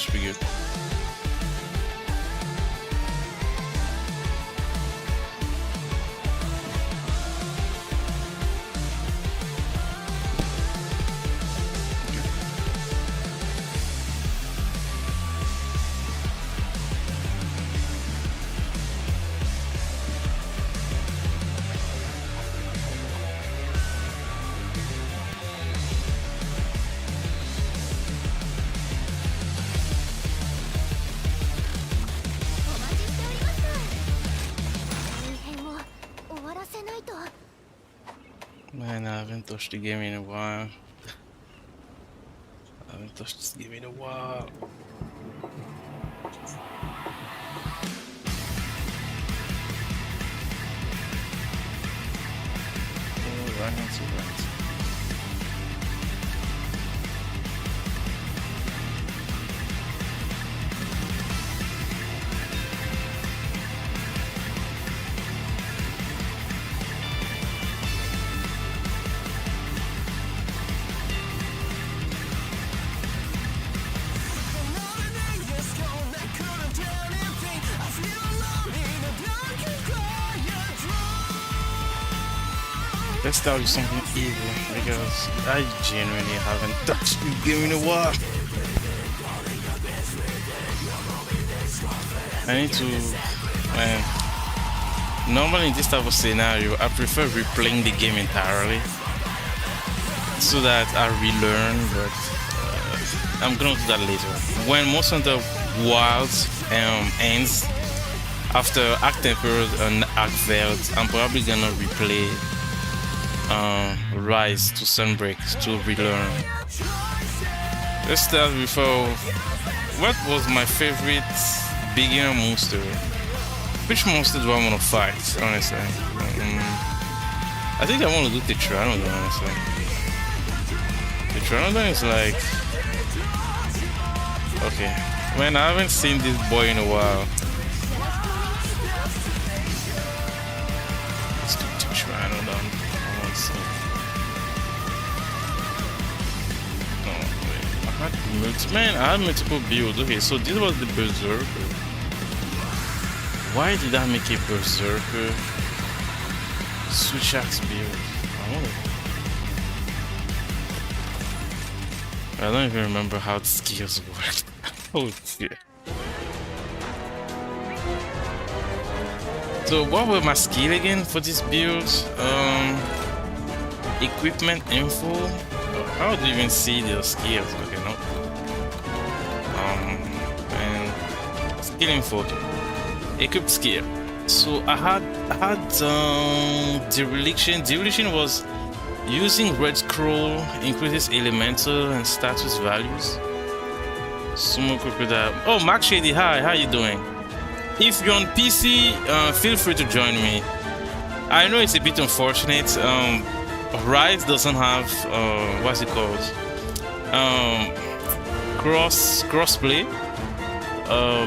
That's pretty good. Man, I haven't touched the game in a while. I haven't touched this game in a while. Oh, right, not too bad. Let's start with something evil because I genuinely haven't touched the game in a while. I need to, man. Normally in this type of scenario, I prefer replaying the game entirely so that I relearn, but I'm gonna do that later. When most of the wilds ends after Act Tempered and Act Veiled, I'm probably gonna replay Rise to Sunbreak to relearn. Let's start with what was my favorite beginner monster. Which monster do I want to fight, honestly? I think I want to do the Pteranodon, honestly. The Pteranodon is like... Okay. Man, I haven't seen this boy in a while. Let's do the Pteranodon. Man, I had multiple builds. Okay, so this was the Berserker. Why did I make a Berserker Switch Axe build? I don't even remember how the skills work. Oh shit. So what were my skills again for this build? Equipment info. How do you even see the skills? Okay, no. And skill info. Okay. Equipped skill. So I had dereliction. Dereliction was using red scroll increases elemental and status values. Sumo crocodile. Oh, Max Shady, hi. How you doing? If you're on PC, feel free to join me. I know it's a bit unfortunate. Rise doesn't have what's it called? Crossplay.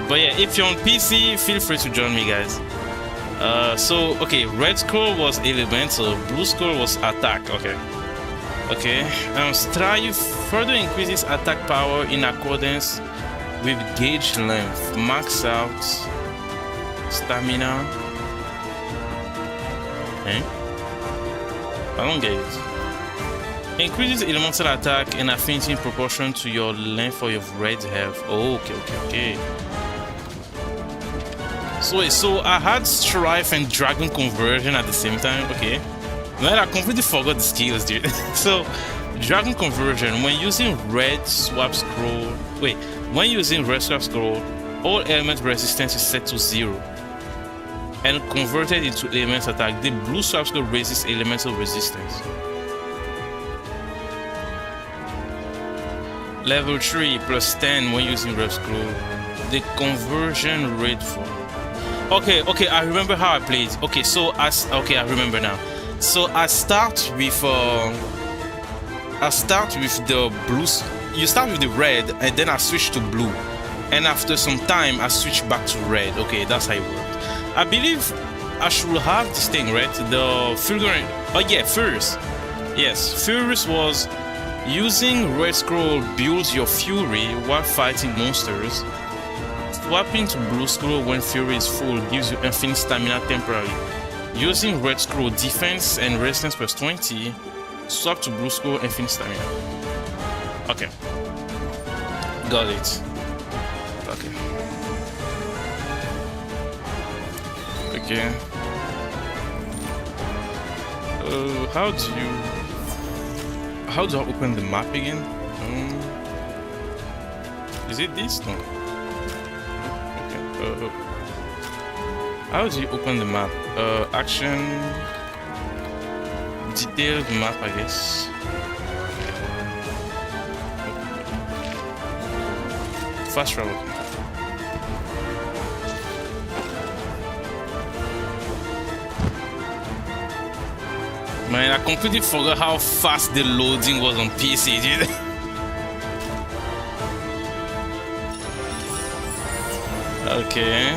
But yeah, if you're on PC, feel free to join me, guys. So okay, red scroll was elemental, blue scroll was attack. Okay. Strive further increases attack power in accordance with gauge length. Max out stamina. Okay. I don't get it. Increases elemental attack and affinity in proportion to your length or your red health. Oh, okay. So I had Strife and Dragon Conversion at the same time. Okay. Man, I completely forgot the skills, dude. So, Dragon Conversion, when using red swap scroll. Wait, when using red swap scroll, all element resistance is set to 0. And converted into elemental attack. The blue swap scroll raises elemental resistance. Level 3 plus 10 when using red scroll. The conversion rate for. Okay, I remember how I played. Okay, I remember now. So I start with the blues. You start with the red, and then I switch to blue, and after some time I switch back to red. Okay, that's how it worked. I believe I should have this thing, right? The figurine. Oh yeah, Furious. Yes, Furious was Using red scroll builds your fury while fighting monsters. Swapping to blue scroll when fury is full gives you infinite stamina temporarily. Using red scroll defense and resistance plus 20. Swap to blue scroll infinite stamina. Okay. Got it. Okay. Okay. How do I open the map again? Is it this? No. Okay. How do you open the map? Action, detailed map, I guess. Fast travel. Man, I completely forgot how fast the loading was on PC, dude. Okay.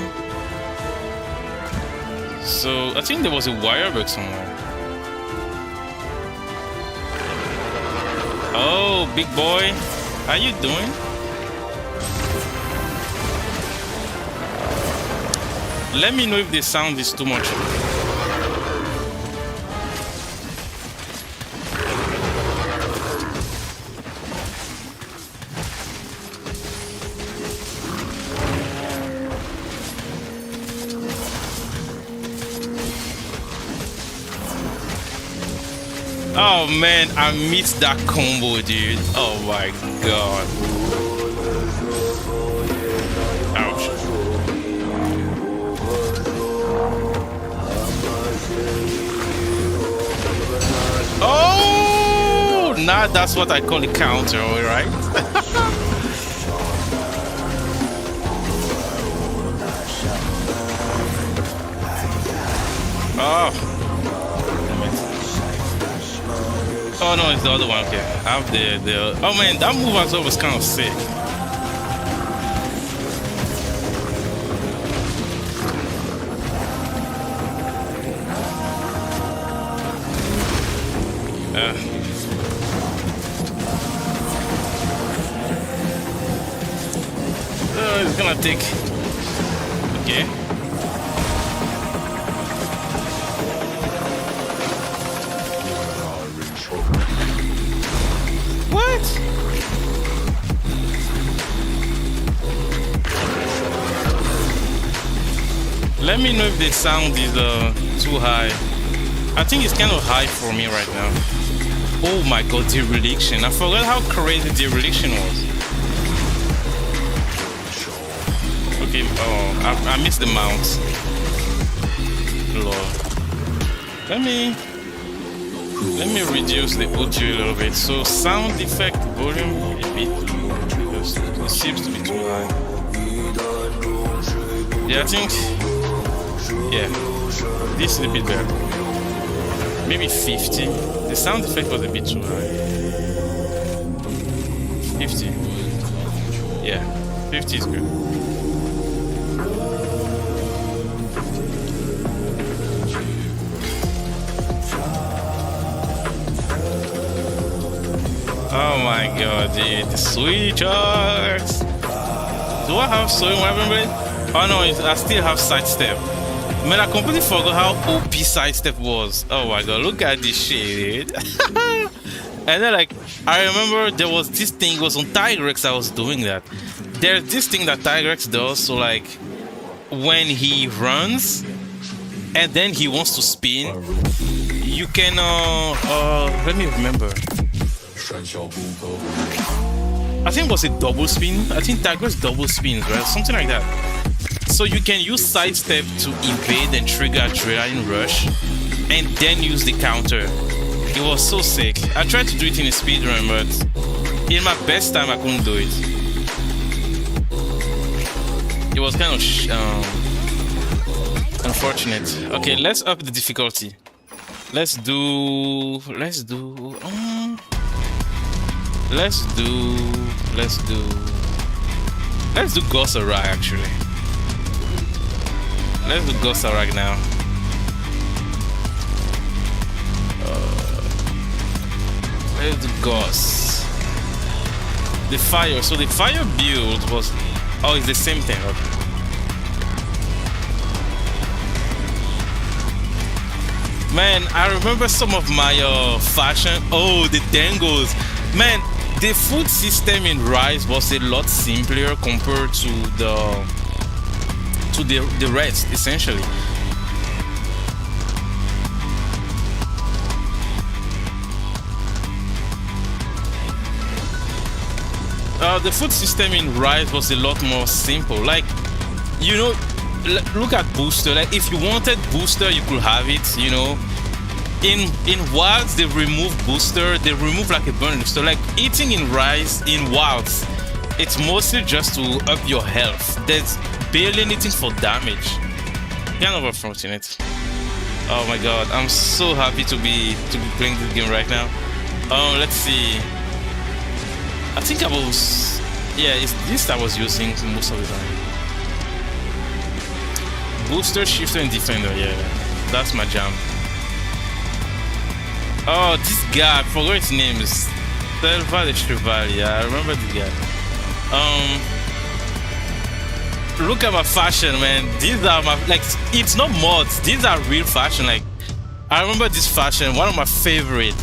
So, I think there was a wire bug somewhere. Oh, big boy. How you doing? Let me know if the sound is too much. Oh man, I missed that combo, dude. Oh my god. Ouch. Oh, now that's what I call a counter, alright? Oh. Oh no, it's the other one. Okay, I have the. Oh man, that move as well was kind of sick. It's gonna take. Okay. What? Let me know if the sound is too high. I think it's kind of high for me right now. Oh my god, dereliction. I forgot how crazy dereliction was. Okay, oh, I missed the mount. Lord. Let me reduce the audio a little bit. So sound effect volume a bit because it seems to be too high. Yeah, I think this is a bit better. Maybe 50. The sound effect was a bit too high. 50. Yeah, 50 is good. Oh my god, dude, the switchers! Do I have sewing weapon blade? Oh no, I still have sidestep. Man, I completely forgot how OP sidestep was. Oh my god, look at this shit, dude. And then like, I remember there was this thing, it was on Tigrex I was doing that. There's this thing that Tigrex does, so like, when he runs, and then he wants to spin, you can, let me remember. I think it was a double spin. I think Tigrex double spins, right? Something like that. So you can use sidestep to evade and trigger adrenaline rush, and then use the counter. It was so sick. I tried to do it in a speedrun, but in my best time I couldn't do it. It was kind of unfortunate. Okay, let's up the difficulty. Let's do Gossarak actually. Let's do Gossarak now. Let's do Goss. The fire. So the fire build was. Oh, it's the same thing. Okay. Man, I remember some of my fashion. Oh, the dangles. Man, the food system in Rise was a lot simpler compared to the rest, essentially. The food system in Rise was a lot more simple. Like, you know, look at Booster. Like, if you wanted Booster, you could have it. You know, in Wilds they remove Booster. They remove like a burning. So like eating in Rise in Wilds, it's mostly just to up your health. There's barely anything for damage. Kind of unfortunate. Oh my god, I'm so happy to be playing this game right now. Let's see. I think I was, yeah, it's this I was using most of the time. Booster, shifter, and defender, yeah, that's my jam. Oh, this guy, I forgot his name. Selva the Chevalier, yeah, I remember this guy. Look at my fashion, man. These are my, like, it's not mods, these are real fashion. Like, I remember this fashion, one of my favorite.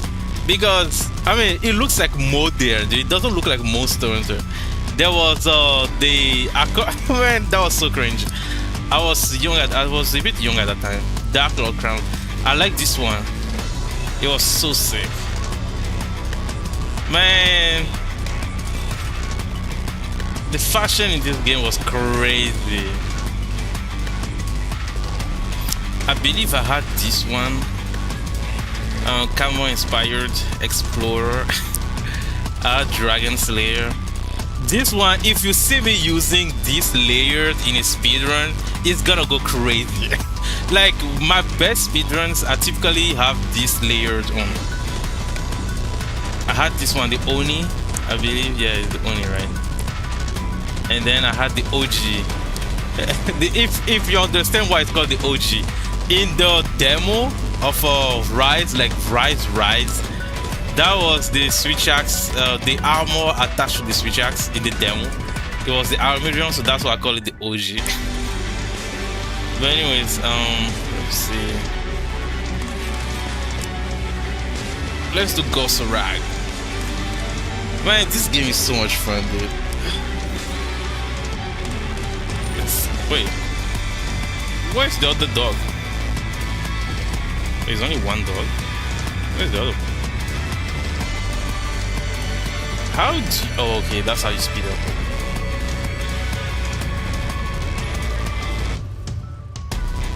Because, I mean, it looks like modern. It doesn't look like Monster Hunter. There was man, that was so cringe. I was a bit young at that time. Dark Lord Crown. I like this one. It was so sick. Man, the fashion in this game was crazy. I believe I had this one. Camo inspired Explorer. Dragon Slayer. This one, if you see me using this layered in a speedrun, it's gonna go crazy. Like, my best speedruns, I typically have this layered on. I had this one, the Oni, I believe. Yeah, it's the Oni, right? And then I had the OG. If you understand why it's called the OG, in the demo of Rise, like Rise, that was the switch axe, the armor attached to the switch axe in the demo. It was the Armorion, so that's why I call it the OG. But anyways, let's see. Let's do Gosarag. Man, this game is so much fun, dude. Wait, where's the other dog? There's only one dog. Where's the other one? How do you, oh, okay, that's how you speed up.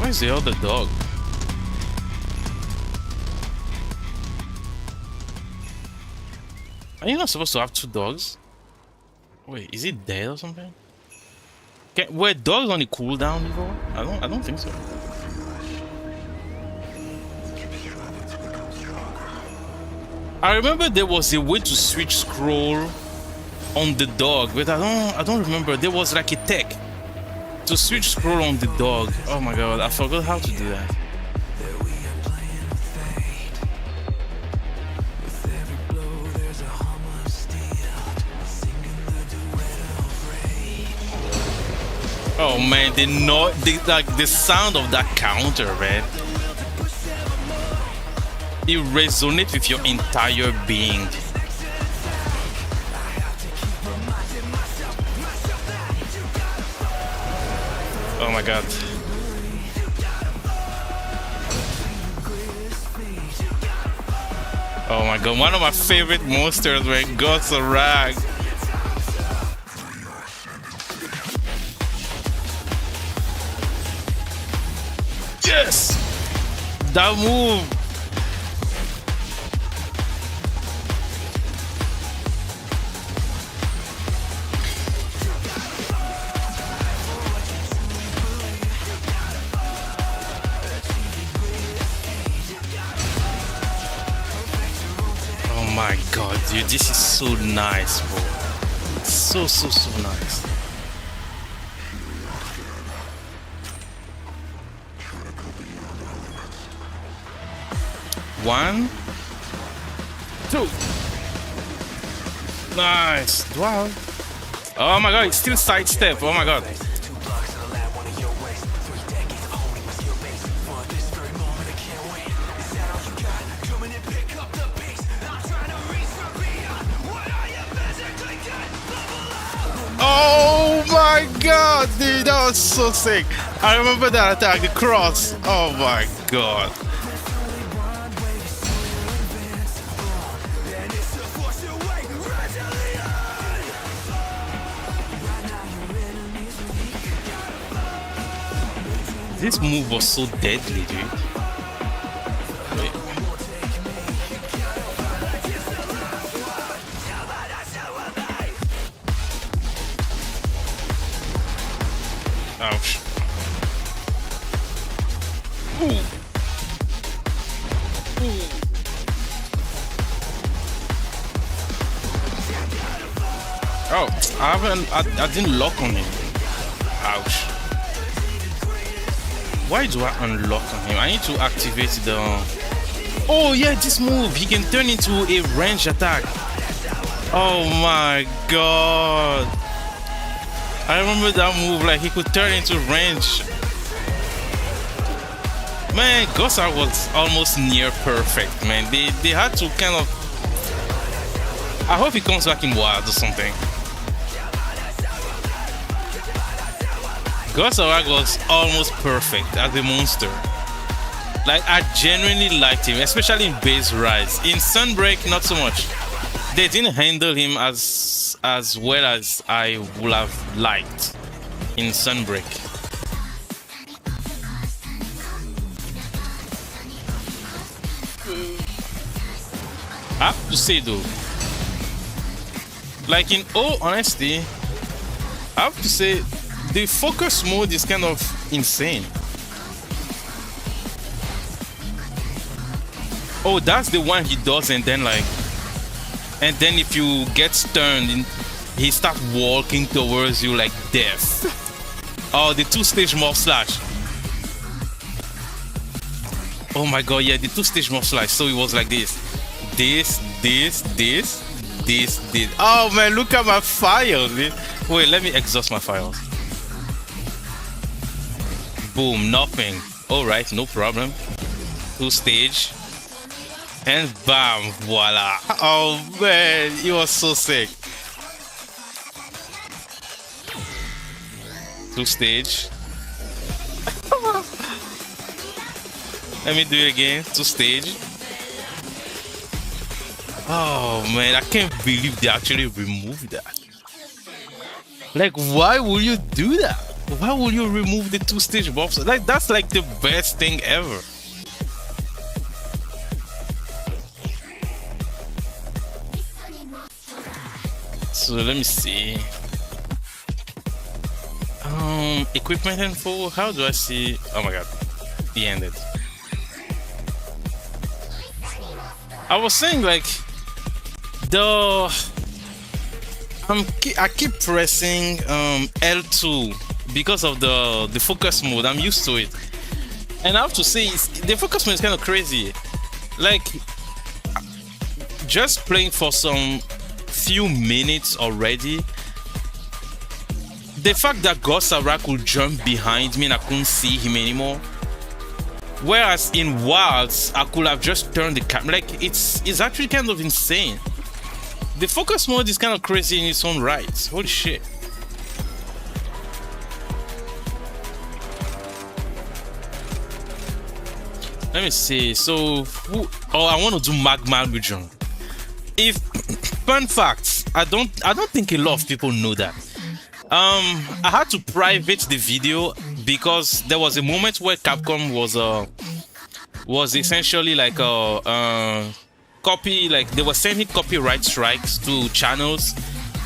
Where's the other dog? Are you not supposed to have two dogs? Wait, is it dead or something? Were dogs on the cooldown before? I don't think so. I remember there was a way to switch scroll on the dog, but I don't remember. There was like a tech to switch scroll on the dog. Oh my god, I forgot how to do that. Oh man, the sound of that counter, man. It resonates with your entire being. Oh my god. Oh my god, one of my favorite monsters, man, Gosarag. Yes! That move! Oh my god, dude, this is so nice, bro. So nice. One, two. Nice. Wow. Oh my god, it's still sidestep. Oh my god. Oh my god, dude, that was so sick. I remember that attack, the cross. Oh my god. This move was so deadly, dude. Wait. Ouch. Ooh. Ooh. Oh, I didn't lock on him. Ouch. Why do I unlock on him? I need to activate the... Oh yeah, this move, he can turn into a range attack. Oh my god. I remember that move, like he could turn into range. Man, S.I.R was almost near perfect, man. They had to kind of... I hope he comes back in Wild or something. S.I.R was almost perfect as a monster. Like, I genuinely liked him, especially in MHRise. In Sunbreak, not so much. They didn't handle him as well as I would have liked in Sunbreak. I have to say though, like in all honesty, I have to say the focus mode is kind of insane. Oh, that's the one he does, and then if you get stunned, he starts walking towards you like death. Oh, the two-stage morph slash. Oh my god, yeah, the two-stage morph slash. So it was like this. This. Oh man, look at my files. Wait, let me exhaust my files. Boom, nothing. Alright, no problem. Two-stage. And bam, voila. Oh man, it was so sick. Two-stage. Let me do it again. Two-stage. Oh man, I can't believe they actually removed that. Like, why would you do that? Why would you remove the two-stage buffs? Like, that's like the best thing ever. So let me see. Equipment info. How do I see? Oh my god, he ended. I was saying like I keep pressing L2 because of the focus mode. I'm used to it, and I have to say the focus mode is kind of crazy. Like, just playing for some few minutes already, the fact that S.I.R could jump behind me and I couldn't see him anymore, whereas in Wilds I could have just turned the camera. Like, it's actually kind of insane. The focus mode is kind of crazy in its own right. Holy shit. Let me see. So I want to do Magma region. If fun facts, I don't think a lot of people know that. I had to private the video because there was a moment where Capcom was essentially like copy, like they were sending copyright strikes to channels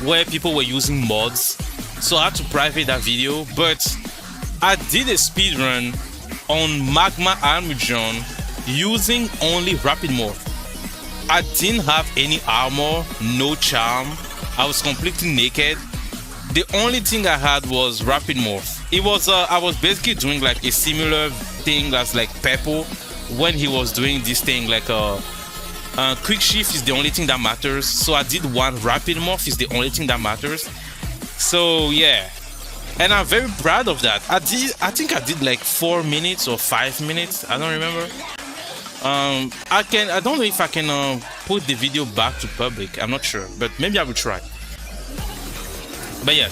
where people were using mods. So I had to private that video, but I did a speedrun on Magma Armageddon using only Rapid Morph. I didn't have any armor, no charm. I was completely naked. The only thing I had was Rapid Morph. It was I was basically doing like a similar thing as like Peppo when he was doing this thing like Quick shift is the only thing that matters. So I did one. Rapid morph is the only thing that matters. So yeah, and I'm very proud of that. I think I did like 4 minutes or 5 minutes. I don't remember. I don't know if I can put the video back to public. I'm not sure, but maybe I will try. But yeah.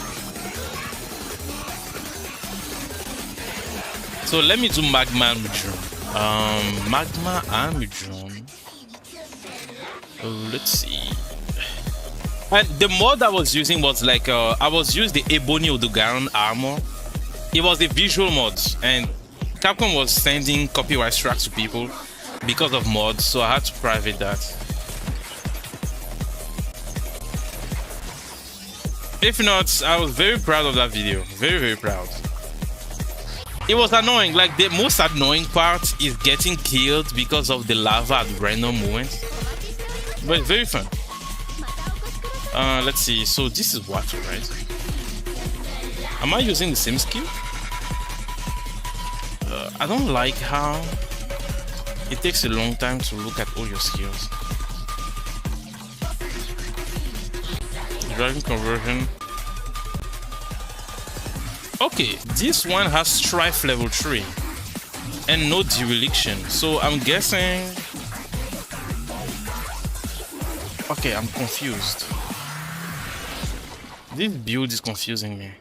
So let me do magma and drone. Magma and drone. Let's see. And the mod I was using was like I was using the Ebony Odogaron armor. It was the visual mods, and Capcom was sending copyright strikes to people because of mods, so I had to private that. If not, I was very proud of that video. Very proud. It was annoying. Like the most annoying part is getting killed because of the lava at random moments. But it's very fun. Let's see. So this is water, right? Am I using the same skill? I don't like how it takes a long time to look at all your skills. Driving conversion. Okay, this one has strife level 3 and no dereliction. So I'm guessing. Okay, I'm confused. This build is confusing me.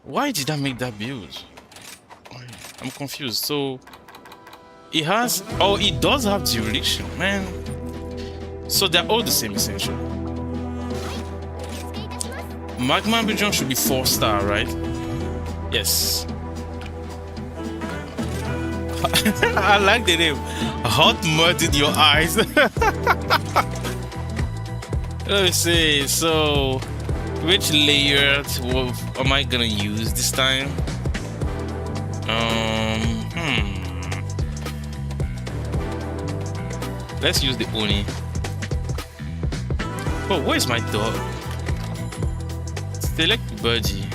Why did I make that build? I'm confused. So it has. Oh, it does have dereliction, man. So they're all the same essentially. Magma Ambition should be 4-star, right? Yes. I like the name. Hot mud in your eyes. Let me see. So, which layer am I gonna use this time? Let's use the Oni. Oh, where's my dog? Select Budgie.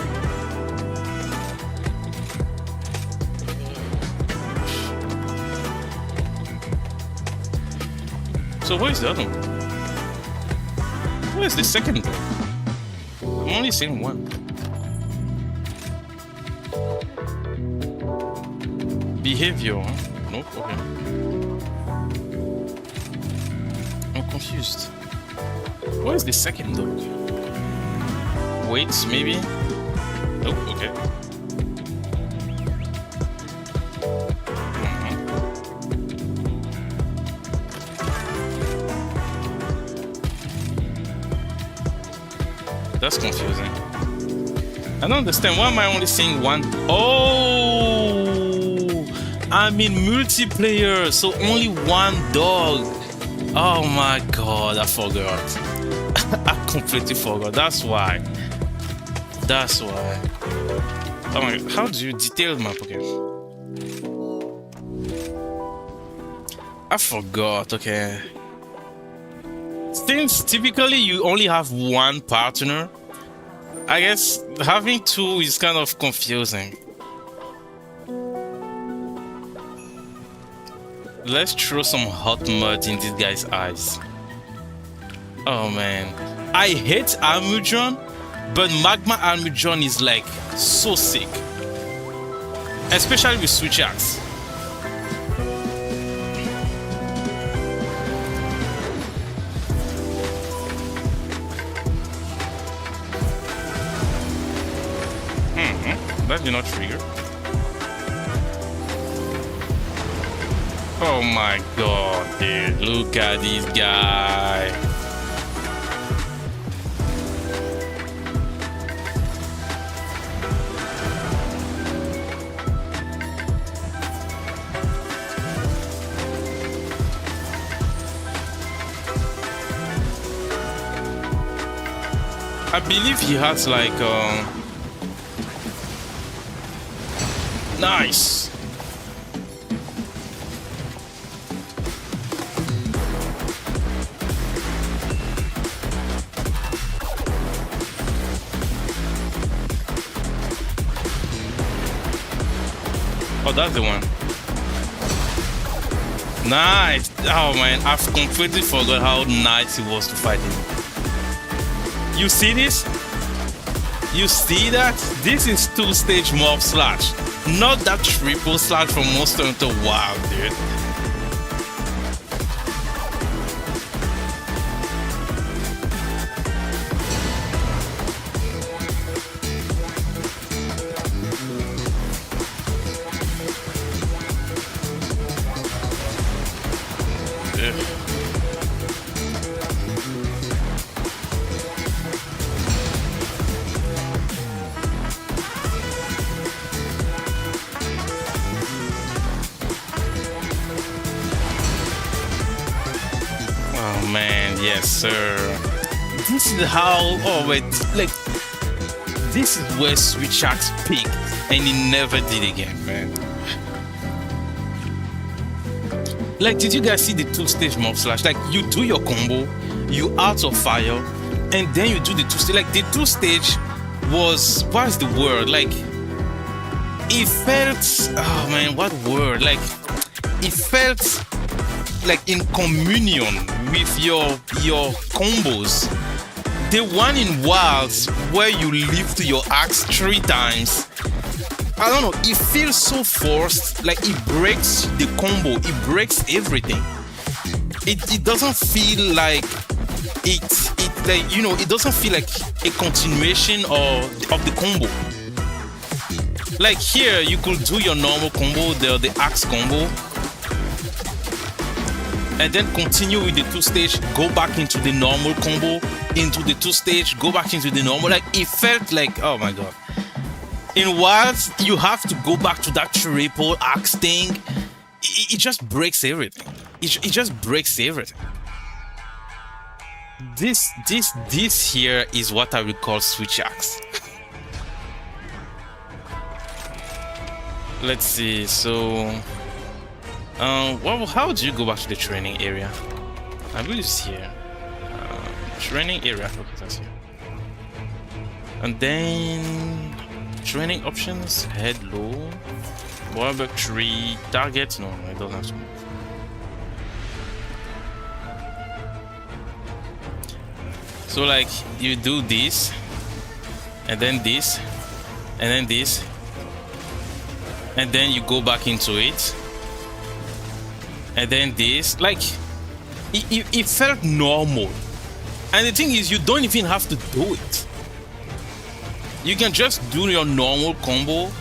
So where's the other one? Where's the second one? I'm only seeing one. Behavior, huh? Nope, okay. I'm confused. Where's the second dog? Wait, maybe? Nope, okay. That's confusing. I don't understand. Why am I only seeing one? Oh, I'm in multiplayer, so only one dog. Oh my god, I forgot. I completely forgot. That's why. That's why. Oh my god, how do you detail map? Okay. I forgot. Okay. Since typically you only have one partner, I guess having two is kind of confusing. Let's throw some hot mud in this guy's eyes. Oh man, I hate Armudron, but Magma Armudron is like so sick, especially with switch axe. That did not trigger. Oh my god, dude. Look at this guy. I believe he has like nice. Oh, that's the one. Nice. Oh man, I've completely forgot how nice it was to fight him. You see this? You see that? This is 2-stage mob slash. Not that triple slash from Monster Hunter Wild, dude. Oh man, yes sir. This is how, oh wait, like, this is where Switch Axe peaked and he never did again, man. Like, did you guys see the 2-stage mob slash? Like, you do your combo, you out of fire, and then you do the 2-stage. Like, the 2-stage was, what's the word? Like, it felt, oh man, what word? Like, it felt like in communion with your combos. The one in Wilds where you lift your axe 3 times, I don't know, it feels so forced. Like, it breaks the combo, it breaks everything. It doesn't feel like it like, you know, it doesn't feel like a continuation of the combo. Like here, you could do your normal combo, the axe combo, and then continue with the 2-stage, go back into the normal combo, into the 2-stage, go back into the normal. Like, it felt like, oh my god. In Wilds, you have to go back to that triple axe thing. It just breaks everything. It just breaks everything. This here is what I would call Switch Axe. Let's see. So, well, how do you go back to the training area? I believe it's here. Training area. Okay, that's here. And then training options. Head low. Wallback tree. Target. No, it doesn't have to move. So like you do this, and then this, and then this, and then you go back into it, and then this. Like it felt normal. And the thing is, you don't even have to do it. You can just do your normal combo,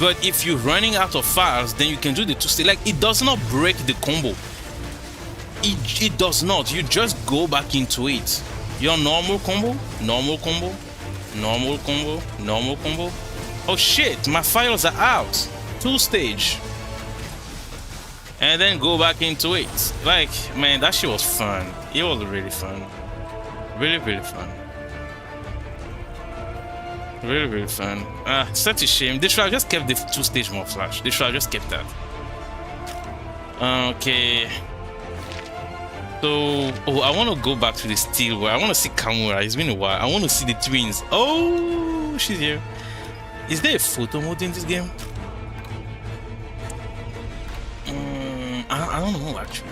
but if you're running out of files, then you can do the 2-stage. Like, it does not break the combo. It does not. You just go back into it. Your normal combo, normal combo, normal combo, normal combo. Oh shit, my files are out. 2-stage. And then go back into it. Like, man, that shit was fun. It was really fun. Really, really fun. Really, really fun. Such a shame. They should have just kept the 2-stage mob slash. They should have just kept that. Okay. So, oh, I want to go back to the steel where I want to see Kamura. It's been a while. I want to see the twins. Oh, she's here. Is there a photo mode in this game? I don't know actually.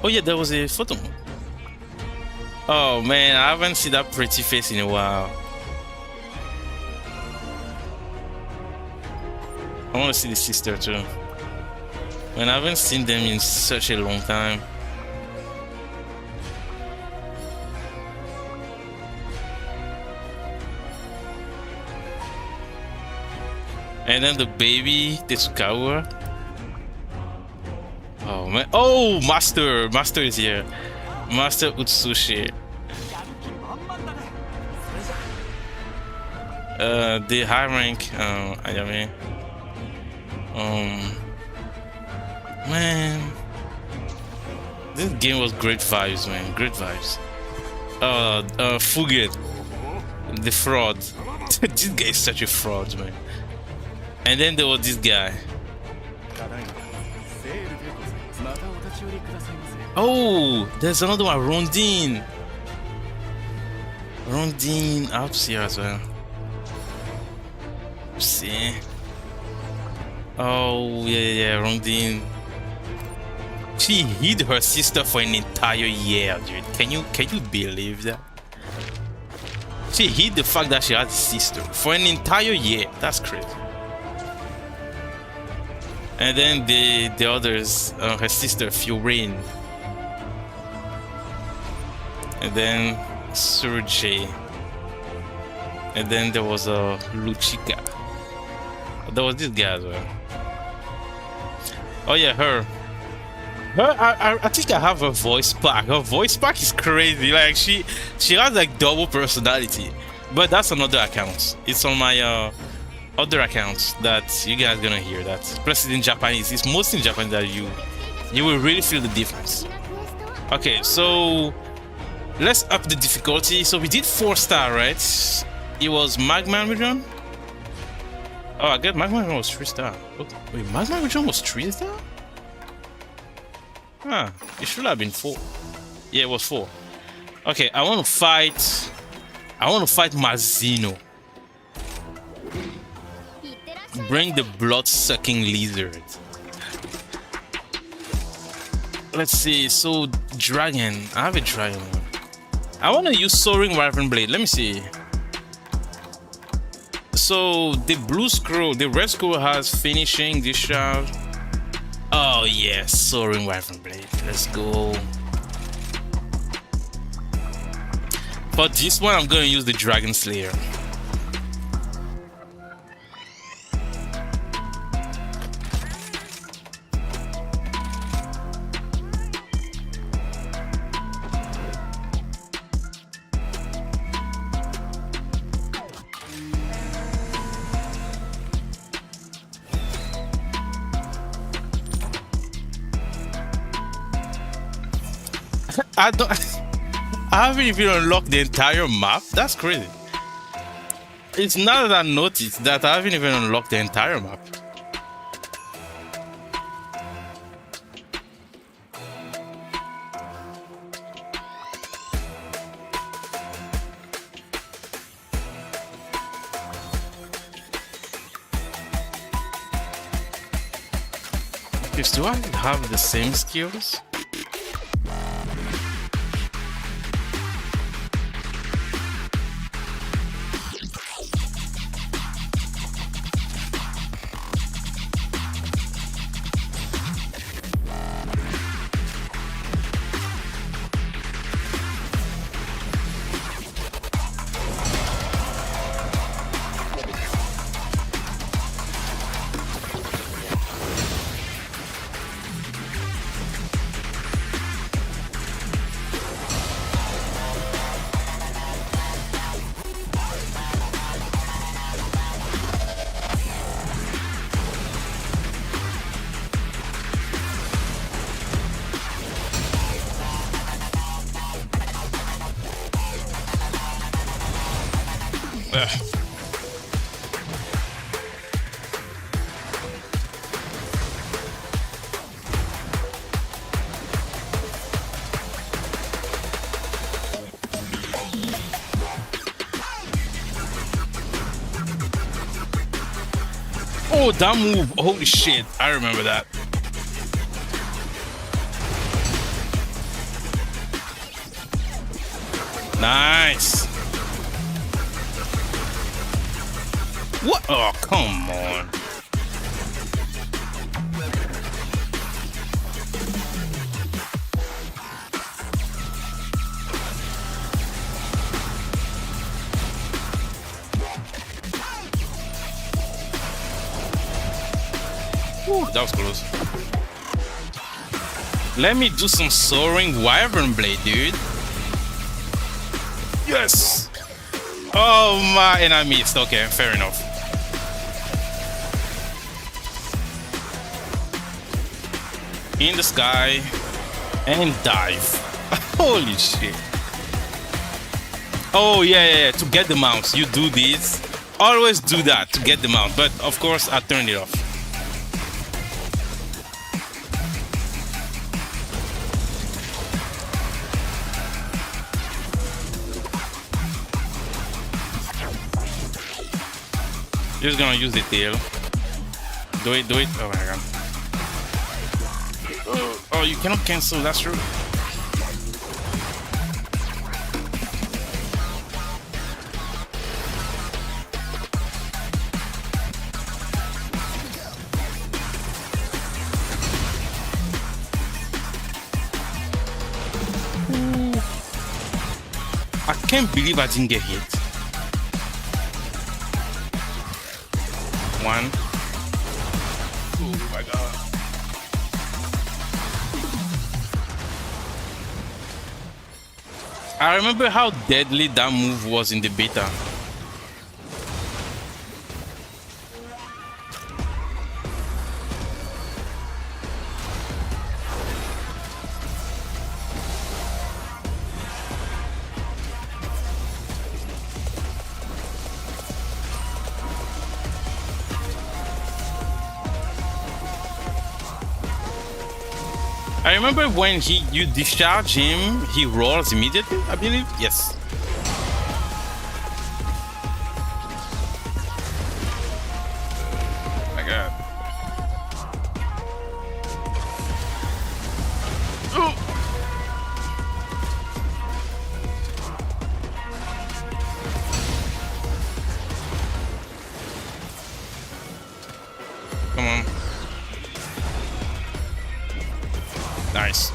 Oh yeah, there was a photo mode. Oh man, I haven't seen that pretty face in a while. I want to see the sister too. Man, I haven't seen them in such a long time. And then the baby, Tetsukawa. Oh man. Oh, Master is here. Master Utsushi. The high rank Ayame. Man, this game was great vibes, man. Great vibes. Fugit, the fraud. This guy is such a fraud, man. And then there was this guy. Oh, there's another one, Rondine. Rondine up here as well. See. Oh yeah, Rondine. She hid her sister for an entire year, dude. Can you believe that? She hid the fact that she had a sister for an entire year. That's crazy. And then the others, her sister Fiorine, and then Sergei, and then there was a Luchika. There was this guy as well. Oh yeah, her. I think I have her voice pack. Her voice pack is crazy. Like she has like double personality. But that's another account. It's on my other accounts that you guys gonna hear that. Plus it's in Japanese. It's mostly in Japanese that you will really feel the difference. Okay, so let's up the difficulty. So we did 4-star, right? It was Magma region. Oh, I guess Magma region was 3-star. Okay. Wait, Magma region was 3-star? Huh, it should have been 4. Yeah, it was 4. Okay, I want to fight Mazino. Bring the blood-sucking lizard. Let's see. So dragon. I have a dragon. I want to use soaring wyvern blade. Let me see. So the blue scroll, the red scroll has finishing, discharge. Oh yes, soaring wyvern blade. Let's go. For this one, I'm going to use the Dragon Slayer. I haven't even unlocked the entire map. That's crazy. It's now that I noticed that I haven't even unlocked the entire map. Okay, do I have the same skills? Oh, that move. Holy shit. I remember that. Nice. What? Oh, come on. Whew, that was close. Let me do some soaring wyvern blade, dude. Yes. Oh my, and I missed. Okay, fair enough. In the sky and dive. Holy shit. Oh yeah, to get the mouse you do this. Always do that to get the mouse, but of course I turned it off. Just gonna use the tail. Do it. Oh my god. Oh Oh, you cannot cancel. That's true. I can't believe I didn't get hit. One. Oh my god. I remember how deadly that move was in the beta. I remember when you discharge him, he rolls immediately, I believe. Yes. Oh my god. Oh. Come on. Nice.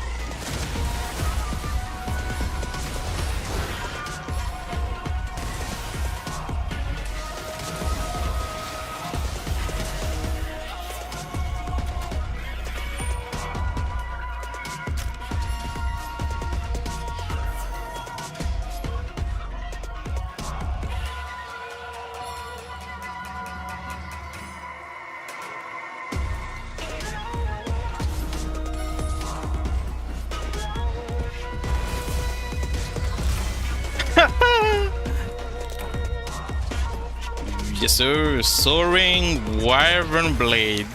Yes, sir. Soaring Wyvern Blade.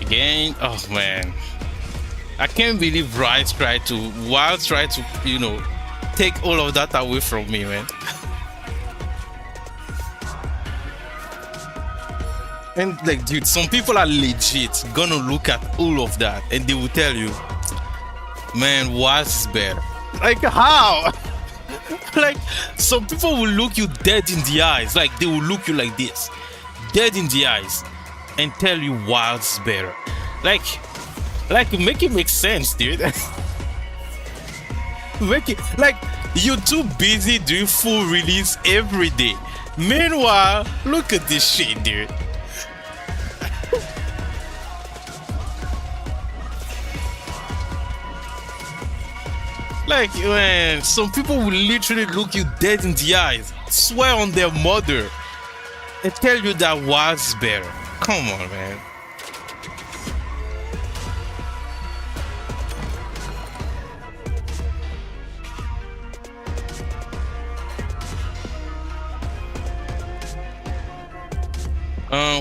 Again. Oh man, I can't believe Wild tried to, you know, take all of that away from me, man. And like, dude, some people are legit gonna look at all of that and they will tell you, man, Wild is better. Like, how? Like, some people will look you dead in the eyes. Like, they will look you like this, dead in the eyes, and tell you Wild's better. Like make it make sense, dude. Make it like you're too busy doing full release every day. Meanwhile, look at this shit, dude. Like, man, some people will literally look you dead in the eyes, swear on their mother, and tell you that Wild's better. Come on, man.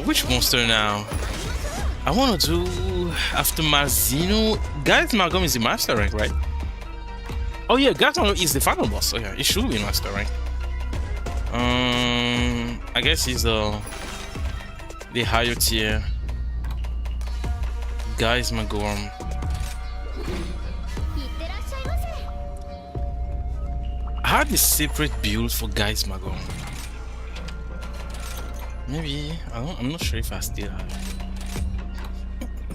Which monster now? I want to do after Marzino. Guys, Magum is the master rank, right? Oh yeah, Gato is the final boss. Oh yeah, it should be master rank. I guess he's the higher tier. Guys, Magorm. I had a separate build for Guys Magorm. Maybe I'm not sure if I still have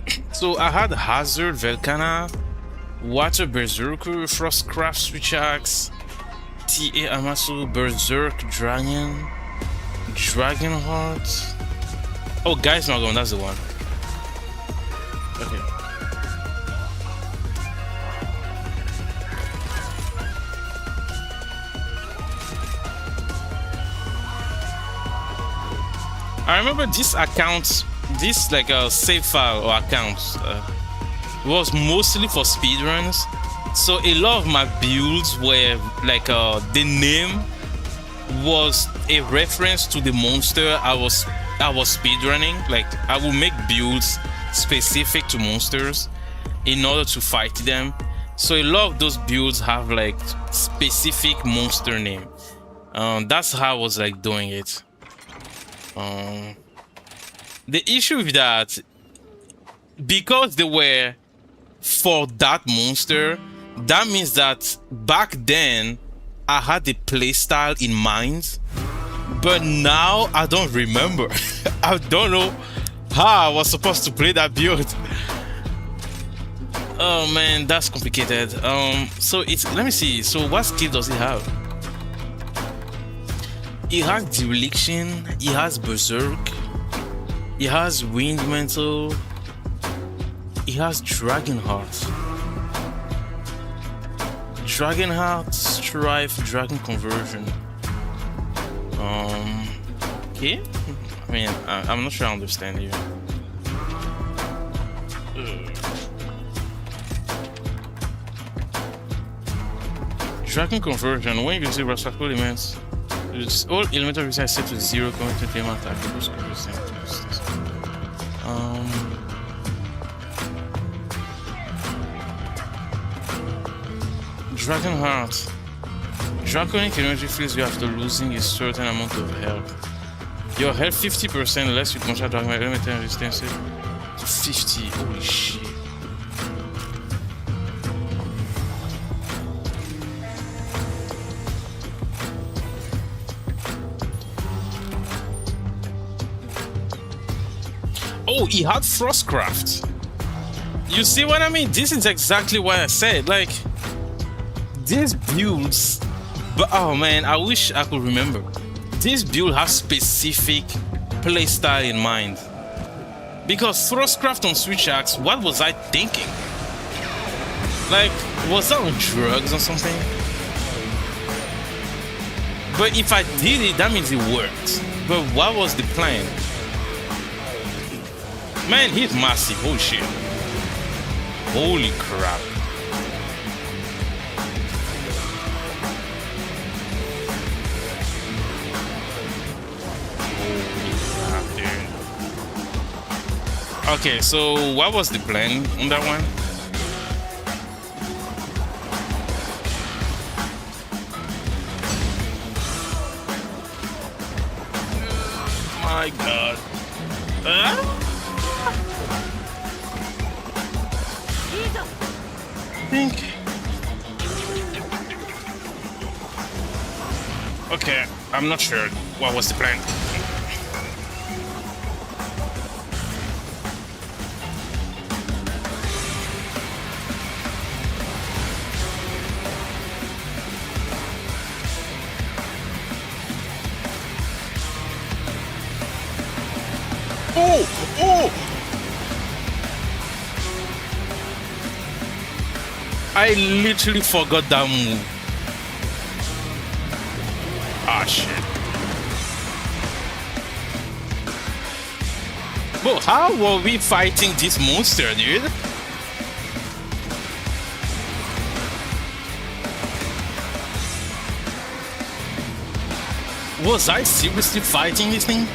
it. So I had Hazard, Velcana, Water Berserker, Frostcraft Switch Axe, T.A. Amasu, Berserk Dragon, Dragonheart. Oh, Guys Magorm, that's the one. Okay. I remember this account, this like a save file or account was mostly for speedruns. So a lot of my builds were like the name was a reference to the monster I was speedrunning. Like I would make builds specific to monsters in order to fight them. So a lot of those builds have like specific monster name. That's how I was like doing it. The issue with that because they were for that monster, that means that back then I had the playstyle in mind, but now I don't remember. I don't know how I was supposed to play that build. Oh man, that's complicated. So it's, let me see. So what skill does he have? He has Dereliction, he has Berserk, he has Wind Mantle, he has Dragonheart. Dragonheart, Strife, Dragon Conversion. Okay. I mean, I'm not sure I understand you. Dragon Conversion, when you receive respectful elements, all elemental resistance set to 0 connected to element attack. Dragonheart. Draconic energy fills you after losing a certain amount of health. Your health 50% less you control Dragon elemental resistance to 50. Holy shit. Oh, he had Frostcraft. You see what I mean? This is exactly what I said. Like, these builds, but oh man, I wish I could remember. This build has specific playstyle in mind. Because Frostcraft on Switch Axe, what was I thinking? Like, was that on drugs or something? But if I did it, that means it worked. But what was the plan? Man, he's massive. Oh shit. Holy crap. Holy crap, dude. Okay, so what was the plan on that one? My god. Think. Okay, I'm not sure what was the plan. Oh! I literally forgot that move. Ah, shit. But how were we fighting this monster, dude? Was I seriously fighting this thing?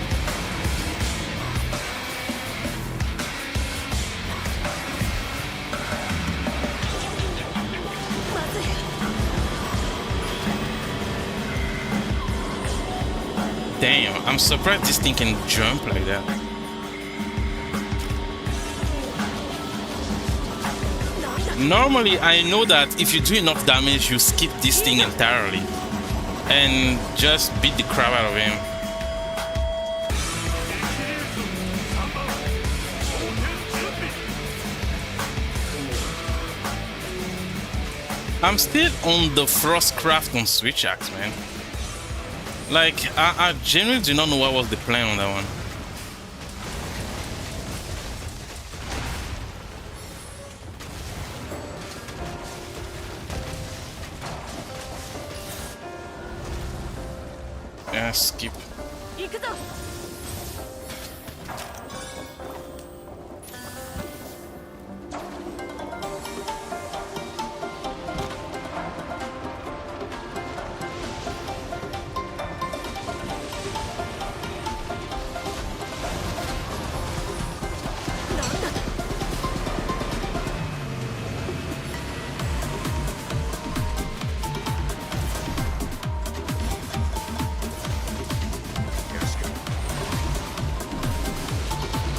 Damn, I'm surprised this thing can jump like that. Normally, I know that if you do enough damage, you skip this thing entirely and just beat the crap out of him. I'm still on the Frostcraft on Switch Axe, man. Like, I genuinely do not know what was the plan on that one. Yeah, skip.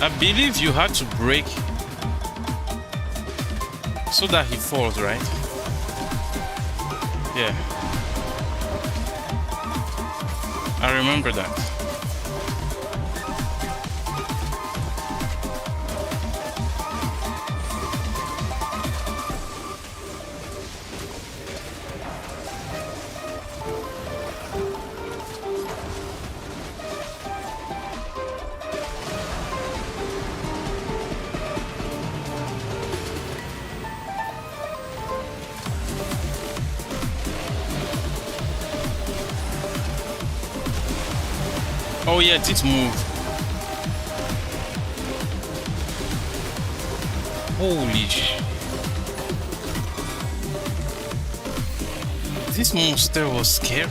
I believe you had to break so that he falls, right? Yeah. I remember that. Oh yeah, this move. Holy sh! This monster was scary.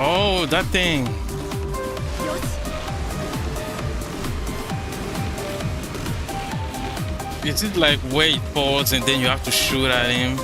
Oh, that thing. Is it like where it falls and then you have to shoot at him?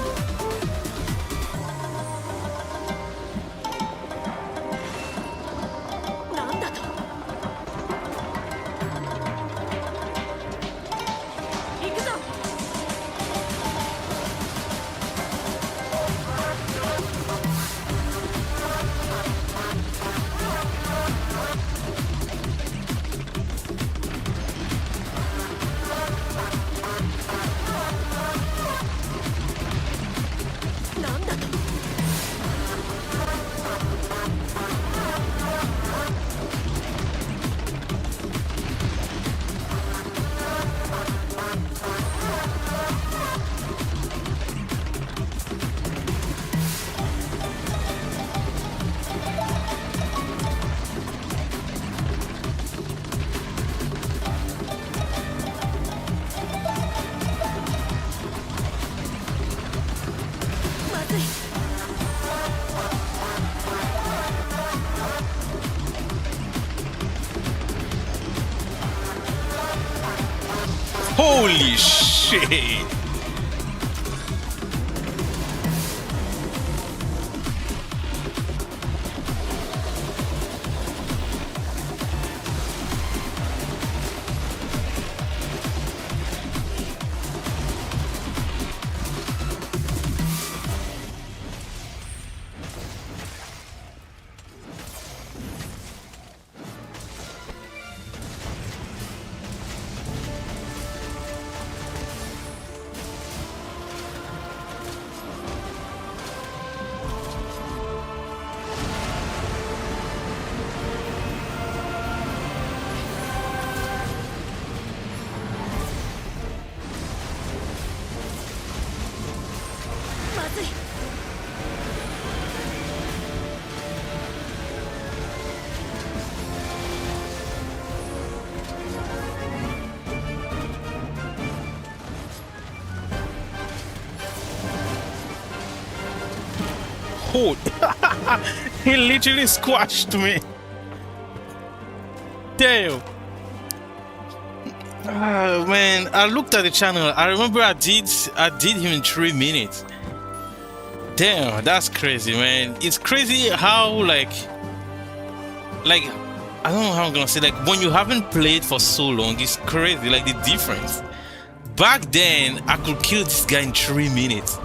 Holy shit! He literally squashed me. Damn. Oh, man, I looked at the channel. I remember I did him in 3 minutes. Damn, that's crazy, man. It's crazy how like I don't know how I'm gonna say, like when you haven't played for so long, it's crazy, like the difference. Back then, I could kill this guy in 3 minutes.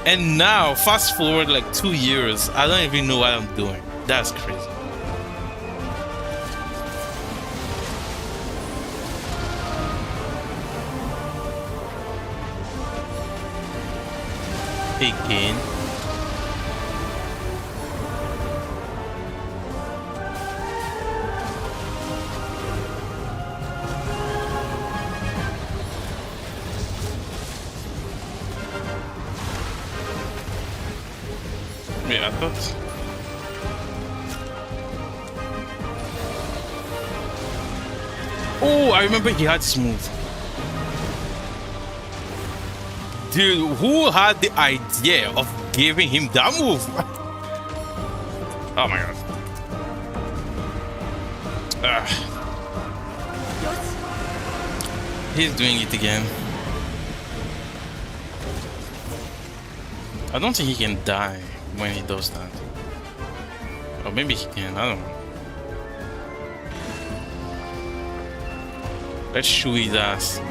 And now, fast forward like 2 years, I don't even know what I'm doing. That's crazy. Again. Yeah, I thought. Oh, I remember he had smooth. Dude, who had the idea of giving him that move. Oh my god. He's doing it again. I don't think he can die when he does that. Or maybe he can, I don't know. Let's shoot his ass.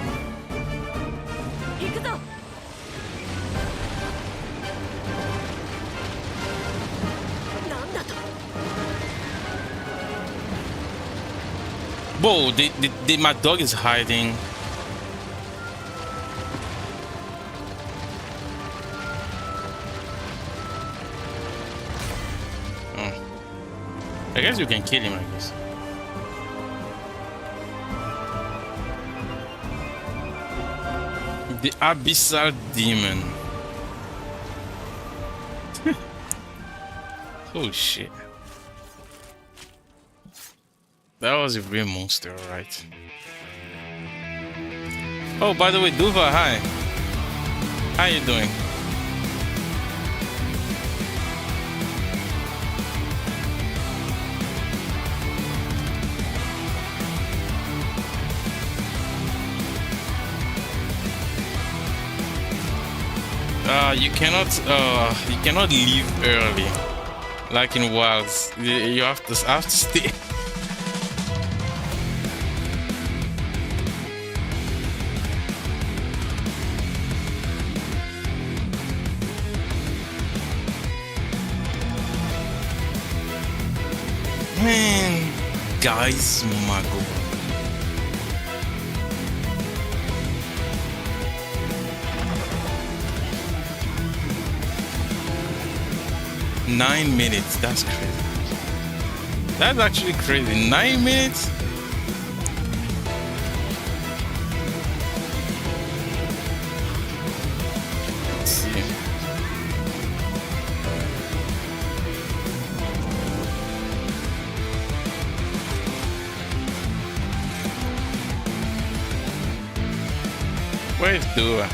Whoa, my dog is hiding. Oh. I guess you can kill him, I guess. The Abyssal Demon. Oh shit. That was a real monster, alright. Oh, by the way, Duva, hi. How you doing? You cannot leave early, like in Wilds. You have to stay. Man, guys, Mago. Nine minutes, that's crazy. That's actually crazy. 9 minutes? Let's see. Where's Dua?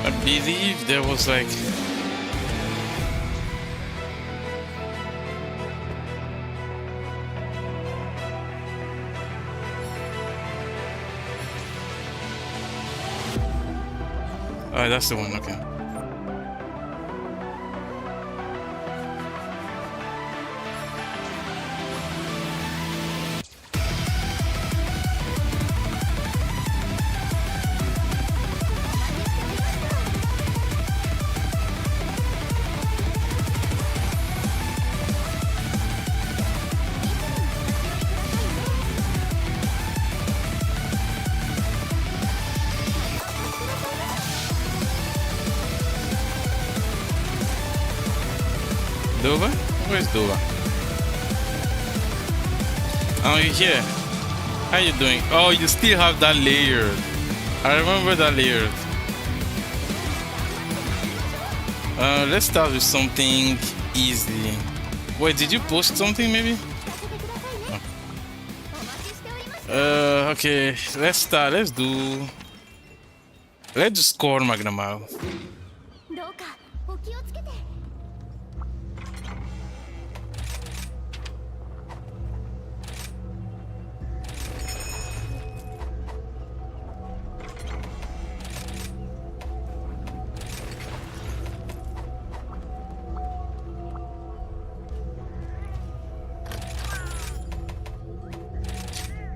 I believe there was like oh, that's the one, okay. Dova? Where's Dova? Oh, you're here. How you doing? Oh, you still have that layer. I remember that layer. Let's start with something easy. Wait, did you post something maybe? Oh. Okay, let's start. Let's do score Magnamal.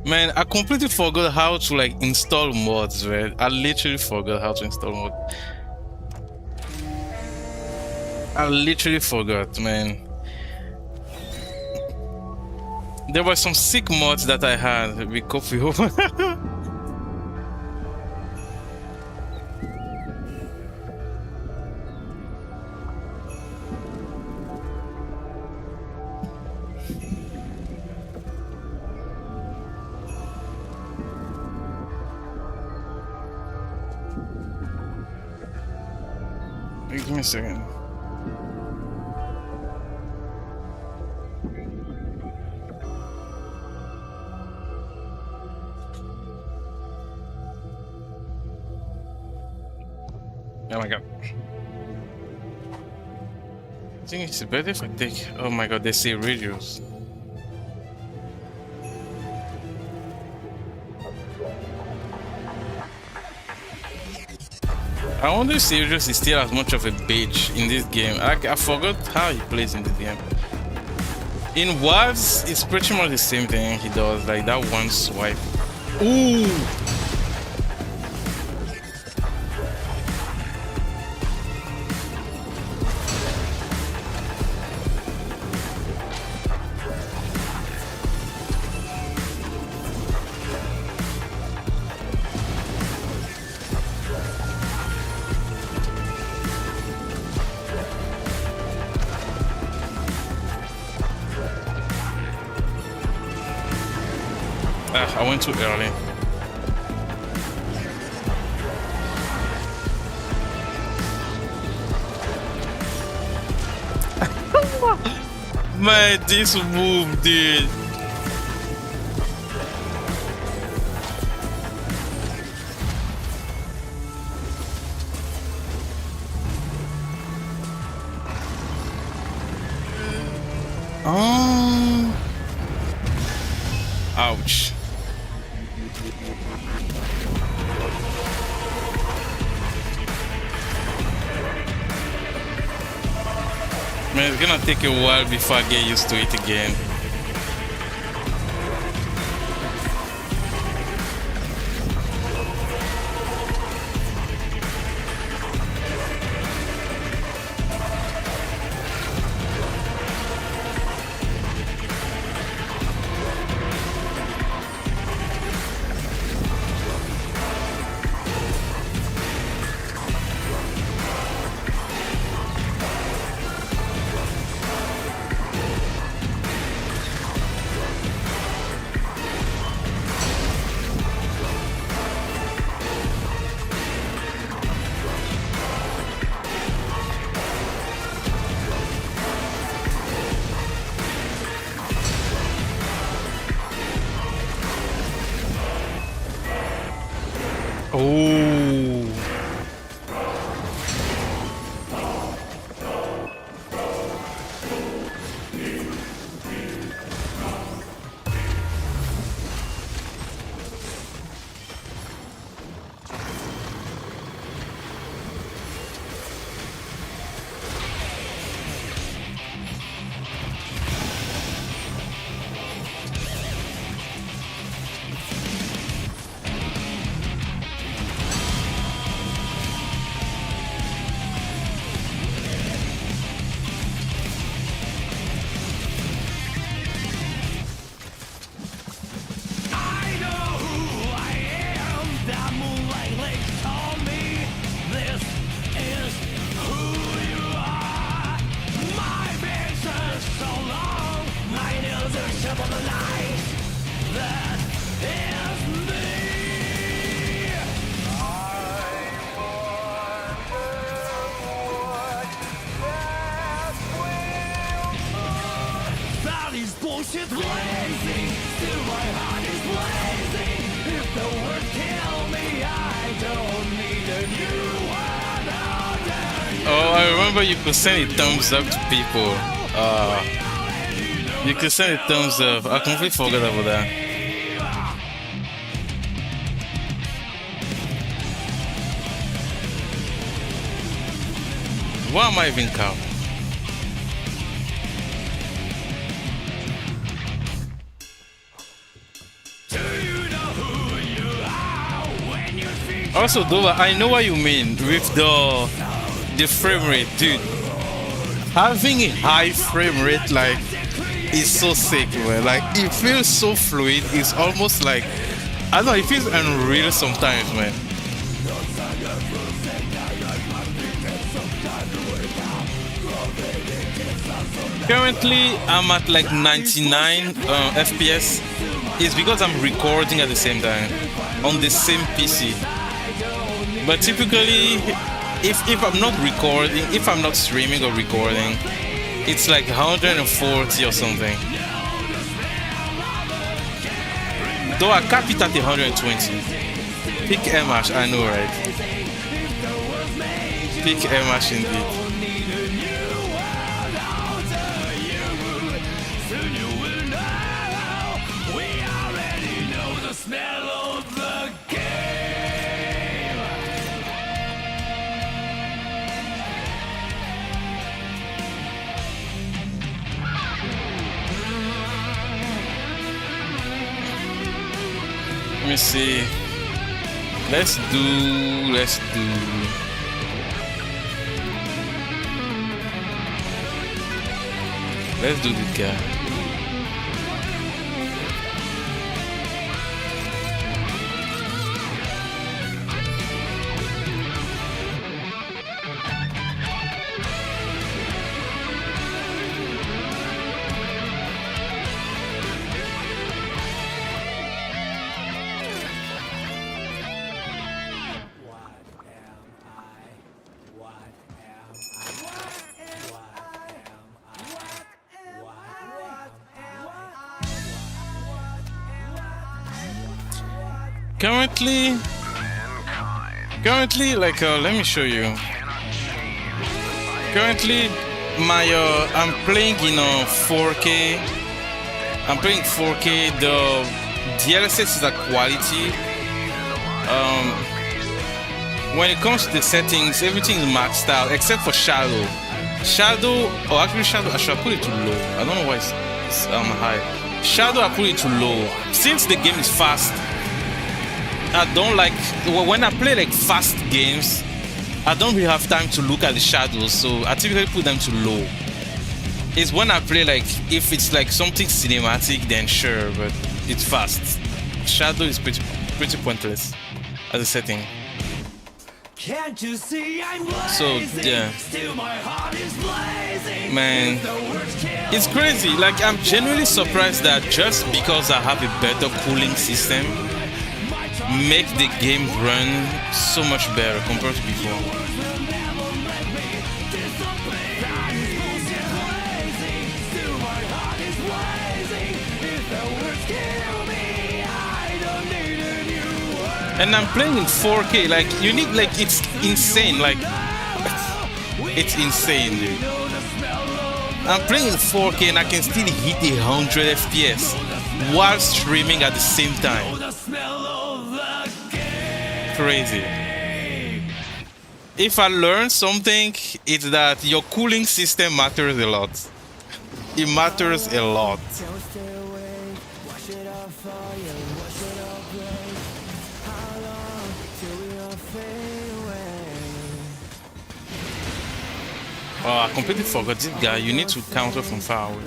Man, I completely forgot how to like install mods, man. I literally forgot how to install mods. I literally forgot, man. There were some sick mods that I had with Coffee Over. Give me a second. Oh my god. I think it's better if I take. Oh my god, they say radios. I wonder if Sirius is still as much of a bitch in this game. I forgot how he plays in this game. In WAVs, it's pretty much the same thing he does, like that one swipe. Ooh! I went too early. Man, this move, dude. Oh. Ouch. Man, it's gonna take a while before I get used to it again. Oh. Bullshit blazing, still my heart is blazing. If the words kill me, I don't need a new one. Oh, I remember you could send a thumbs up to people. You could send a thumbs up. I completely forgot about that. Why am I even cow? Also, Dova, I know what you mean with the frame rate, dude. Having a high frame rate, like, is so sick, man. Like, it feels so fluid. It's almost like, I don't know, it feels unreal sometimes, man. Currently, I'm at like 99 FPS. It's because I'm recording at the same time on the same PC. But typically, if I'm not recording, if I'm not streaming or recording, it's like 140 or something. Though I cap it at 120. Pick MH, I know, right? Pick MH indeed. Let me see. Let's do this guy. Currently, like, let me show you. Currently, my I'm playing in 4K. I'm playing 4K. The DLSS is a quality. When it comes to the settings, everything is maxed out except for shadow. Shadow, I should put it to low. I don't know why it's high. Shadow, I put it to low. Since the game is fast, I don't like when I play like fast games. I don't really have time to look at the shadows, so I typically put them to low. It's when I play like if it's like something cinematic, then sure, but it's fast. Shadow is pretty pointless as a setting. Can't you see I'm blazing? So yeah, Still my heart is blazing. man, it's crazy. Like I'm genuinely surprised that just because I have a better cooling system, make the game run so much better compared to before. And I'm playing in 4K, like you need, like it's insane, like it's insane, dude. I'm playing in 4K and I can still hit 100 FPS while streaming at the same time. Crazy. If I learn something, it's that your cooling system matters a lot. It matters a lot. Oh, I completely forgot this guy. You need to counter from far away.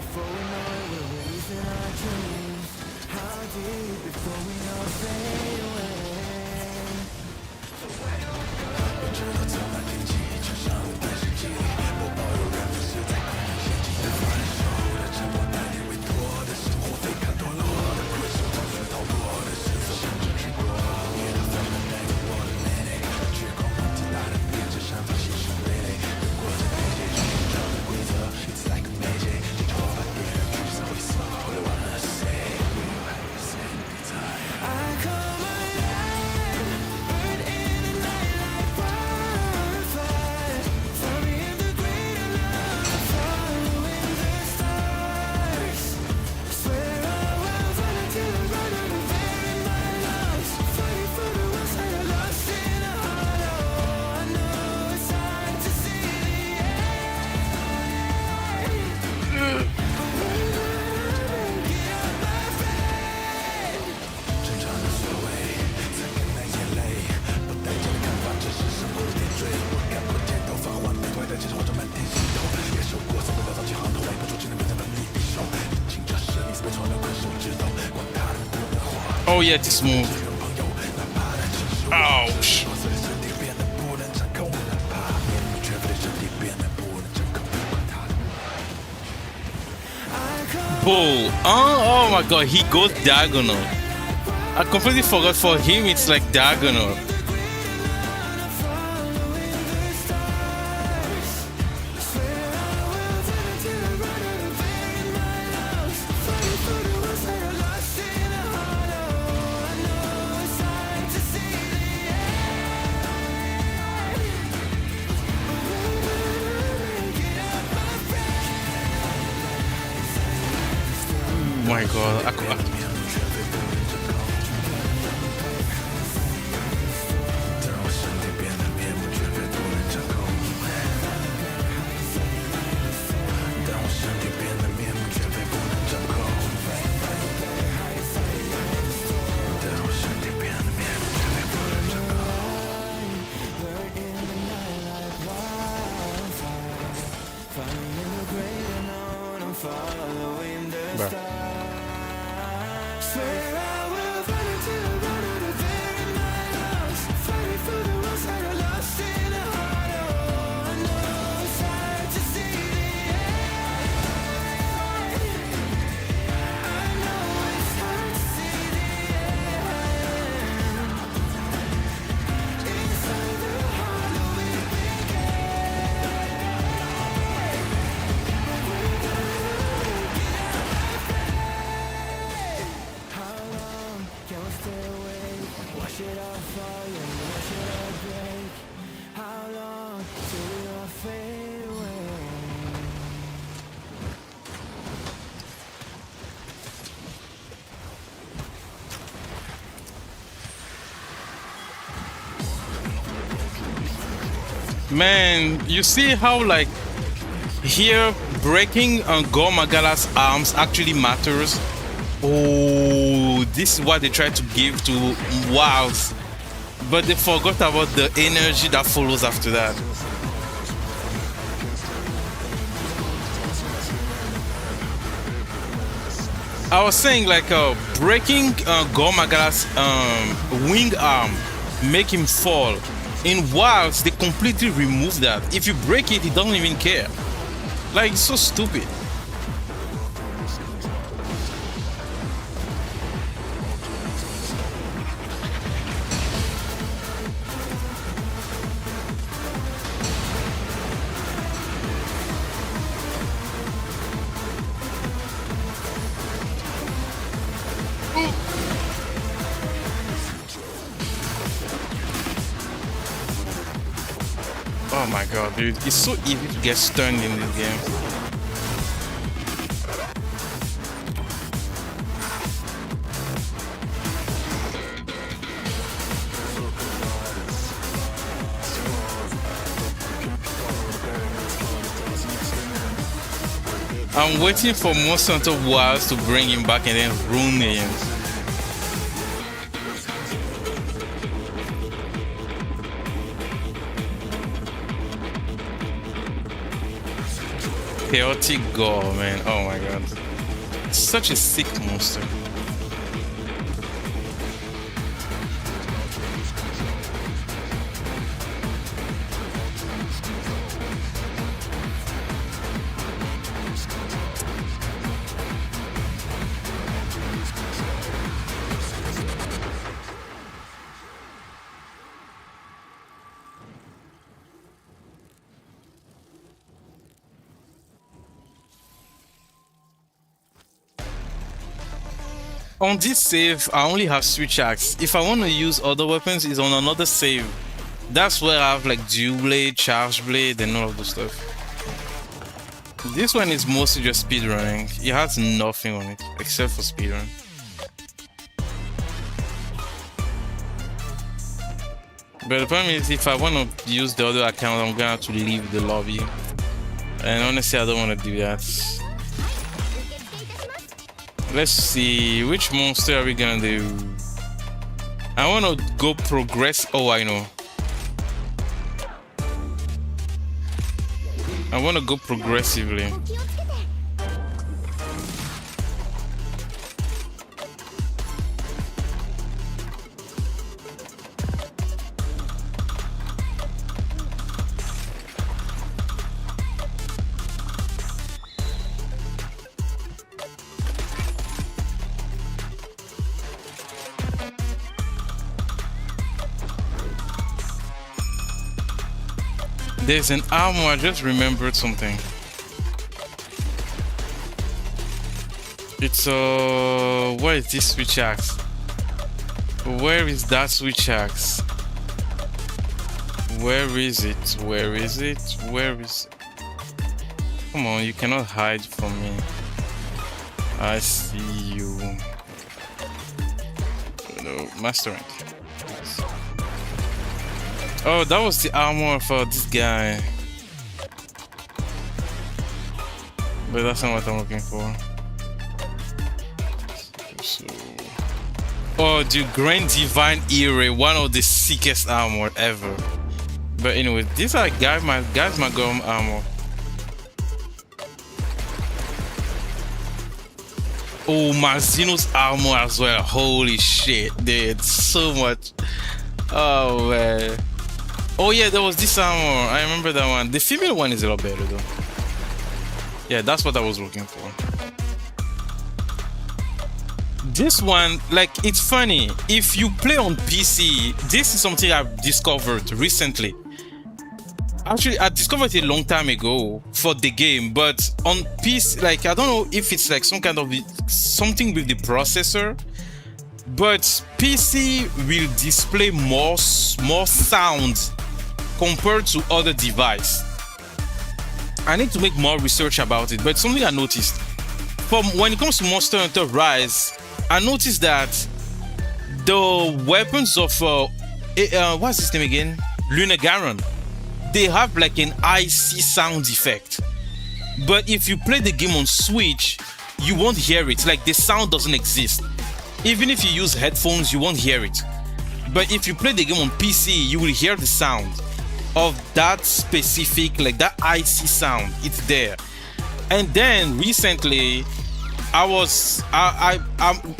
Oh yeah, it's smooth. Ouch. Bull. Oh my god, he goes diagonal. I completely forgot, for him it's like diagonal. god. Man, you see how like here breaking Gore Magala's arms actually matters. Oh, this is what they tried to give to Wilds, but they forgot about the energy that follows after that. I was saying like breaking Gore Magala's wing arm make him fall. In Wilds, they completely remove that. If you break it, he doesn't even care. Like, it's so stupid. Oh my god, dude. It's so easy to get stunned in this game. I'm waiting for Monster Hunter Wilds to bring him back and then ruin him. Chaotic Gore, man. Oh my god. Such a sick monster. On this save, I only have switch axe. If I want to use other weapons, it's on another save. That's where I have like dual blade, charge blade, and all of the stuff. This one is mostly just speedrunning. It has nothing on it except for speedrun. But the problem is, if I want to use the other account, I'm gonna have to leave the lobby. And honestly, I don't want to do that. Let's see, which monster are we gonna do? I wanna go progress. Oh, I know. I wanna go progressively. There's an armor, I just remembered something. It's where is this switch axe? Where is that switch axe? Where is it? Where is it? Where is it? Come on, you cannot hide from me. I see you. No, master rank. Oh, that was the armor for this guy. But that's not what I'm looking for. So... Oh, dude, Grand Divine Era, one of the sickest armor ever. But anyway, these are guys my gum armor. Oh, Marzino's armor as well. Holy shit, dude, so much. Oh man. Oh yeah, there was this armor. I remember that one. The female one is a lot better though. Yeah, that's what I was looking for. This one, like, it's funny. If you play on PC, this is something I've discovered recently. Actually, I discovered it a long time ago for the game, but on PC, like, I don't know if it's like some kind of something with the processor, but PC will display more sound compared to other device. I need to make more research about it, but it's something I noticed. From when it comes to Monster Hunter Rise, I noticed that the weapons of what's his name again? Lunagaron, they have like an icy sound effect. But if you play the game on Switch, you won't hear it. Like, the sound doesn't exist. Even if you use headphones, you won't hear it. But if you play the game on PC, you will hear the sound of that specific, like that icy sound. It's there. And then recently,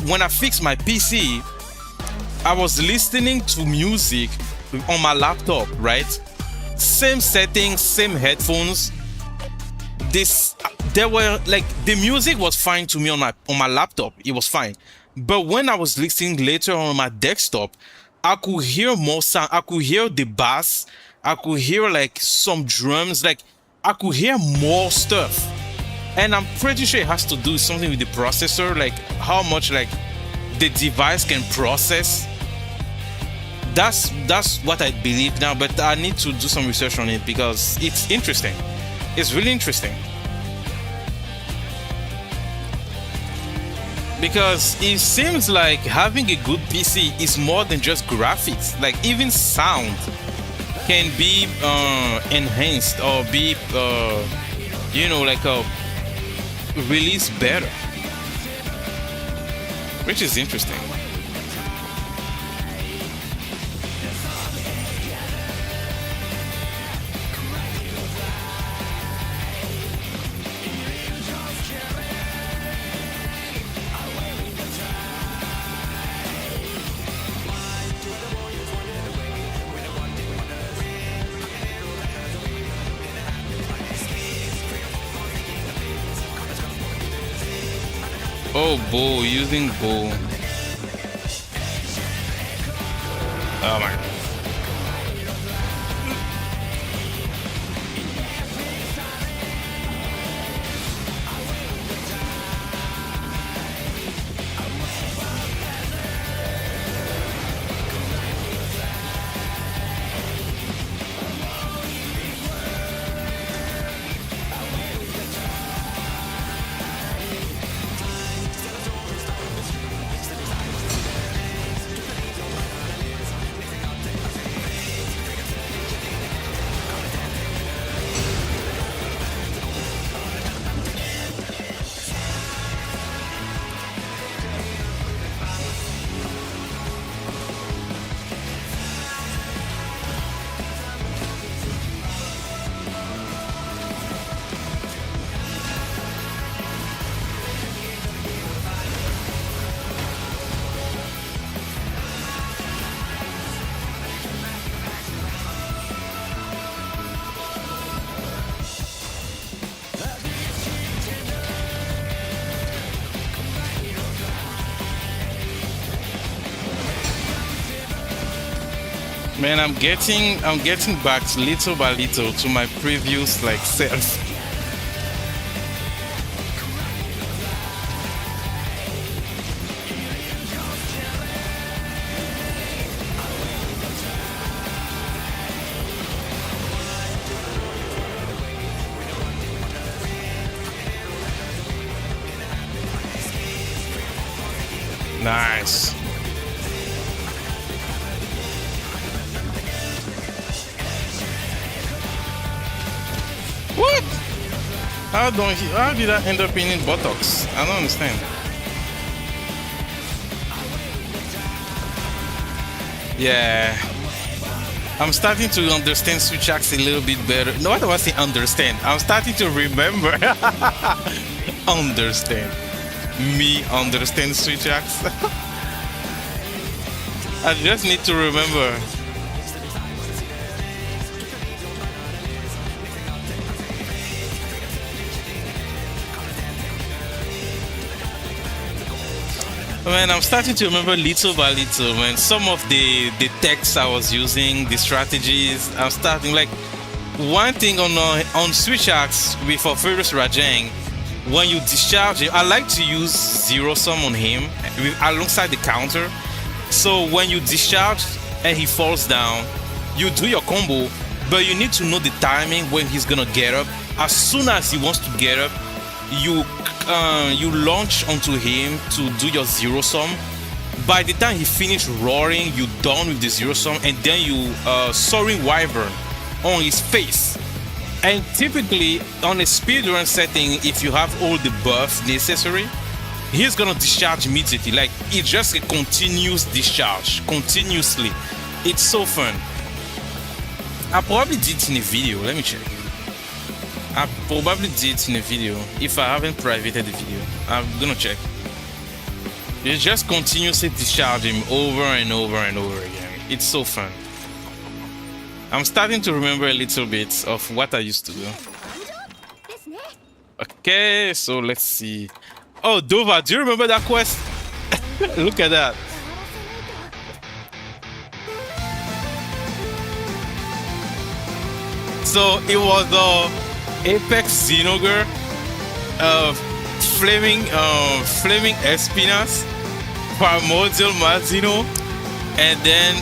when I fixed my PC, I was listening to music on my laptop, right? Same settings, same headphones. There were like, the music was fine to me on my laptop. It was fine. But when I was listening later on my desktop, I could hear more sound. I could hear the bass. I could hear like some drums. Like, I could hear more stuff. And I'm pretty sure it has to do something with the processor, like how much like the device can process. That's what I believe now, but I need to do some research on it because it's interesting. It's really interesting. Because it seems like having a good PC is more than just graphics. Like, even sound can be enhanced or be, like released better, which is interesting. Oh, bow, using bow. Oh my God. Man, I'm getting back little by little to my previous like self. Nice. What? How did I end up in buttocks? I don't understand. Yeah. I'm starting to understand switch acts a little bit better. No, what do I say understand? I'm starting to remember. Understand. Me understand switch acts. I just need to remember. Man, I'm starting to remember little by little, man. Some of the texts I was using, the strategies. I'm starting like one thing on switch acts with our favorite Rajang. When you discharge him, I like to use zero sum on him alongside the counter. So when you discharge and he falls down, you do your combo, but you need to know the timing when he's gonna get up. As soon as he wants to get up, you launch onto him to do your zero sum. By the time he finished roaring, you're done with the zero sum, and then you soaring wyvern on his face. And typically on a speedrun setting, if you have all the buffs necessary, he's gonna discharge immediately. Like it's just a continuous discharge, continuously. It's so fun. I probably did it in a video. Let me check. I probably did it in a video. If I haven't privated the video, I'm gonna check. You just continuously discharge him over and over and over again. It's so fun. I'm starting to remember a little bit of what I used to do. Okay, so let's see. Oh, Dova, do you remember that quest? Look at that. So it was Apex Xenogre, Flaming Espinas, Primordial Mazino, and then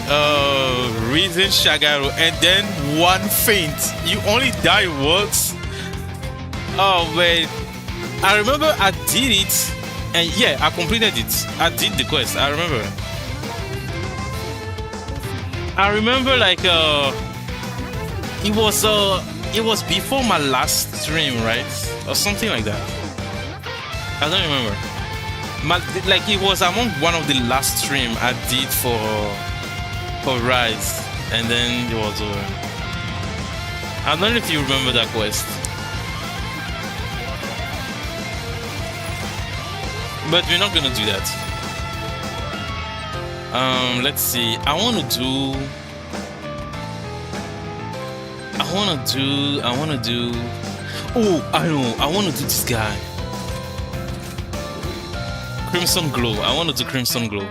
Reason Shagaru, and then one feint. You only die once. Oh man, I remember I did it, and yeah, I completed it. I did the quest. I remember like it was before my last stream, right, or something like that. I don't remember. Like it was among one of the last stream I did for Rise, and then it was over. I don't know if you remember that quest, but we're not gonna do that. Let's see. I wanna do. Oh, I know. I wanna do this guy. Crimson Glow. I want to do Crimson Glow.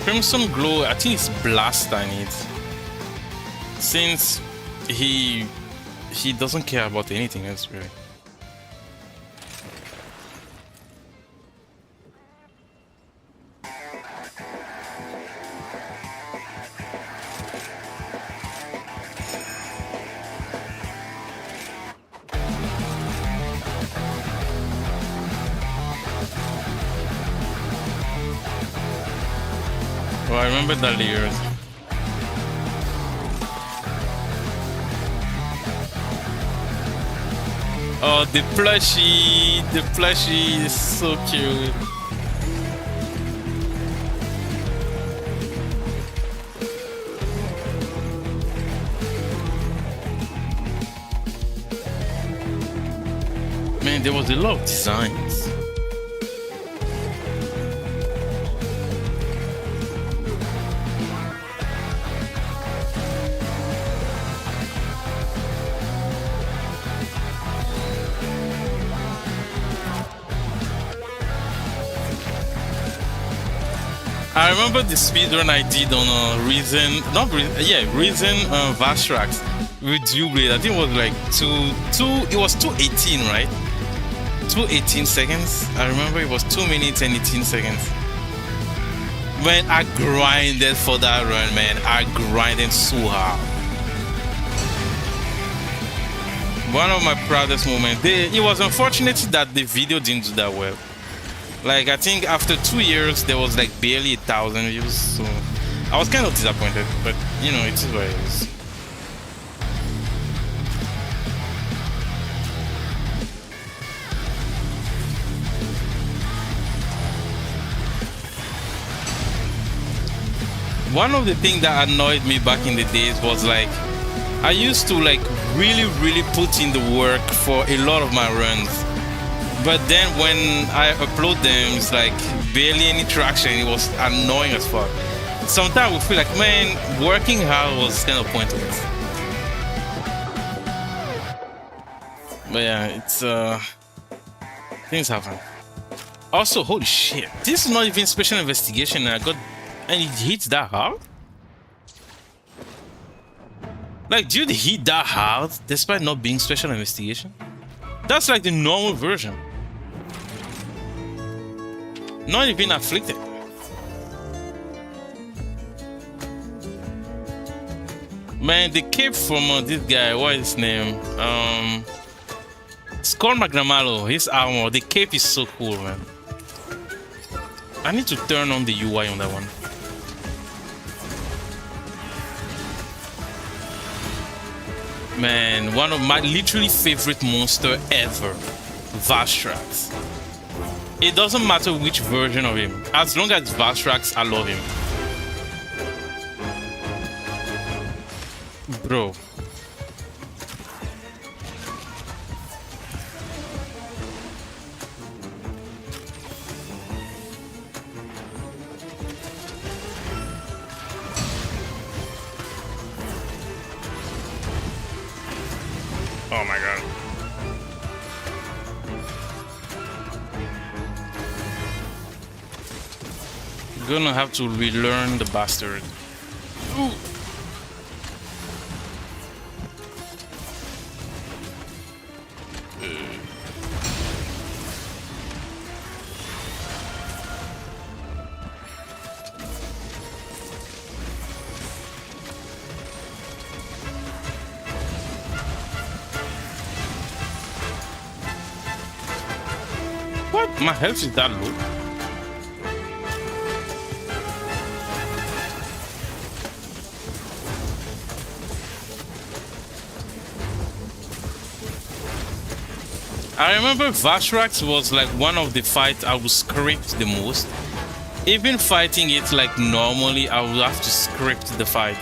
Crimson Glow, I think it's Blast I need. Since he doesn't care about anything else really. Oh, I remember that lyric. Oh, the plushie is so cute. Man, there was a lot of designs. I remember the speedrun I did on Reason Vastrax with Dewblade. I think it was like it was 2:18, right? 2:18 seconds. I remember it was 2 minutes and 18 seconds. Man, I grinded for that run, man. I grinded so hard. One of my proudest moments. It was unfortunate that the video didn't do that well. Like, I think after 2 years, there was like barely 1,000 views. So I was kind of disappointed, but you know, it is what it is. One of the things that annoyed me back in the days was like, I used to like really put in the work for a lot of my runs. But then when I upload them, it's like barely any traction. It was annoying as fuck. Sometimes we feel like, man, working hard was kind of pointless. But yeah, it's things happen. Also, holy shit, this is not even special investigation. And it hits that hard? Like, dude, hit that hard despite not being special investigation? That's like the normal version. Not even afflicted. Man, the cape from this guy, what is his name? Skull Magnamalo, his armor, the cape is so cool, man. I need to turn on the UI on that one. Man, one of my literally favorite monster ever, Vastrax. It doesn't matter which version of him, as long as Vastrax, I love him. Bro. Oh my god. Gonna have to relearn the bastard. Ooh. What? My health is that low? I remember Vastrax was like one of the fights I would script the most. Even fighting it like normally, I would have to script the fight.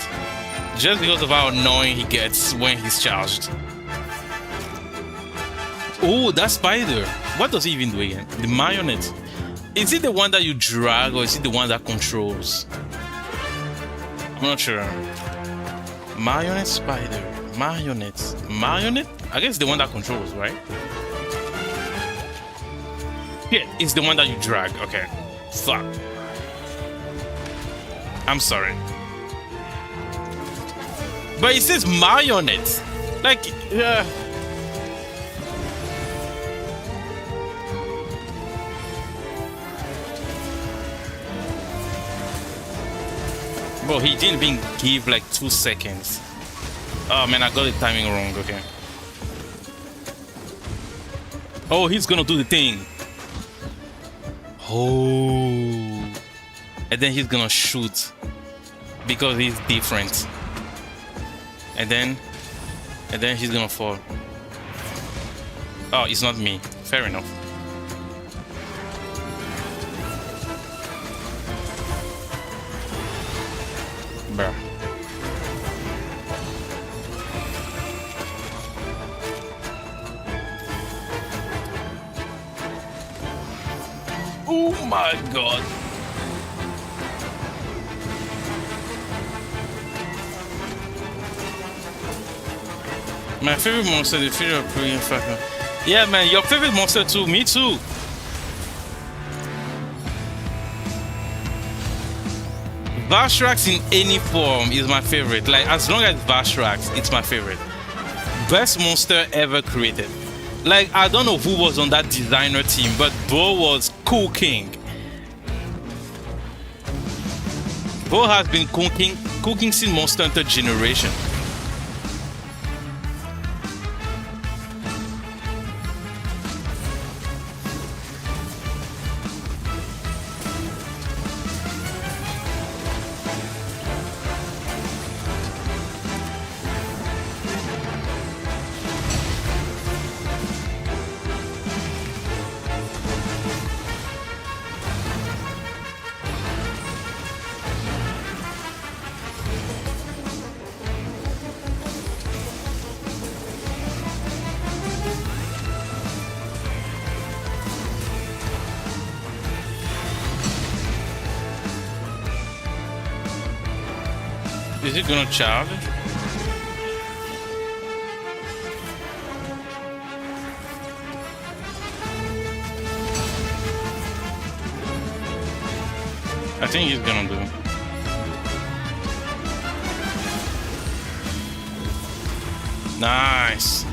Just because of how annoying he gets when he's charged. Oh, that spider. What does he even do again? The marionette. Is it the one that you drag or is it the one that controls? I'm not sure. Marionette spider. Marionette. Marionette? I guess the one that controls, right? Yeah, it's the one that you drag. Okay. Fuck. I'm sorry. But it says marionette. Like, Bro, he didn't even give like 2 seconds. Oh man, I got the timing wrong. Okay. Oh, he's gonna do the thing. Oh. And then he's gonna shoot. Because he's different. And then he's gonna fall. Oh, it's not me. Fair enough. Bruh. Oh my god. My favorite monster, the figure of Korean factor. Yeah, man, your favorite monster too. Me too. Vastrax in any form is my favorite. Like, as long as Vastrax, it's my favorite. Best monster ever created. Like, I don't know who was on that designer team, but bro was cooking. Bo has been cooking since Monster Hunter Generation. Is it gonna charge? I think he's gonna do. Nice.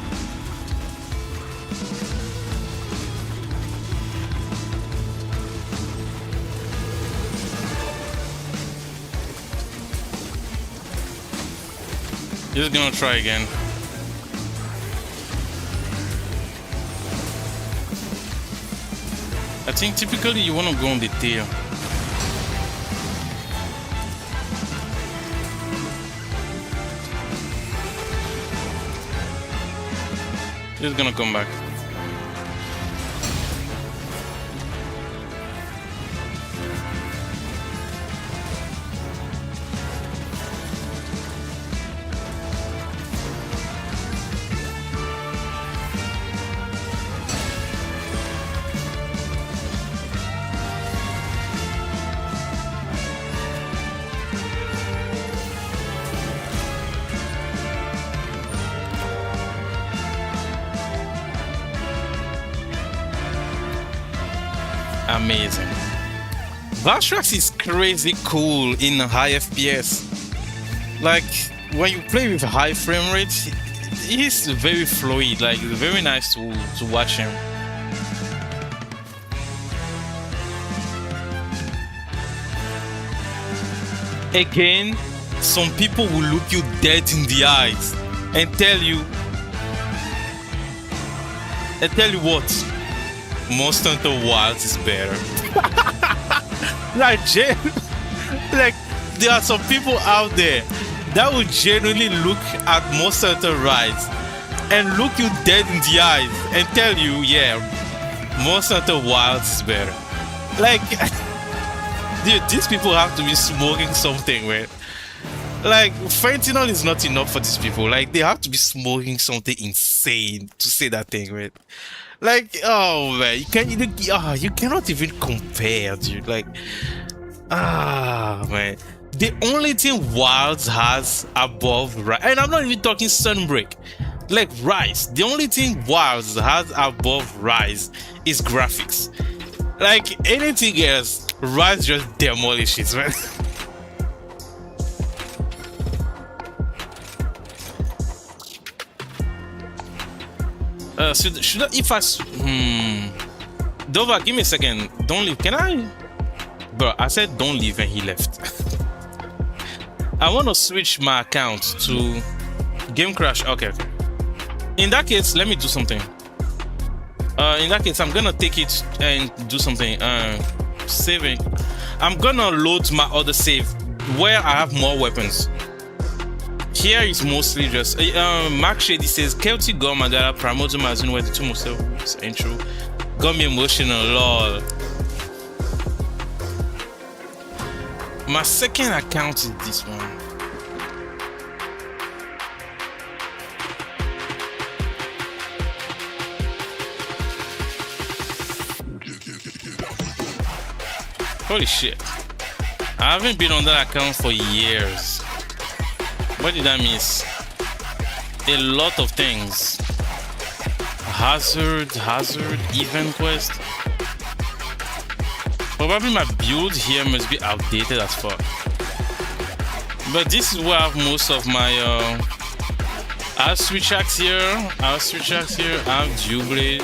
Just gonna try again. I think typically you wanna go on the tail. Just gonna come back. Amazing. Valstrax is crazy cool in high FPS. Like when you play with high frame rate, he's very fluid. Like it's very nice to watch him. Again, some people will look you dead in the eyes and tell you what. Monster Hunter Wilds is better. like there are some people out there that will genuinely look at Monster Hunter Rise and look you dead in the eyes and tell you, yeah, Monster Hunter Wilds is better. Like, dude, these people have to be smoking something, man. Like, fentanyl is not enough for these people. Like, they have to be smoking something insane to say that thing, man. Like, oh man, you cannot even compare, dude. Like, man, the only thing Wilds has above Rise, and I'm not even talking Sunbreak, like Rise. The only thing Wilds has above Rise is graphics. Like anything else, Rise just demolishes, man. Should I, if I Dova, give me a second. Don't leave. Can I? Bro, I said don't leave and he left. I want to switch my account to Game Crash. Okay. In that case, let me do something. In that case, I'm gonna take it and do something. Saving. I'm gonna load my other save where I have more weapons. Here is mostly just Mark Shady says Kelty Gum Agara promote magazine where the two most intro got me emotional, lol. My second account is this one. Holy shit. I haven't been on that account for years. What did I miss? A lot of things. Hazard, event quest. Probably my build here must be outdated as fuck. But this is where I have most of my I have switch axe here, I have Jublade.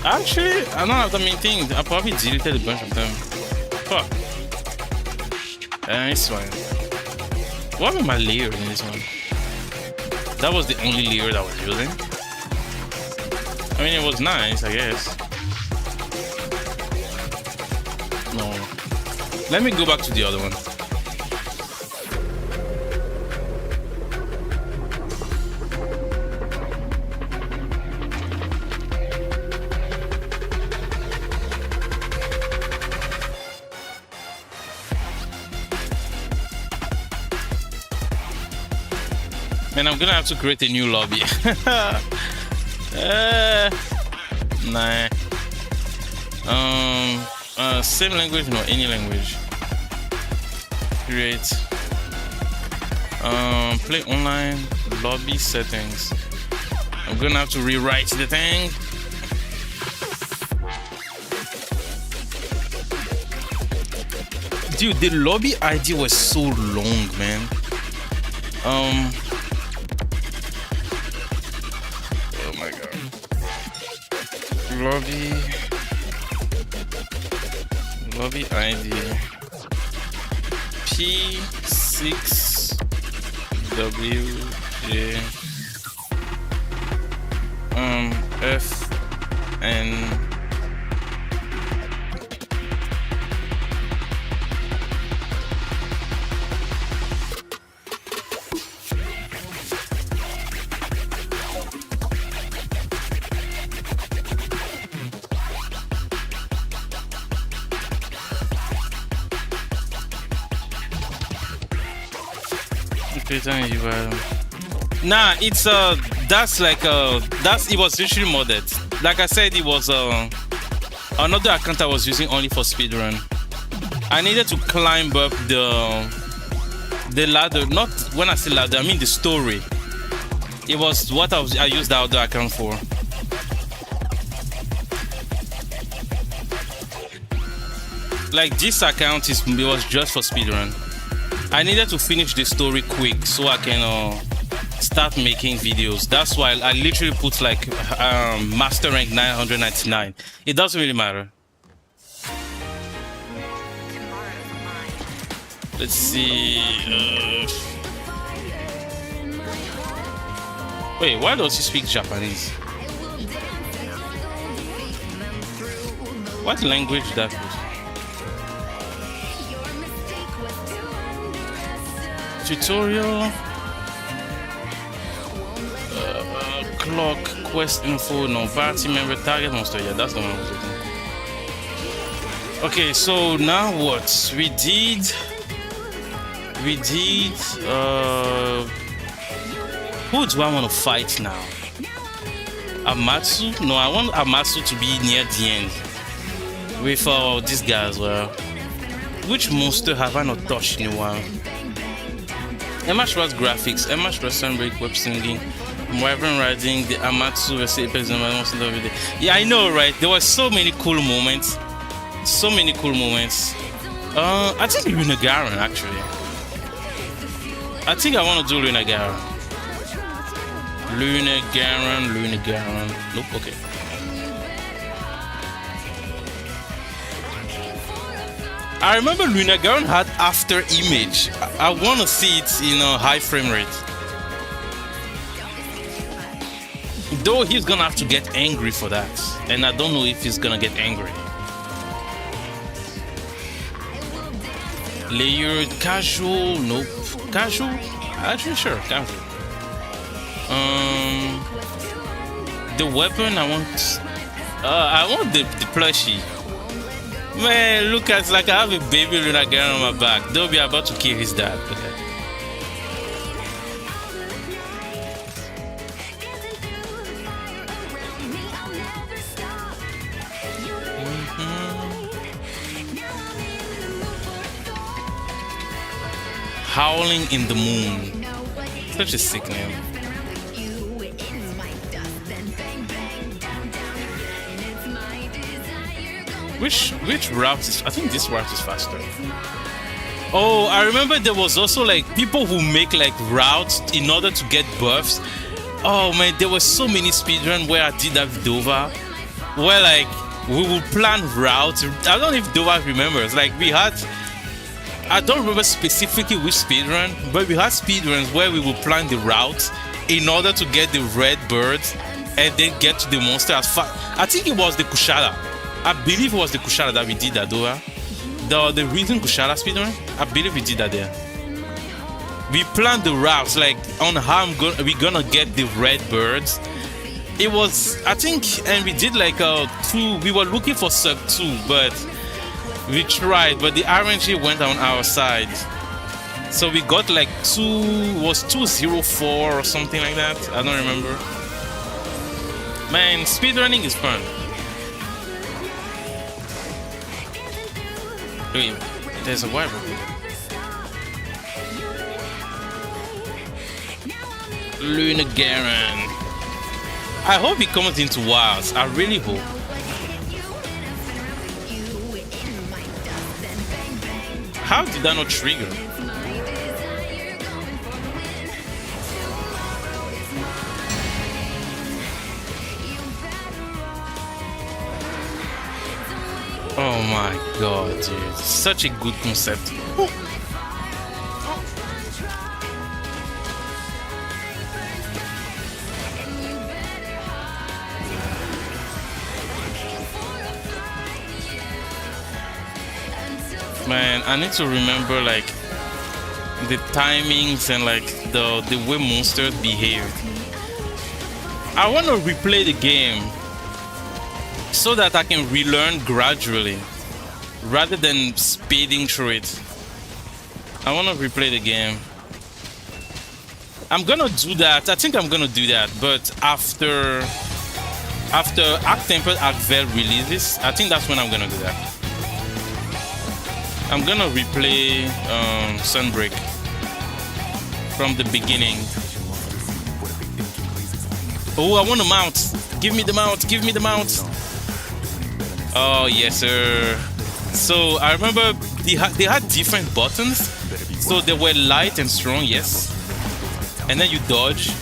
Actually, I don't have that many things. I probably deleted a bunch of them. Fuck. It's fine. What am I layering in this one? That was the only layer that I was using. I mean, it was nice, I guess. No. Let me go back to the other one. Man, I'm gonna have to create a new lobby. Nah. Same language? No, any language. Create. Play online. Lobby settings. I'm gonna have to rewrite the thing. Dude, the lobby ID was so long, man. Oh my god. Lobby ID P6WJ FN Nah, it's that's like it was literally modded. Like I said, it was another account I was using only for speedrun. I needed to climb up the ladder. Not when I say ladder, I mean the story. It was what I used the other account for. Like this account it was just for speedrun. I needed to finish the story quick so I can start making videos. That's why I literally put like master rank 999. It doesn't really matter. Let's see. Wait, why does he speak Japanese? What language that was? Tutorial, clock, quest info, no party member, target monster. Yeah, that's the one I was looking. Okay, so now what? We did. Who do I want to fight now? Amatsu? No, I want Amatsu to be near the end with this guy as well. Which monster have I not touched in a while? MHRise graphics, MHRise Sunbreak web singing, Wyvern riding, the Amatsu vs Apex. Yeah, I know, right? There were so many cool moments. So many cool moments. I think Lunagaran actually. I think I want to do Lunagaran. Lunagaran. Nope, okay. I remember Lunagaran had after image. I want to see it in a high frame rate. Though he's gonna have to get angry for that. And I don't know if he's gonna get angry. Layered, casual, nope. Casual? Actually, sure, casual. The weapon, I want the plushie. Man, look at like I have a baby Lunagaran on my back. They'll be about to kill his dad. Okay. Howling in the Moon. Such a sick name. Which route is? I think this route is faster. Oh, I remember there was also like people who make like routes in order to get buffs. Oh man, there were so many speedruns where I did that with Dova, where like we would plan routes. I don't know if Dova remembers. Like we had, I don't remember specifically which speedrun, but we had speedruns where we would plan the route in order to get the red birds and then get to the monster as fast. I think it was the Kushala. I believe it was the Kushala that we did that though. The reason Kushala speedrun, I believe we did that there. We planned the routes like on how we're gonna get the red birds. It was, I think, and we did like two. We were looking for sub 2, but we tried, but the RNG went on our side. So we got like 204 or something like that. I don't remember. Man, speedrunning is fun. Wait, there's a wiper here. Luna Garen. I hope he comes into Wilds. I really hope. How did that not trigger? Oh my god, dude. Such a good concept. Man, I need to remember like the timings and like the way monsters behave. I want to replay the game so that I can relearn gradually rather than speeding through it. I want to replay the game. I'm gonna do that. I think I'm gonna do that, but after Act Tempered Act Vel releases, I think that's when I'm gonna do that. I'm gonna replay Sunbreak from the beginning. Oh, I want to mount. Give me the mount. Give me the mount. Oh yes, sir. So I remember they had different buttons. So they were light and strong, yes. And then you dodge.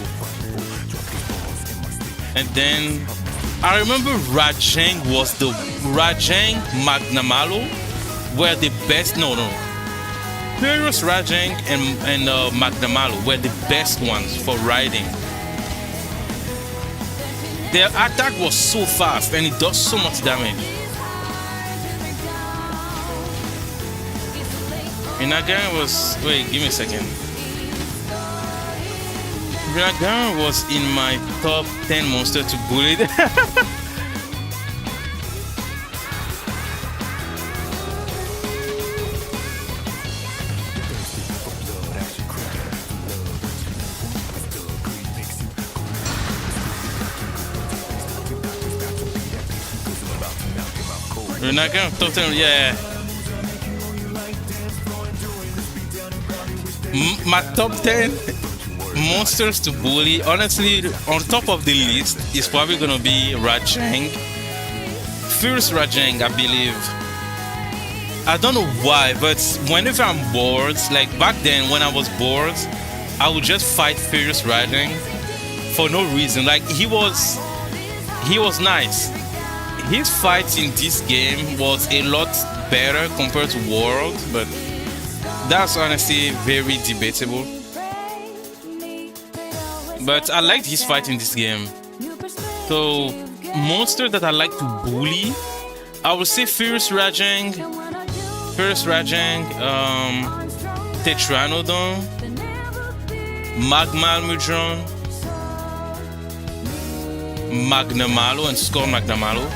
And then I remember Rajang Magnamalo were the best. No. Furious Rajang and Magnamalo were the best ones for riding. Their attack was so fast and it does so much damage. Rinagaran was... Wait, give me a second. Rinagaran was in my top 10 monster to bully. Rinagaran top 10, yeah. My top 10 monsters to bully, honestly, on top of the list is probably gonna be Rajang. Furious Rajang, I believe. I don't know why, but whenever I'm bored, like back then when I was bored, I would just fight Furious Rajang for no reason. Like he was nice. His fights in this game was a lot better compared to World, but that's honestly very debatable. But I liked his fight in this game. So, monster that I like to bully, I would say Furious Rajang, Tetranodon, Magmalmudron, Magnamalo, and Skull Magnamalo.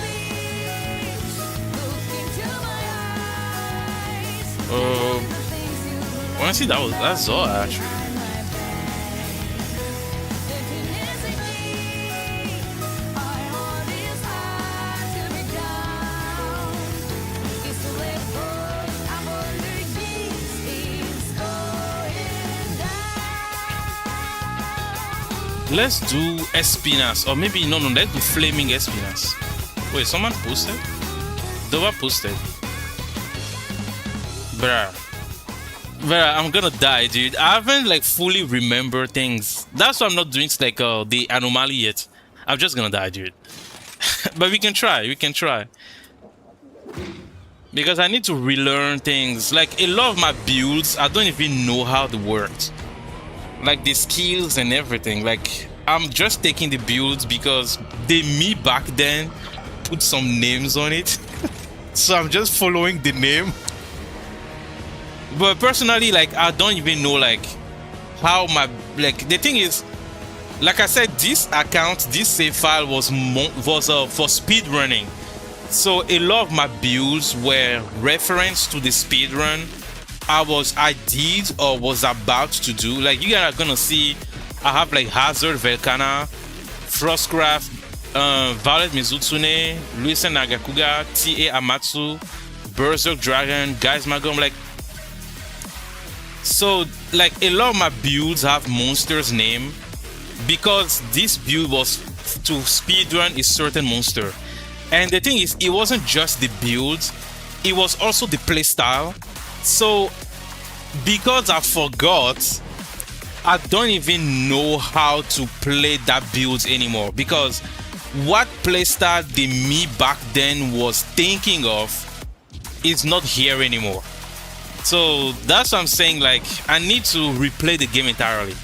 Honestly, that's all actually. Let's do Espinas, or maybe no, let's do Flaming Espinas. Wait, someone posted? Dova posted. Bruh, I'm gonna die, dude. I haven't like fully remember things. That's why I'm not doing like the anomaly yet. I'm just gonna die, dude. But we can try. because I need to relearn things. Like a lot of my builds, I don't even know how they worked. Like the skills and everything. Like I'm just taking the builds because me back then put some names on it. So I'm just following the name. But personally, like I don't even know like how my like the thing is, like I said, this account, this save file was for speed running. So a lot of my builds were reference to the speed run I did or was about to do. Like you guys are gonna see, I have like Hazard, Velkana, Frostcraft, Violet Mizutsune, Luisen Nagakuga, T.A. Amatsu, Berserk Dragon, Guys Magom. Like, so like a lot of my builds have monsters name because this build was to speedrun a certain monster. And the thing is, it wasn't just the build, it was also the playstyle. So because I forgot, I don't even know how to play that build anymore, because what playstyle the me back then was thinking of is not here anymore. So that's what I'm saying, like I need to replay the game entirely.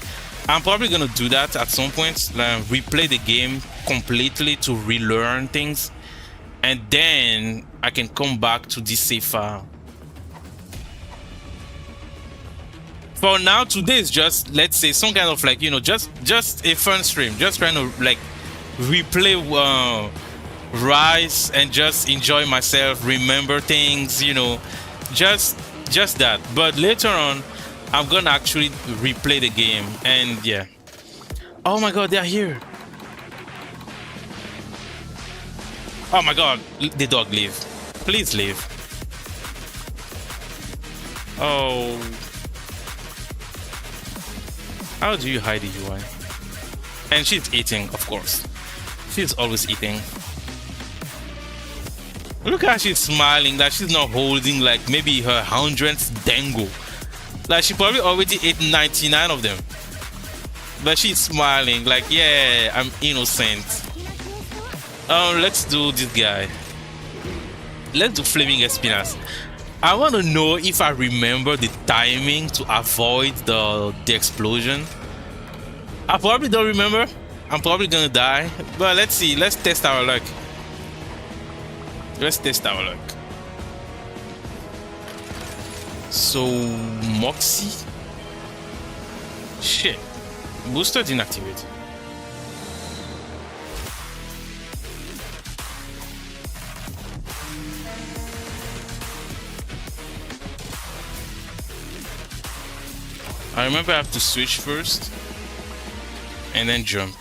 I'm probably gonna do that at some point, replay the game completely to relearn things, and then I can come back to this save file. For now, today is just, let's say, some kind of like, you know, just a fun stream, just trying to like replay Rise and just enjoy myself, remember things, you know, just that. But later on, I'm gonna actually replay the game, and yeah. Oh my god, they're here. Oh my god, the dog leave. Please leave. Oh. How do you hide the UI? And she's eating, of course. She's always eating. Look how she's smiling, that she's not holding like maybe her 100th dango. Like she probably already ate 99 of them. But she's smiling like, yeah, I'm innocent. Let's do this guy. Let's do Flaming Espinas. I want to know if I remember the timing to avoid the explosion. I probably don't remember. I'm probably gonna die. But let's see. Let's test our luck. Let's test our luck. So, Moxie? Shit. Booster didn't activate. I remember I have to switch first and then jump.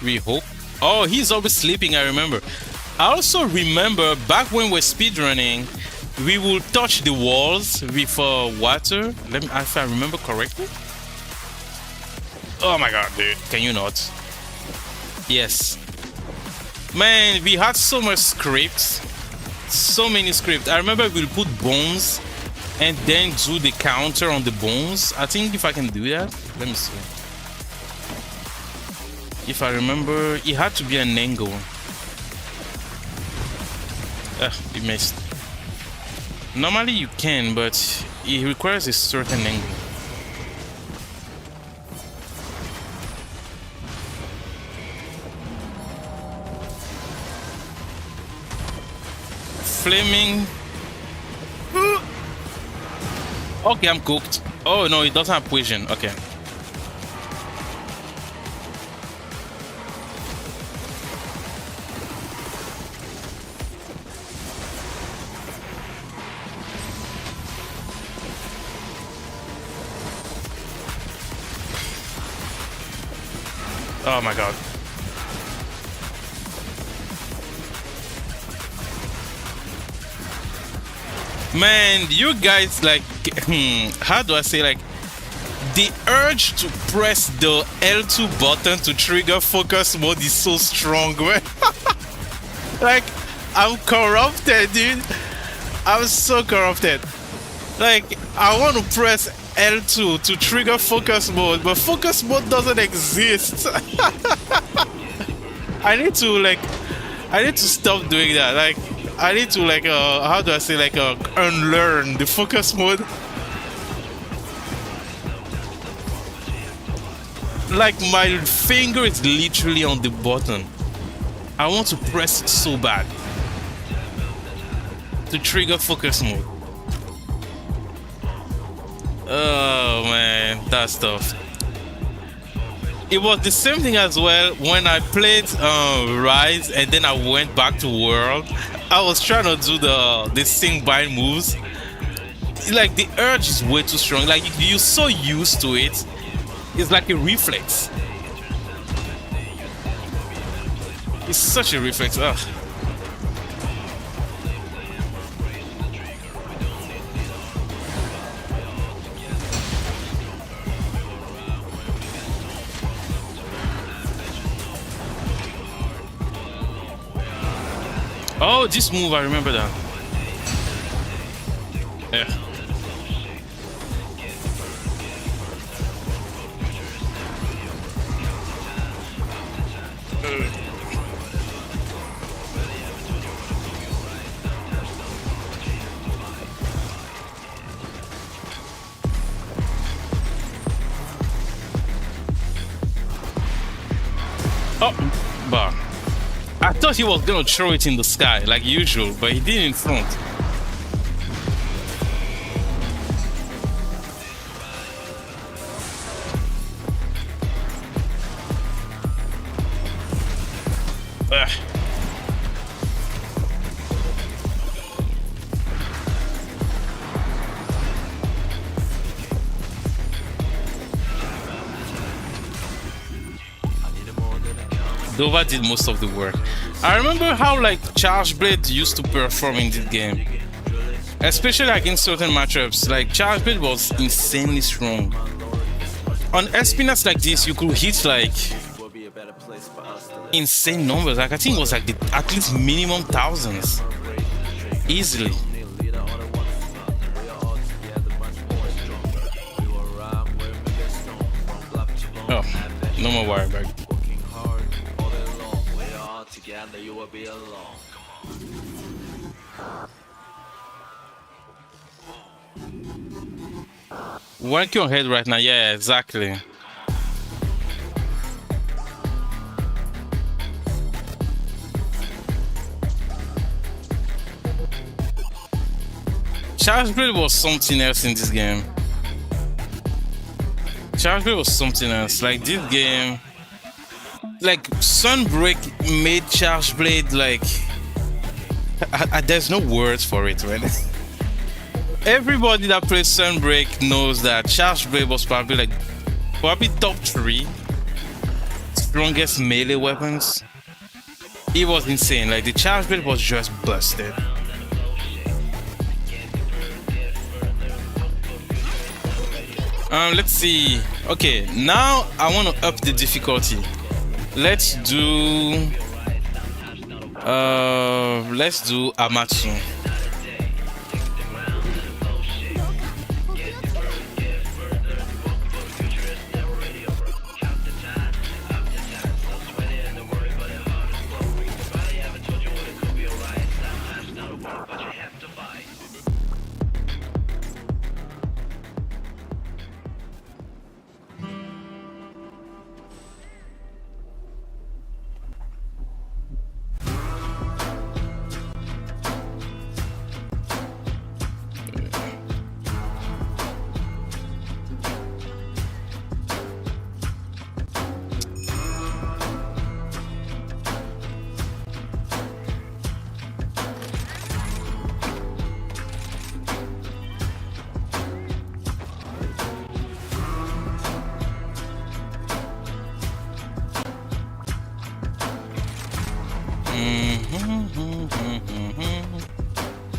We hope. Oh, he's always sleeping, I remember. I also remember back when we're speedrunning, we will touch the walls with water. Let me, if I remember correctly. Oh my god, dude. Can you not? Yes. Man, we had so much scripts. So many scripts. I remember we'll put bones and then do the counter on the bones. I think if I can do that, let me see. If I remember, it had to be an angle. We missed. Normally you can, but it requires a certain angle. Flaming. Okay, I'm cooked. Oh no, it doesn't have poison. Okay. Oh my god. Man, you guys, like, how do I say, like, the urge to press the L2 button to trigger focus mode is so strong, man. Like, I'm corrupted, dude. I'm so corrupted. Like, I want to press L2 to trigger focus mode, but focus mode doesn't exist. I need to, like, I need to stop doing that. Like, I need to like how do I say, like unlearn the focus mode. Like my finger is literally on the button. I want to press it so bad to trigger focus mode. Oh man, that stuff. It was the same thing as well when I played Rise and then I went back to World. I was trying to do the sync bind moves. Like the urge is way too strong. Like you're so used to it. It's like a reflex. It's such a reflex. Ugh. Oh, this move, I remember that. Yeah. Oh, bah. I thought he was gonna throw it in the sky like usual, but he did in front. Ugh. Dova did most of the work. I remember how like Charge Blade used to perform in this game, especially against certain matchups. Like Charge Blade was insanely strong. On Espinas like this, you could hit like insane numbers. Like I think it was like at least minimum thousands, easily. Oh, no more wire back. You will be alone. Work your head right now, yeah, exactly. Charge Blade was something else in this game. Charge Blade was something else. Like this game. Like Sunbreak made Charge Blade like there's no words for it, right? Everybody that plays Sunbreak knows that Charge Blade was probably top 3 strongest melee weapons. It was insane. Like the Charge Blade was just busted. Let's see. Okay, now I want to up the difficulty. Let's do Amatsu.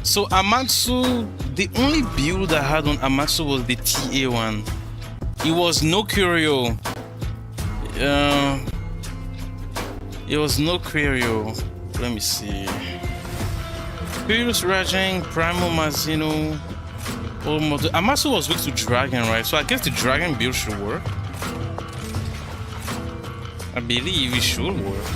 So Amatsu, the only build I had on Amatsu was the TA one. It was no curio. It was no curio. Let me see. Curious Rajang, Primal Mazino. Amatsu was weak to Dragon, right? So I guess the Dragon build should work. I believe it should work.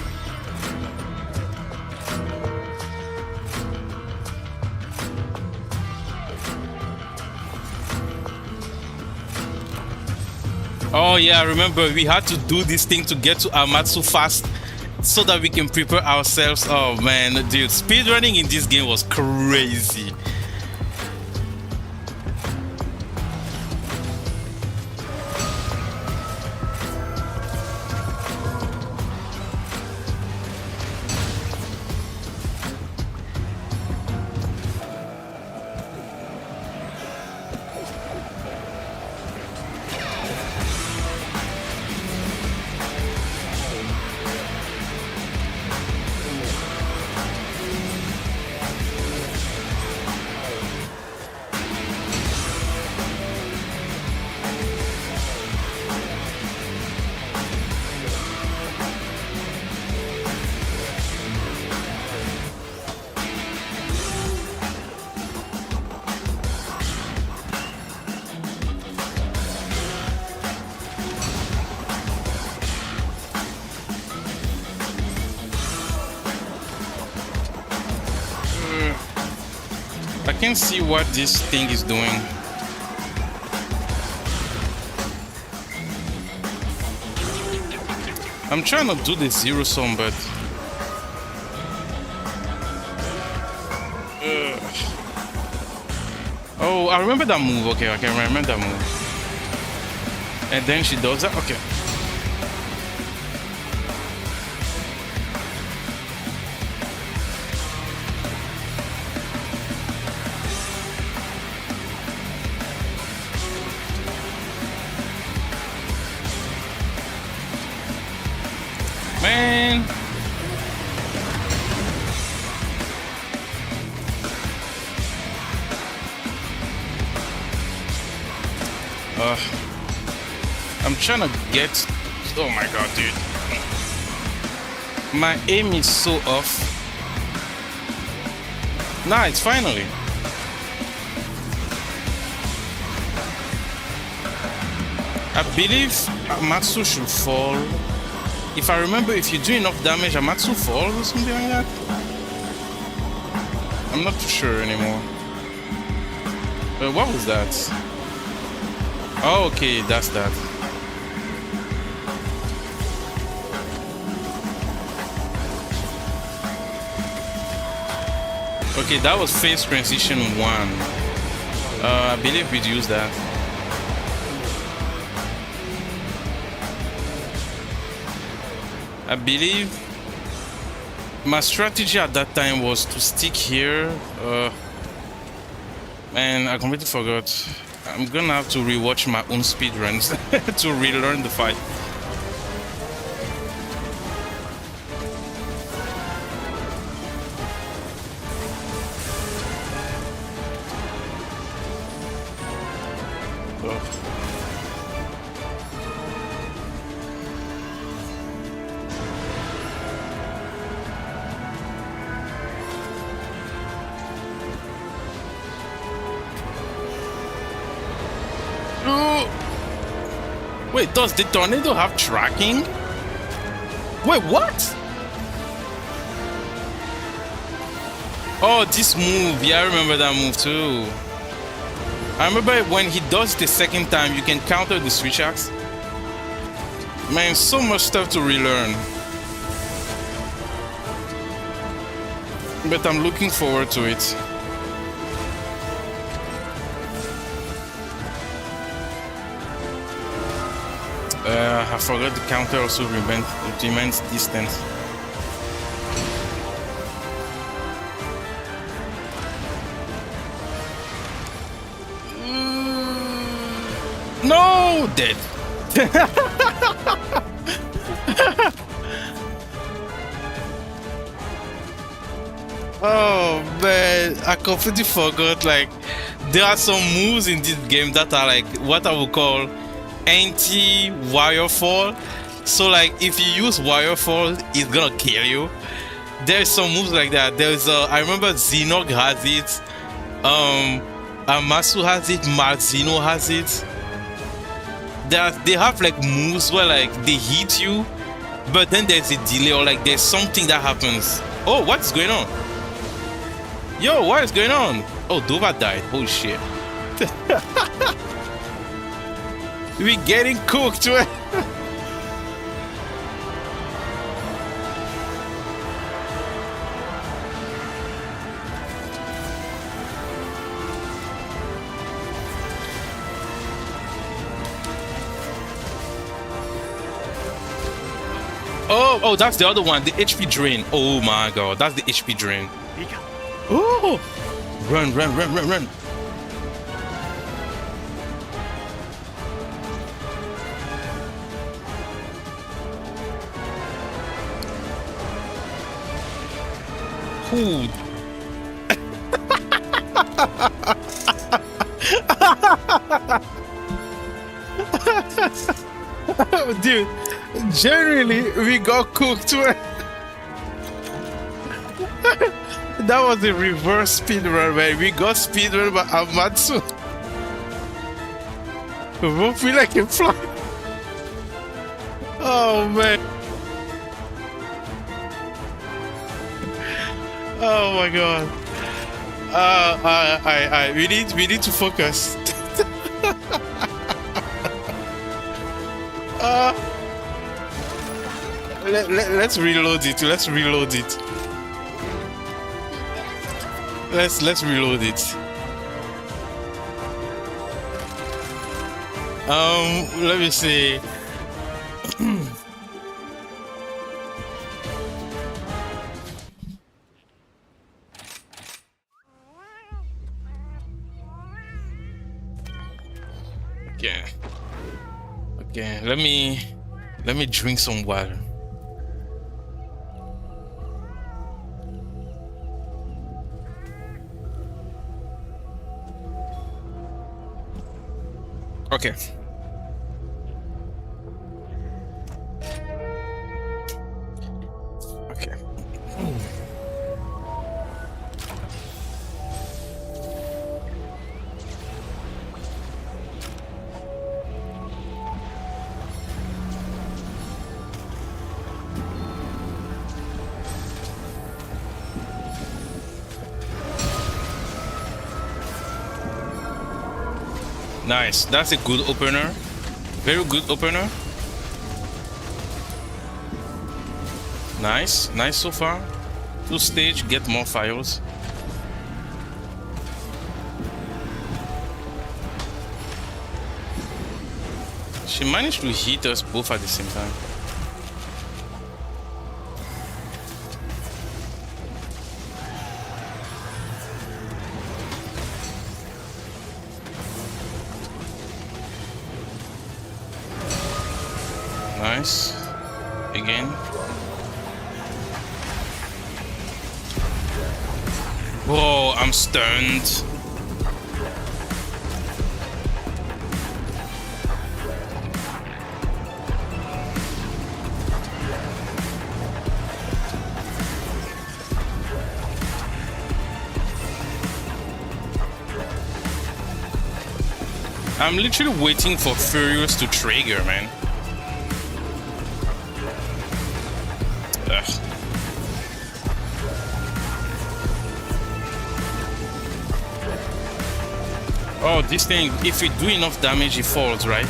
Oh yeah, I remember we had to do this thing to get to Amatsu fast so that we can prepare ourselves. Oh man, dude, speedrunning in this game was crazy. I can't see what this thing is doing. I'm trying to do the zero sum, but oh, I remember that move. Okay, I can remember that move. And then she does that. Okay. Man. I'm trying to get. Oh my god, dude. My aim is so off. Nice, finally. I believe Amatsu should fall. If I remember, if you do enough damage, Amatsu falls or something like that. I'm not too sure anymore. But what was that? Oh, okay, that's that. Okay, that was phase transition 1. I believe we'd use that. I believe my strategy at that time was to stick here. And I completely forgot. I'm gonna have to rewatch my own speedruns to relearn the fight. Wait, does the tornado have tracking? Wait, what? Oh, this move. Yeah, I remember that move too. I remember when he does the second time, you can counter the switch axe. Man, so much stuff to relearn. But I'm looking forward to it. I forgot the counter also remains distance. No, dead. Oh man, I completely forgot. Like, there are some moves in this game that are like what I would call anti-wirefall. So like, if you use wirefall, it's gonna kill you. There's some moves like that. There's I remember Xenog has it. Amasu has it. Marzino has it. They have like moves where like they hit you, but then there's a delay or like there's something that happens. Oh, what's going on? Yo, what is going on? Oh, Dova died. Holy shit. We getting cooked, man. Oh, that's the other one, the HP drain. Oh my god, that's the HP drain. Oh, run, run, run, run, run. Ooh. Dude, generally we got cooked. That was a reverse speed run, man. We got speed run by Amatsu. We both feel like a fly. Oh man. Oh my god. We need to focus. Let's reload it. Let's reload it. Let's reload it. Let me see. Okay. Okay, let me drink some water. Okay. Okay. Nice. That's a good opener. Very good opener. Nice. Nice so far. 2 stage, get more files. She managed to hit us both at the same time. Nice. Again. Whoa, I'm stunned. I'm literally waiting for Furious to trigger, man. Ugh. Oh, this thing, if we do enough damage, it falls, right?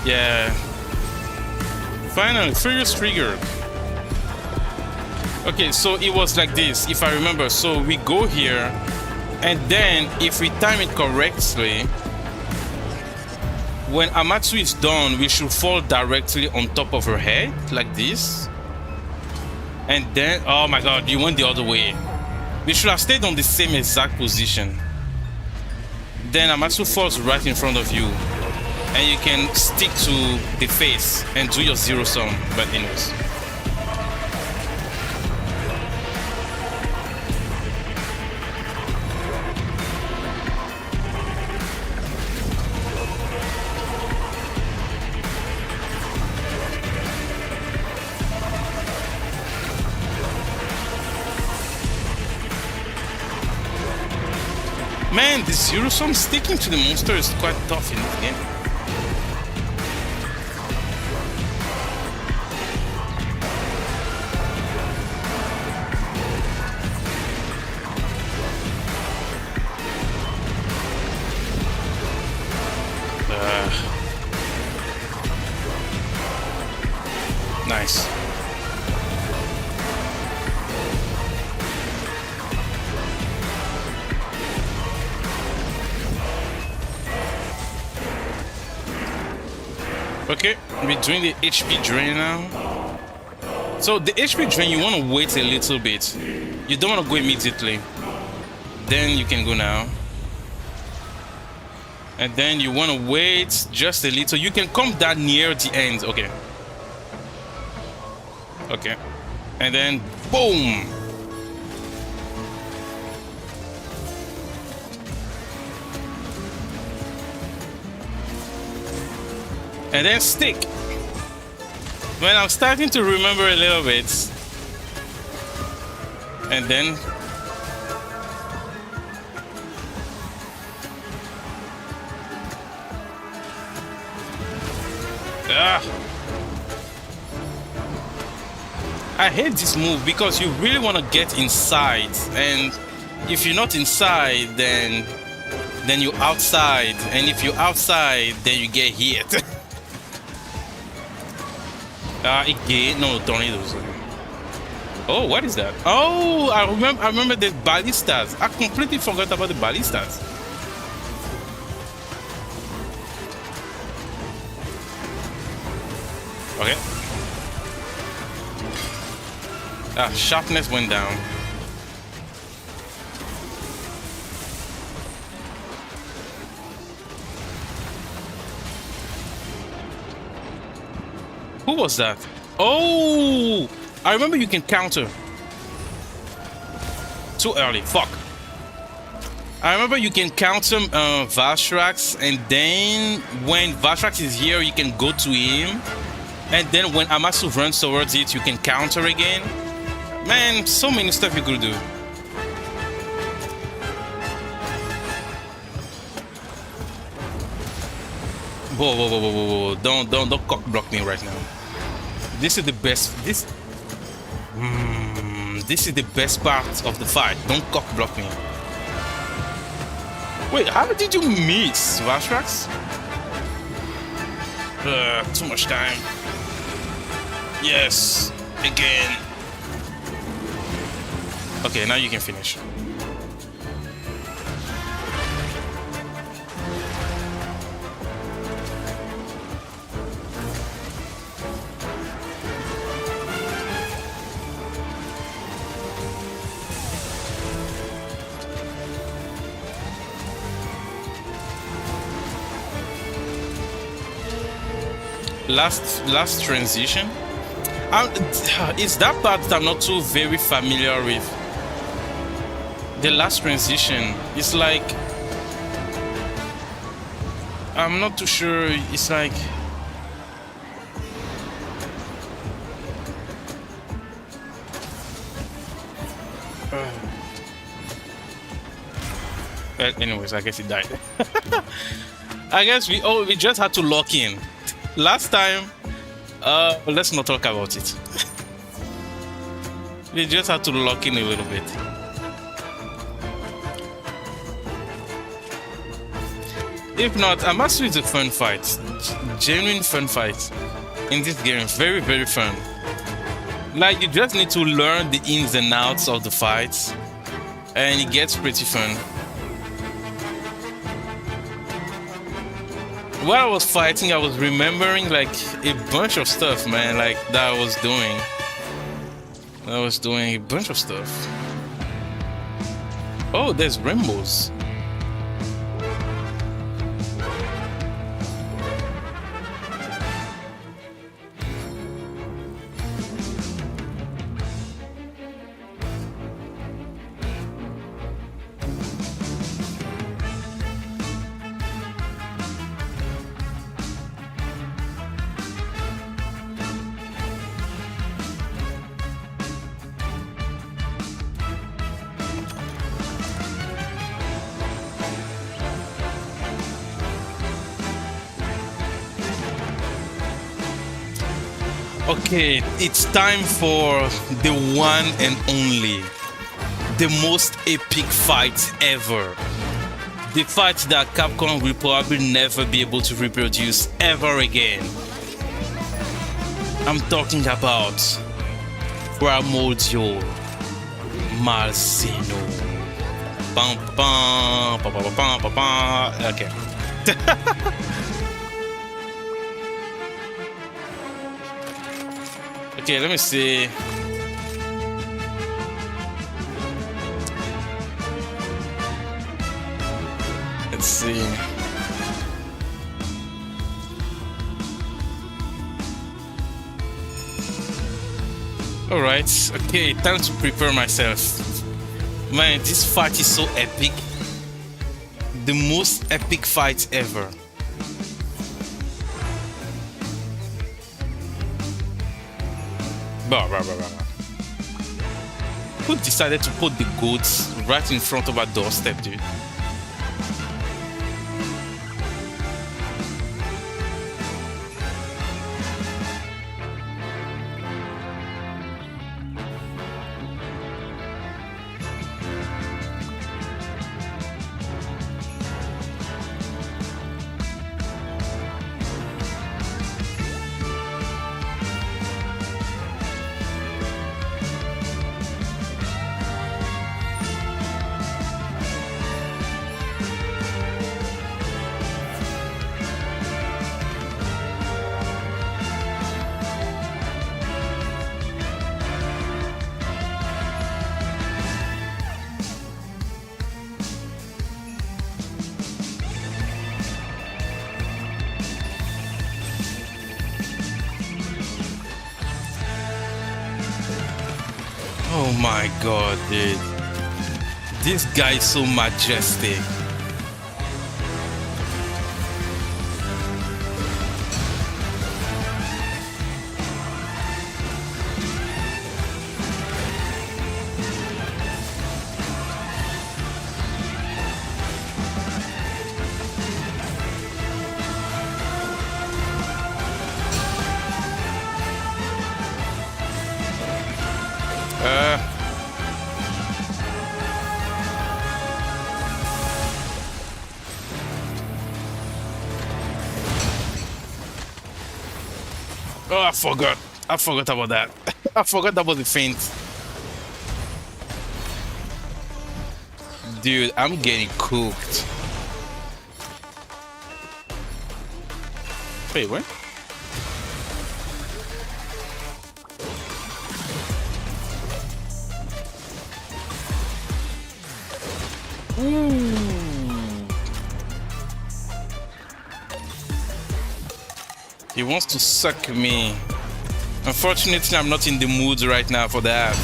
Yeah. Finally, Furious triggered. Okay, so it was like this, if I remember. So we go here, and then if we time it correctly, when Amatsu is done, we should fall directly on top of her head, like this. And then, oh my god, you went the other way. We should have stayed on the same exact position. Then Amatsu falls right in front of you, and you can stick to the face and do your zero sum. But anyways. Man, the zero sum sticking to the monster is quite tough in this game. Nice. Okay, we're doing the HP drain now. So the HP drain, you want to wait a little bit. You don't want to go immediately. Then you can go now. And then you want to wait just a little. You can come down near the end. Okay. Okay. And then boom. And then stick. Well, I'm starting to remember a little bit. And then I hate this move because you really want to get inside, and if you're not inside, then you're outside, and if you're outside, then you get hit. Again, no tornadoes. Oh, what is that? Oh, I remember the ballistas. I completely forgot about the ballistas. Okay. Sharpness went down. Who was that? Oh, I remember you can counter. Too early. Fuck. I remember you can counter Valstrax, and then when Valstrax is here, you can go to him. And then when Amasu runs towards it, you can counter again. Man, so many stuff you could do. Whoa. Don't cock block me right now. This is the best. This is the best part of the fight. Don't cock block me. Wait, how did you miss, Valstrax? Too much time. Yes, again. Okay, now you can finish. Last transition. It's that part that I'm not too very familiar with. The last transition, it's like I'm not too sure. It's like well, anyways, I guess it died. I guess we just had to lock in. Last time, let's not talk about it. We just had to lock in a little bit. If not, Amasu is a fun fight. Genuine fun fight in this game. Very, very fun. Like, you just need to learn the ins and outs of the fights, and it gets pretty fun. While I was fighting, I was remembering like a bunch of stuff, man, like that I was doing. I was doing a bunch of stuff. Oh, there's rainbows. Okay, it's time for the one and only, the most epic fight ever. The fight that Capcom will probably never be able to reproduce ever again. I'm talking about Primordial Marcino. Bum, bum, ba, ba, ba, bum, ba, bum. Okay. Okay, let me see. Let's see. All right. Okay, time to prepare myself. Man, this fight is so epic. The most epic fight ever. Bah, bah, bah, bah. Who decided to put the goats right in front of our doorstep, dude? Oh my god, dude. This guy is so majestic. Oh, I forgot. I forgot about that. I forgot about the feint. Dude, I'm getting cooked. Wait, what? He wants to suck me. Unfortunately, I'm not in the mood right now for that.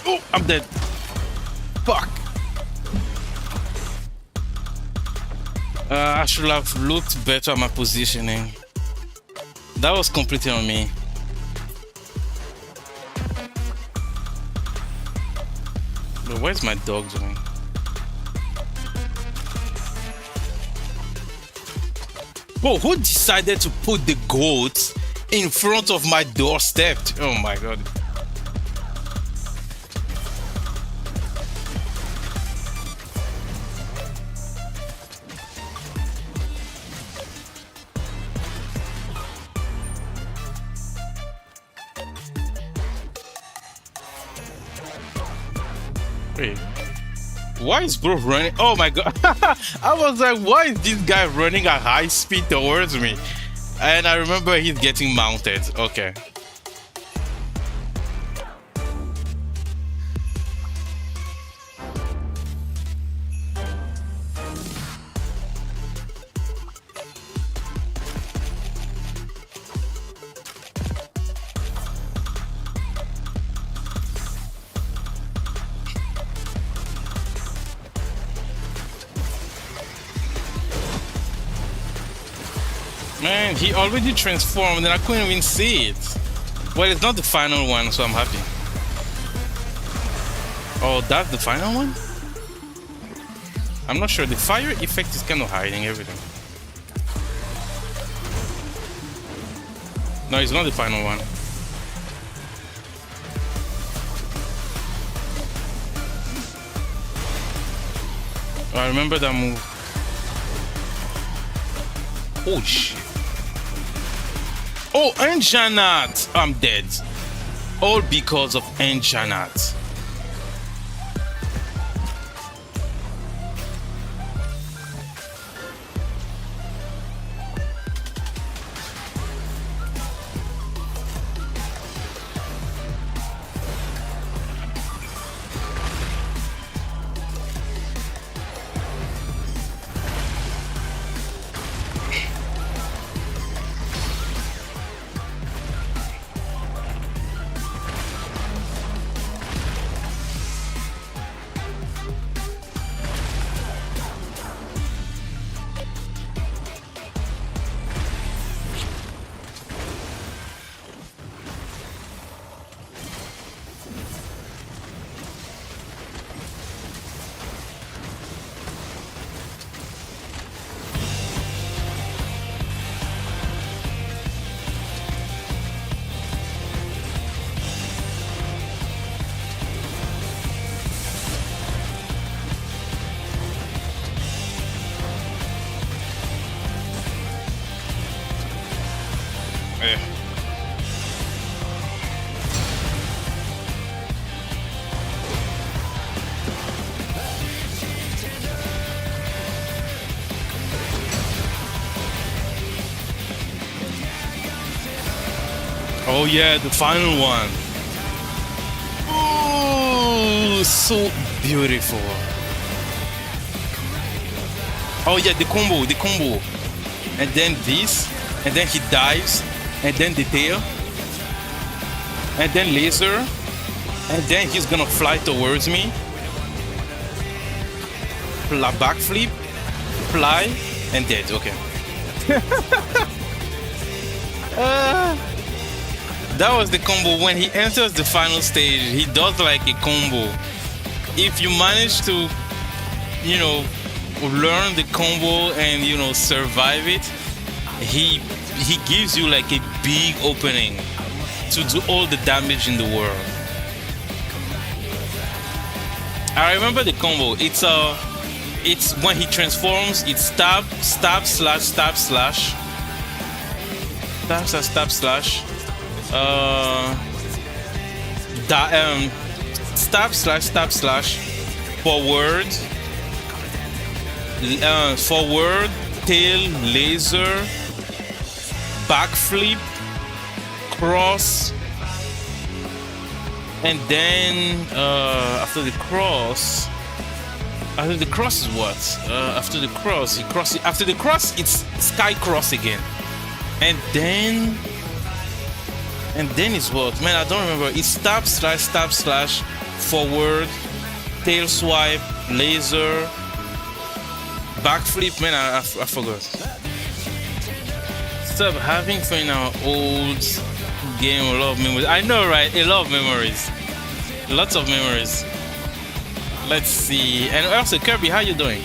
Oh, I'm dead. Fuck. I should have looked better at my positioning. That was completely on me. But where's my dog doing? Bro, who decided to put the goat in front of my doorstep? Oh my god. Wait, why is bro running? Oh my god. I was like, why is this guy running at high speed towards me? And I remember he's getting mounted. Okay. Man, he already transformed and I couldn't even see it. Well, it's not the final one, so I'm happy. Oh, that's the final one? I'm not sure. The fire effect is kind of hiding everything. No, it's not the final one. I remember that move. Oh shit. Oh, Enjanat! I'm dead. All because of Enjanat. Oh yeah, the final one. Oh, so beautiful. Oh yeah, the combo. And then this, and then he dives, and then the tail, and then laser, and then he's gonna fly towards me. Backflip, fly, and dead. Okay. That was the combo. When he enters the final stage, he does like a combo. If you manage to, you know, learn the combo and, you know, survive it, he gives you like a big opening to do all the damage in the world. I remember the combo. It's when he transforms, it's stab slash stab slash stab slash forward, tail, laser, backflip, cross, and then after the cross is what? After the cross, he crosses. After the cross, it's sky cross again. And then it's what? Man, I don't remember. It's stab slash forward, tail swipe, laser, backflip. Man, I forgot. Stop having fun in our old game. A lot of memories. I know, right? A lot of memories. Lots of memories. Let's see. And also, Kirby, how you doing?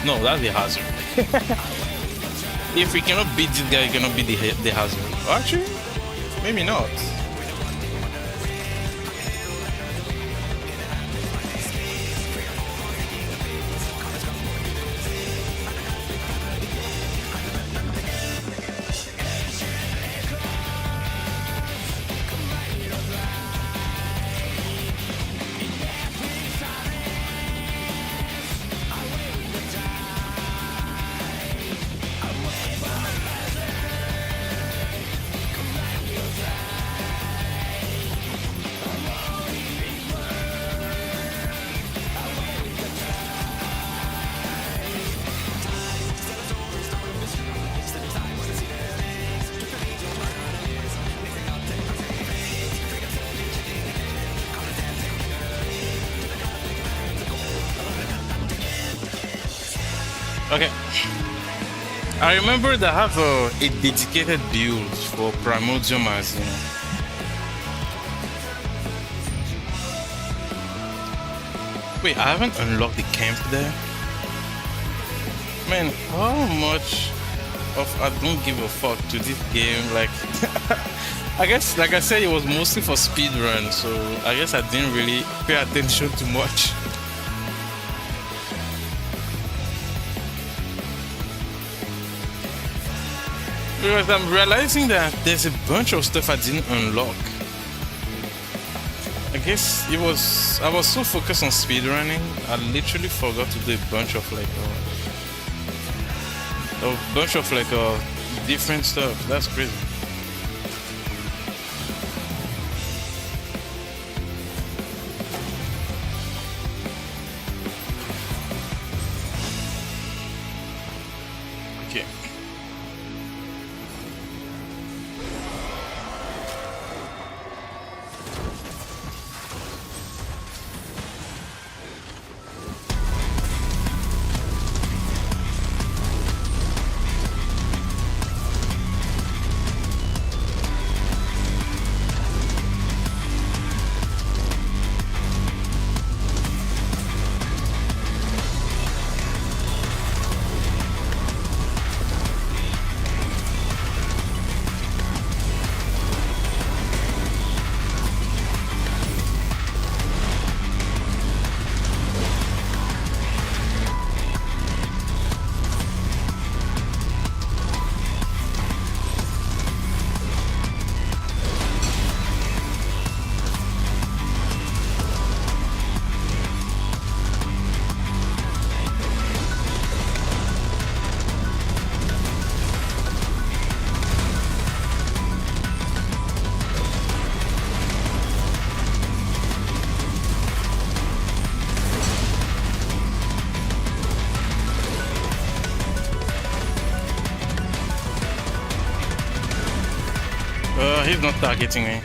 No, that's the hazard. If we cannot beat this guy, we cannot beat the hazard. Actually, maybe not. Okay. I remember they have a dedicated build for Primordium as you know. Wait, I haven't unlocked the camp there. Man, how much of I don't give a fuck to this game? Like, I guess, like I said, it was mostly for speedrun, so I guess I didn't really pay attention too much. Because I'm realizing that there's a bunch of stuff I didn't unlock. I guess I was so focused on speedrunning, I literally forgot to do a bunch of different stuff. That's crazy. Okay. He's not targeting me.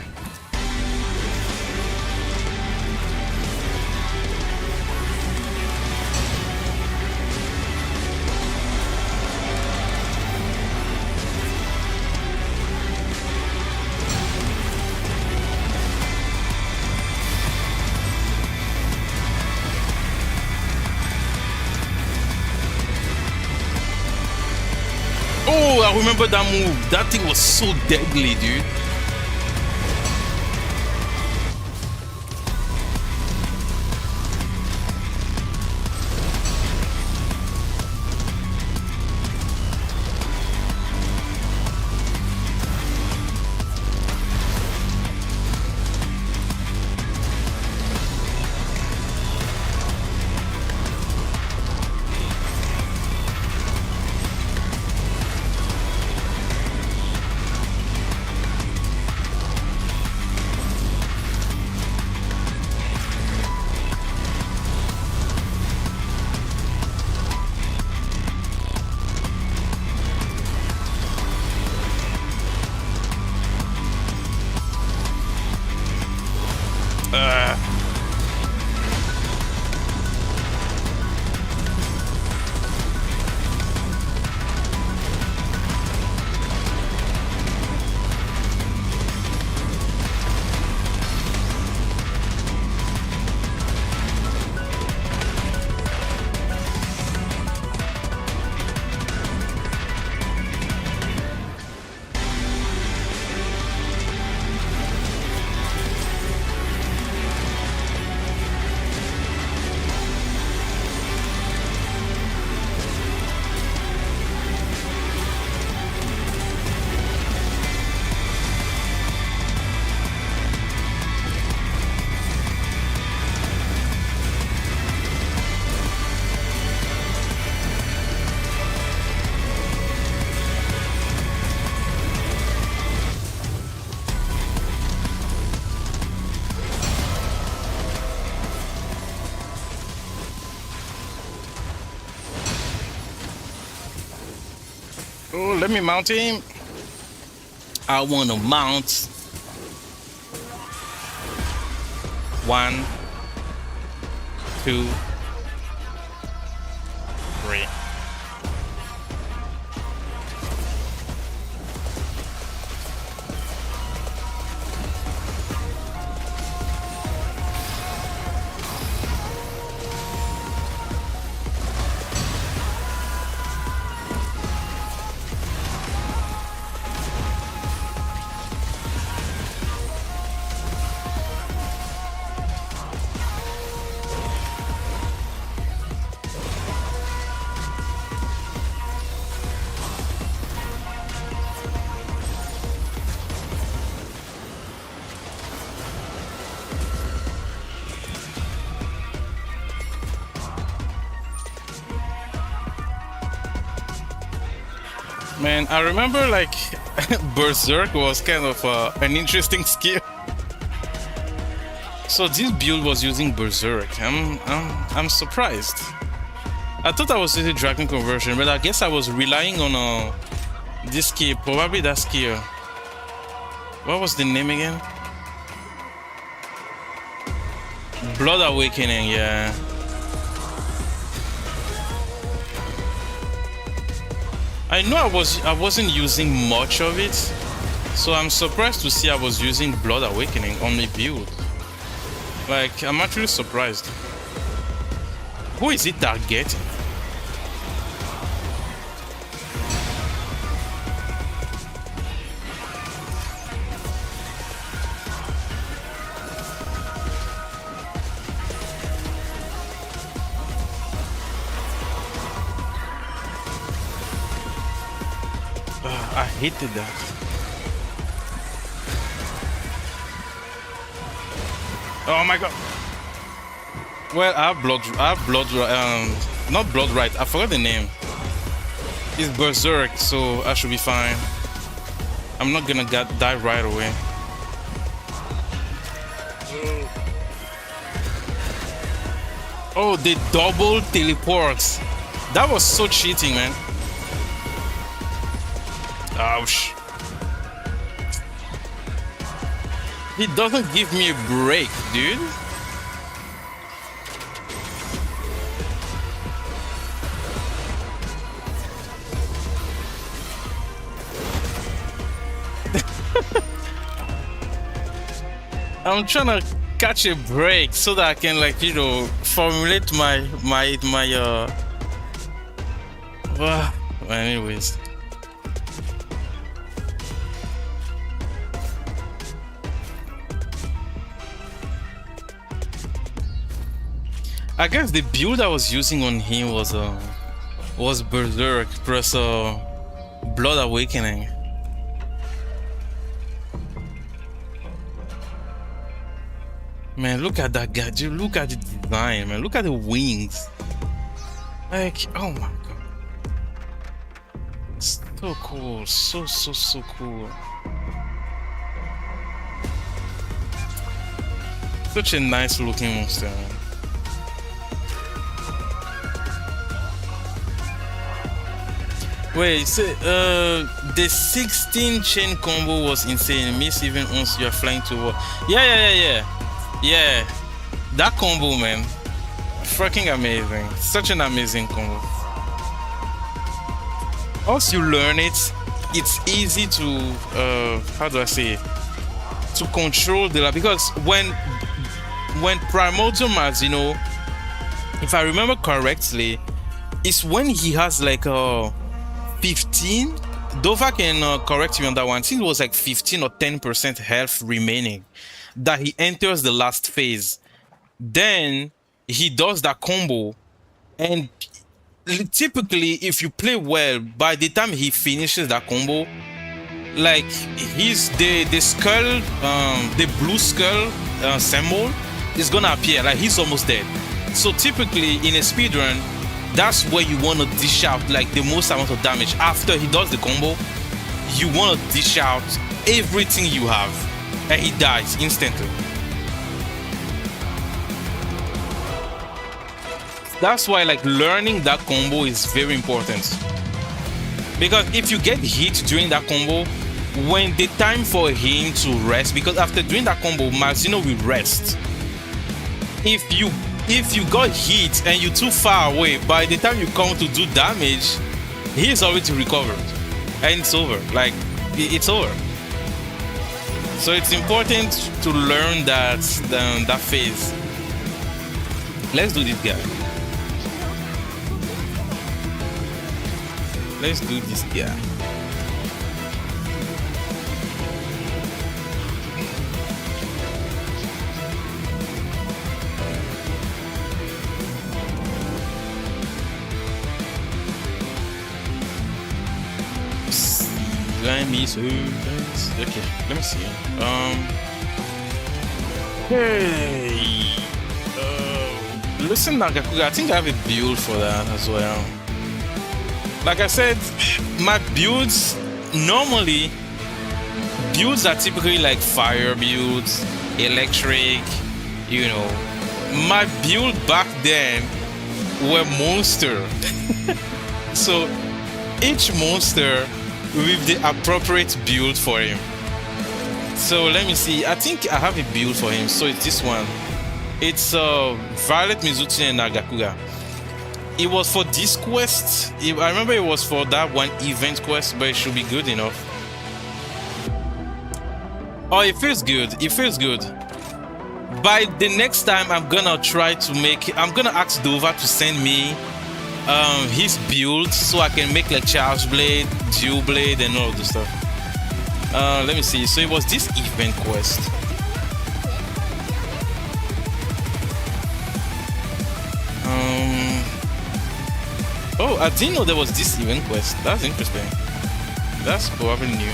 Oh, I remember that move. That thing was so deadly, dude. Oh, let me mount him. I want to mount. 1, 2, 3. Man, I remember like Berserk was kind of an interesting skill. So this build was using Berserk. I'm surprised. I thought I was using Dragon Conversion, but I guess I was relying on this skill, probably that skill. What was the name again? Blood Awakening, yeah. I know I wasn't using much of it, so I'm surprised to see I was using Blood Awakening on my build. Like, I'm actually surprised. Who is it targeting? I hated that. Oh my god. Well, I have not blood right. I forgot the name. It's Berserk, so I should be fine. I'm not gonna die right away. Oh, the double teleports. That was so cheating, man. Ouch. He doesn't give me a break, dude. I'm trying to catch a break so that I can, like, you know, formulate my anyways. I guess the build I was using on him was Berserk plus Blood Awakening. Man, look at that guy, dude. Look at the design, man. Look at the wings. Like, oh my god. So cool. So cool. Such a nice looking monster, man. Wait, so, the 16 chain combo was insane. Miss even once you're flying to war. Yeah. That combo, man. Freaking amazing. Such an amazing combo. Once you learn it, it's easy to, how do I say it? To control the, because when Primordial Mars, you know, if I remember correctly, it's when he has like 15. Dova can correct me on that one. I think it was like 15 or 10% health remaining that he enters the last phase. Then he does that combo, and typically if you play well, by the time he finishes that combo, like he's the skull, the blue skull symbol is gonna appear, like he's almost dead. So typically in a speedrun, that's where you want to dish out like the most amount of damage. After he does the combo, you want to dish out everything you have, and he dies instantly. That's why, like, learning that combo is very important, because if you get hit during that combo, when the time for him to rest, because after doing that combo, Marzino will rest. If you got hit and you're too far away, by the time you come to do damage, he's already recovered and it's over. Like, it's over. So it's important to learn that phase. Let's do this guy. Let's do this guy. Let me see. Okay, let me see. Hey. Listen, Nagakuga, I think I have a build for that as well. Like I said, my builds normally builds are typically like fire builds, electric, you know. My build back then were monster. So each monster with the appropriate build for him. So let me see. I think I have a build for him. So it's this one. It's Violet, Mizuchi, and Nagakuga. It was for this quest. I remember it was for that one event quest, but it should be good enough. Oh, it feels good. It feels good. By the next time, I'm gonna try to make. I'm gonna ask Dova to send me his build so I can make like Charge Blade, Dual Blade, and all of the stuff. Let me see. So it was this event quest. Oh, I didn't know there was this event quest. That's interesting. That's probably new.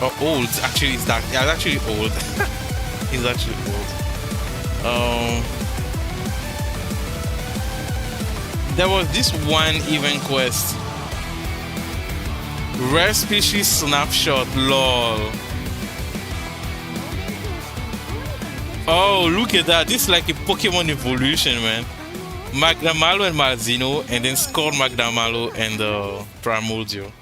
Oh, old. Actually, it's that. Yeah, it's actually old. It's actually old. There was this one event quest. Rare species snapshot. Lol. Oh, look at that. This is like a Pokemon evolution, man. Magdamalo and Malzino, and then Skull Magdamalo and Primordial.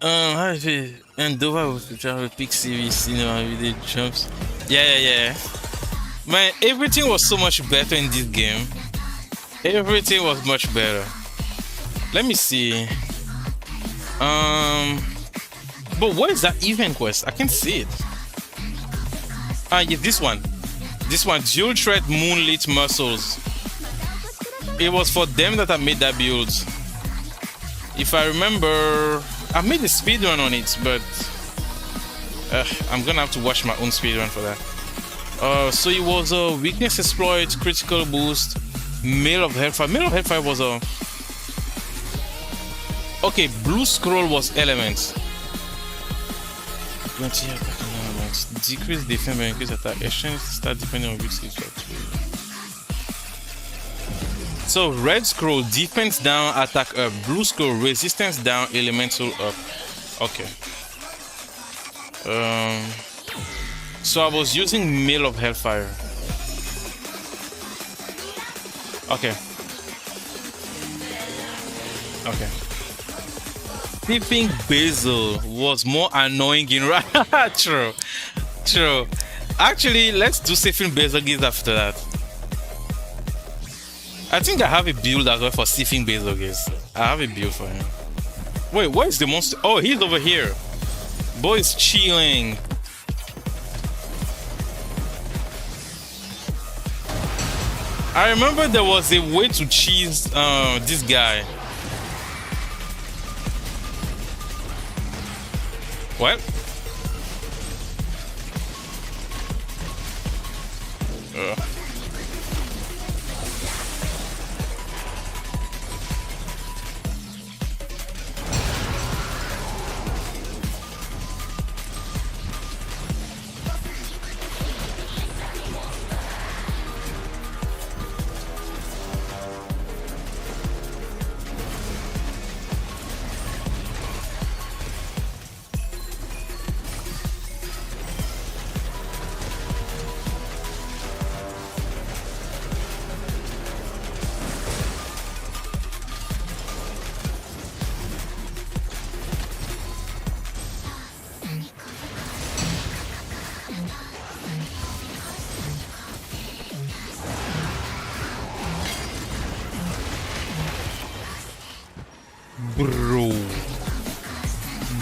How is it? And Dova was to travel Peak Series, you know, with the jumps. Yeah. Man, everything was so much better in this game. Everything was much better. Let me see. But what is that event quest? I can't see it. Yeah, this one. This one, Dual Threat Moonlit Muscles. It was for them that I made that build. If I remember, I made a speedrun on it, but I'm gonna have to watch my own speedrun for that. So it was a Weakness Exploit, Critical Boost, Mail of Hellfire. Mail of Hellfire was a... Okay, Blue Scroll was Elements. 20 attack elements. Decrease defense by increase attack. Exchange start depending on which skills. So red scroll defense down, attack up. Blue scroll resistance down, elemental up. Okay. So I was using Mail of Hellfire. Okay. Okay. Thieving Basil was more annoying in True. Actually, let's do Thieving Basil Gaze after that. I think I have a build as well for Thieving Basil Gaze. I have a build for him. Wait, where is the monster? Oh, he's over here. Boy is chilling. I remember there was a way to cheese this guy. What?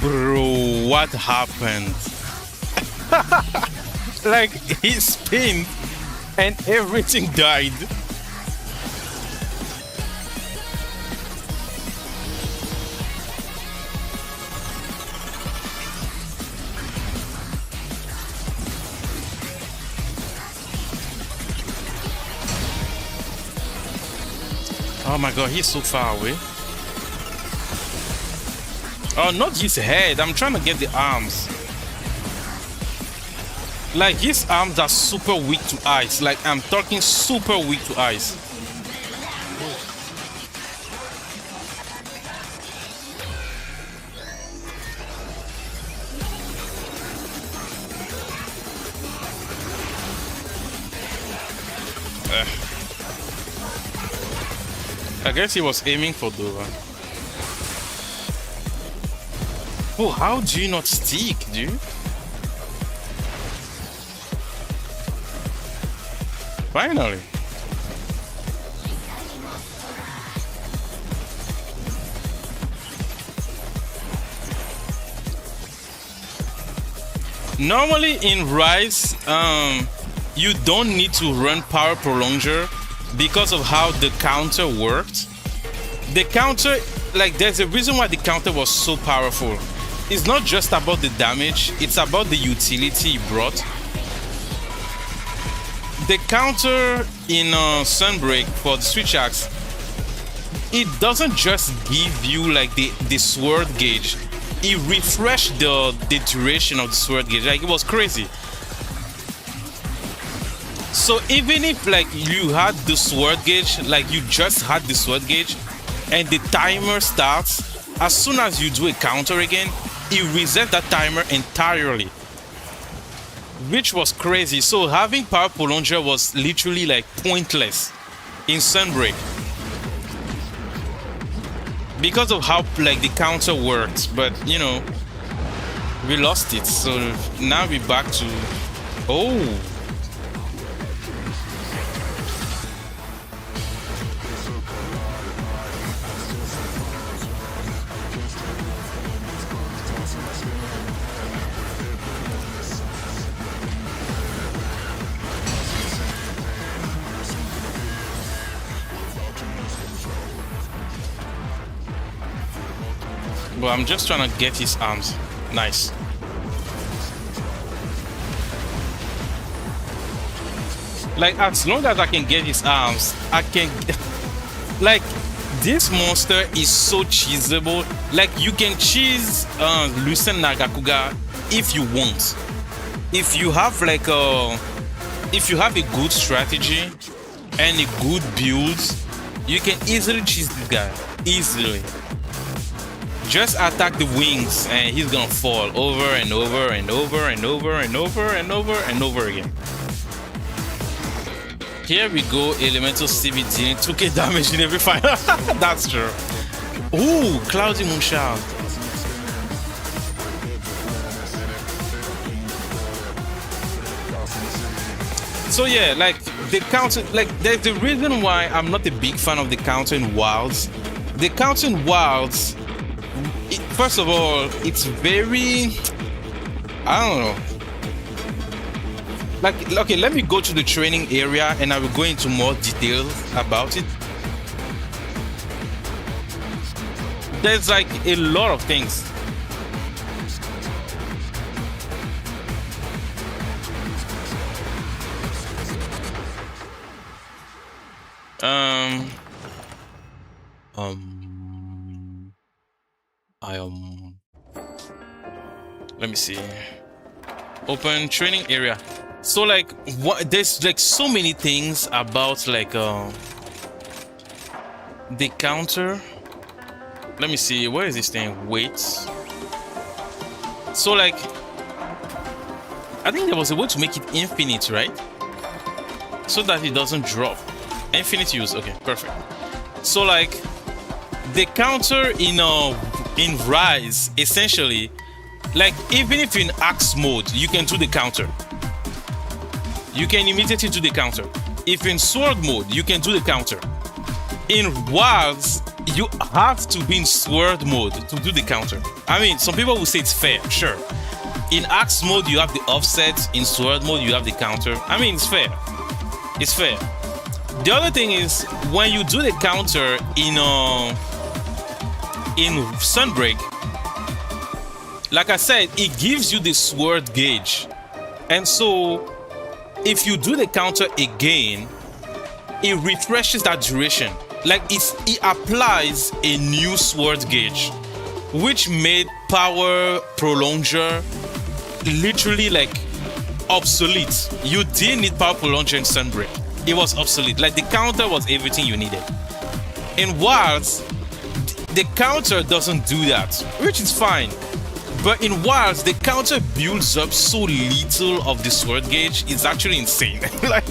Bro, what happened? Like, he spun and everything died. Oh my god, he's so far away. Oh, not his head. I'm trying to get the arms. Like, his arms are super weak to ice. Like, I'm talking super weak to ice. I guess he was aiming for Dova. Oh, how do you not stick, dude? Finally. Normally in Rise, you don't need to run Power Prolonger because of how the counter worked. The counter, like, there's a reason why the counter was so powerful. It's not just about the damage, it's about the utility it brought. The counter in Sunbreak for the Switch Axe, it doesn't just give you like the sword gauge, it refreshed the duration of the sword gauge. Like, it was crazy. So even if like you had the sword gauge, like you just had the sword gauge and the timer starts, as soon as you do a counter again, it resets that timer entirely, which was crazy. So having Power Prolonger was literally like pointless in Sunbreak because of how like the counter worked. But you know, we lost it, so now we're back to But I'm just trying to get his arms. Nice. Like, as long as I can get his arms, I can... Like, this monster is so cheesable. Like, you can cheese Lucen Nagakuga if you want. If you have like a... If you have a good strategy and a good build, you can easily cheese this guy. Easily. Just attack the wings and he's gonna fall over and over and over and over and over and over and over again. Here we go, Elemental CB dealing 2k damage in every fight. That's true. Ooh, Cloudy Moonshot. So yeah, like the counter, like there's the reason why I'm not a big fan of the counter in Wilds. The counter in Wilds, first of all, it's very, I don't know. Like, okay, let me go to the training area and I will go into more detail about it. There's like a lot of things. Let me see. Open training area. So like, what? There's like so many things about like the counter. Let me see. Where is this thing? Wait. So like, I think there was a way to make it infinite, right? So that it doesn't drop. Infinite use. Okay, perfect. So like, the counter in Rise, essentially, like even if you're in axe mode, you can do the counter. You can immediately do the counter. If you're in sword mode, you can do the counter. In Wilds, you have to be in sword mode to do the counter. I mean, some people will say it's fair, sure. In axe mode, you have the offset. In sword mode, you have the counter. I mean, it's fair. It's fair. The other thing is, when you do the counter in Sunbreak, like I said, it gives you the sword gauge. And so, if you do the counter again, it refreshes that duration. Like it applies a new sword gauge, which made Power Prolonger literally like obsolete. You didn't need Power Prolonger in Sunbreak. It was obsolete. Like the counter was everything you needed. In Wilds, the counter doesn't do that, which is fine. But in Wilds, the counter builds up so little of the sword gauge, it's actually insane. Like,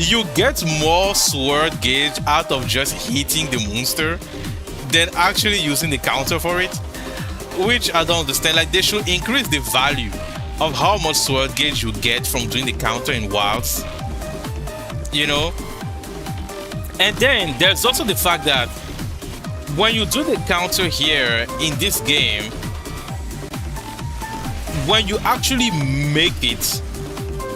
you get more sword gauge out of just hitting the monster than actually using the counter for it, which I don't understand. Like, they should increase the value of how much sword gauge you get from doing the counter in Wilds, you know. And then there's also the fact that when you do the counter here in this game, when you actually make it,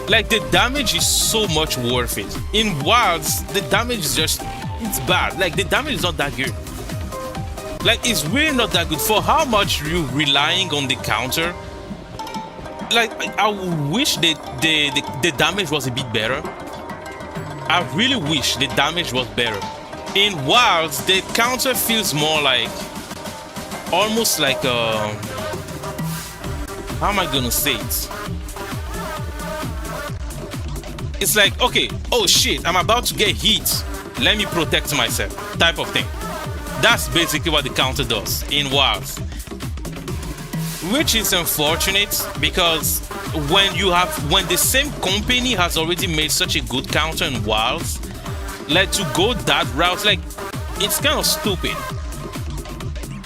like, the damage is so much worth it. In Wilds, the damage is just, it's bad. Like, the damage is not that good. Like, it's really not that good for how much you're relying on the counter. Like, I wish the damage was a bit better. I really wish the damage was better. In Wilds, the counter feels more like, almost like how am I gonna say it? It's like, okay, oh shit, I'm about to get hit, let me protect myself, type of thing. That's basically what the counter does in Wilds, which is unfortunate, because when the same company has already made such a good counter in Wilds, like, to go that route, like, it's kind of stupid.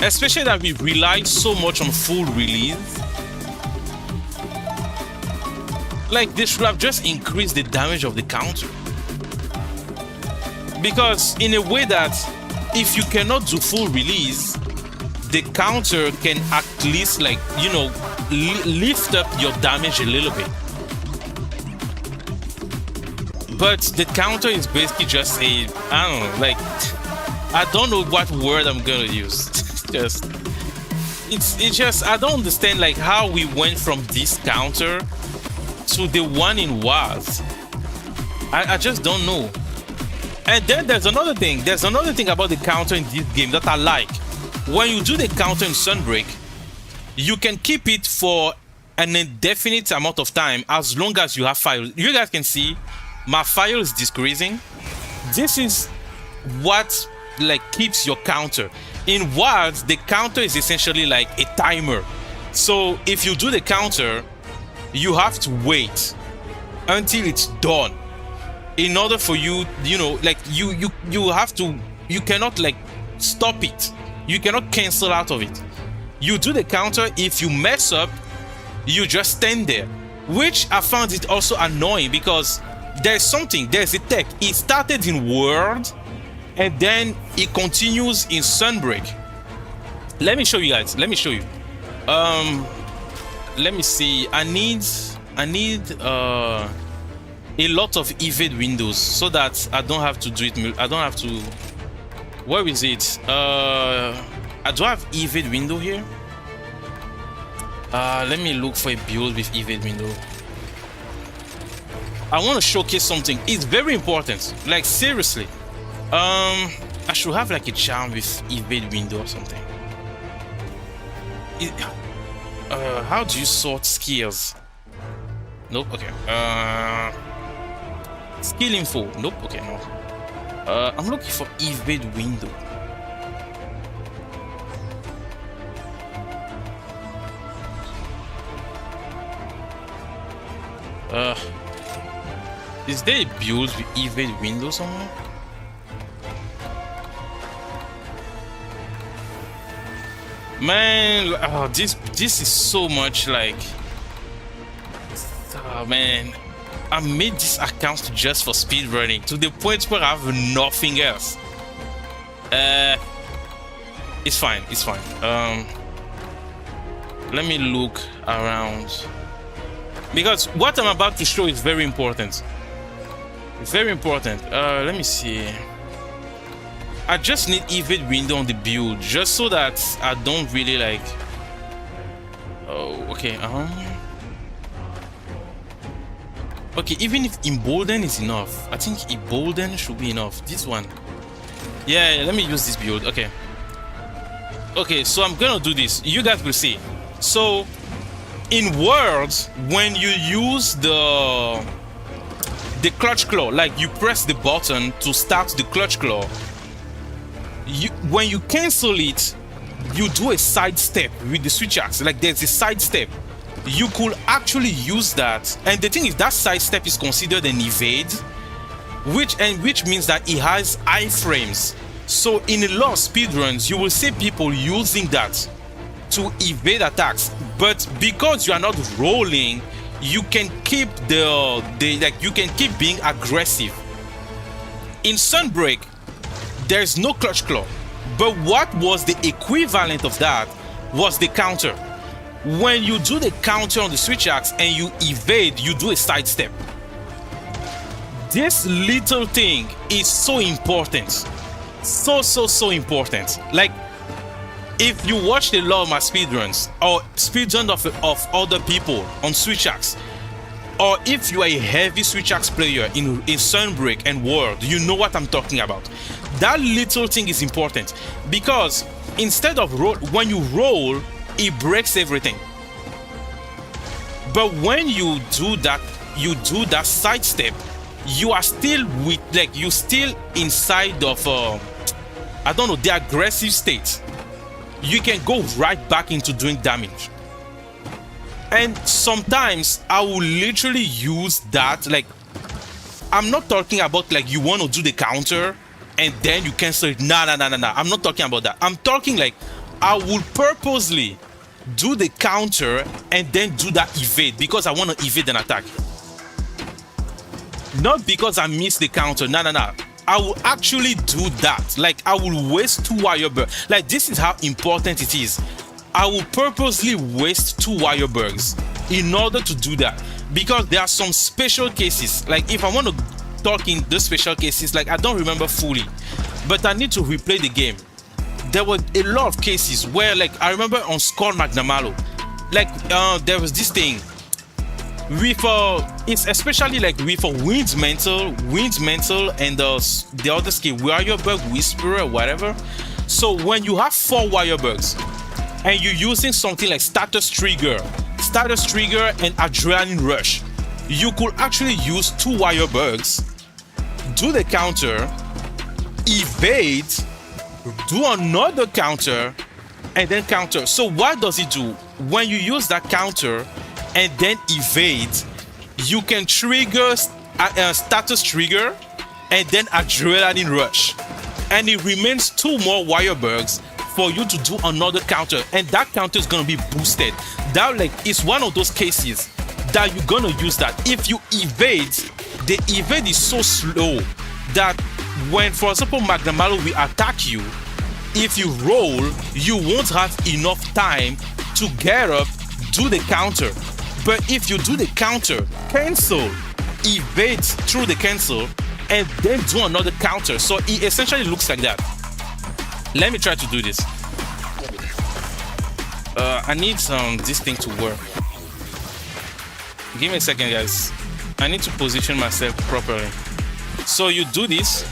Especially that we relied so much on full release. Like, they should have just increased the damage of the counter. Because in a way that if you cannot do full release, the counter can at least, like, you know, lift up your damage a little bit. But the counter is basically just a, I don't know, like, I don't know what word I'm gonna use. It's just, I don't understand, like, how we went from this counter to the one in Wilds. I just don't know. And then there's another thing about the counter in this game that I like. When you do the counter in Sunbreak, you can keep it for an indefinite amount of time as long as you have fire. You guys can see my fire is decreasing. This is what, like, keeps your counter. In Wilds, the counter is essentially like a timer. So if you do the counter, you have to wait until it's done in order for you, you know, like, you have to, you cannot, like, stop it. You cannot cancel out of it. You do the counter, if you mess up, you just stand there, which I found it also annoying, because there's a tech. It started in World and then it continues in Sunbreak. Let me show you guys. Let me show you. Let me see. I need a lot of evade windows so that I don't have to do it. I don't have to. Where is it? I do have evade window here. Let me look for a build with evade window. I want to showcase something. It's very important. Like, seriously. I should have, like, a charm with evade window or something. How do you sort skills? Nope. Okay. Skill info. Nope. Okay. No. I'm looking for evade window. Is there a build with evade window somewhere? Man, oh, this is so much like, oh man, I made this account just for speedrunning to the point where I have nothing else. It's fine. Let me look around, because what I'm about to show is very important. Very important. Let me see. I just need evade window on the build just so that I don't really like. Oh, okay. Okay, even if embolden is enough, I think embolden should be enough. This one. Yeah, let me use this build. Okay. Okay, so I'm gonna do this. You guys will see. So, in Worlds, when you use the clutch claw, like you press the button to start the clutch claw, when you cancel it, you do a side step with the switch axe. Like, there's a side step. You could actually use that, and the thing is that side step is considered an evade, which means that it has iframes. So in a lot of speedruns, you will see people using that to evade attacks. But because you are not rolling, you can keep you can keep being aggressive. In Sunbreak, there's no clutch claw, but what was the equivalent of that was the counter. When you do the counter on the switch axe and you evade, you do a sidestep. This little thing is so important. So important. Like, if you watch a lot of my speedruns or speedrun of other people on switch axe, or if you are a heavy switch axe player in Sunbreak and World, you know what I'm talking about. That little thing is important because instead of when you roll, it breaks everything. But when you do that sidestep, you are still you still inside of I don't know, the aggressive state. You can go right back into doing damage. And sometimes I will literally use that. Like, I'm not talking about like you want to do the counter and then you cancel it. Nah. I'm not talking about that. I'm talking like I will purposely do the counter and then do that evade because I want to evade an attack. Not because I missed the counter. Nah. I will actually do that. Like, I will waste 2 wire burgs. Like, this is how important it is. I will purposely waste 2 wire burgs in order to do that. Because there are some special cases. Like, if I want to talk in the special cases, like, I don't remember fully. But I need to replay the game. There were a lot of cases where, like, I remember on S.I.R Magnamalo, like, there was this thing. With it's especially like with Wind Mantle, and the other skill, Wirebug, Whisperer, whatever. So when you have 4 Wirebugs and you're using something like Status Trigger and Adrenaline Rush, you could actually use 2 Wirebugs, do the counter, evade, do another counter, and then counter. So what does it do? When you use that counter and then evade, you can trigger Status Trigger and then Adrenaline Rush, and it remains 2 more Wirebugs for you to do another counter, and that counter is gonna be boosted. That, like, is one of those cases that you're gonna use that. If you evade, the evade is so slow that when, for example, Magnamalo will attack you, if you roll, you won't have enough time to get up, do the counter. But if you do the counter, cancel, evade through the cancel, and then do another counter. So it essentially looks like that. Let me try to do this. I need this thing to work. Give me a second, guys. I need to position myself properly. So you do this.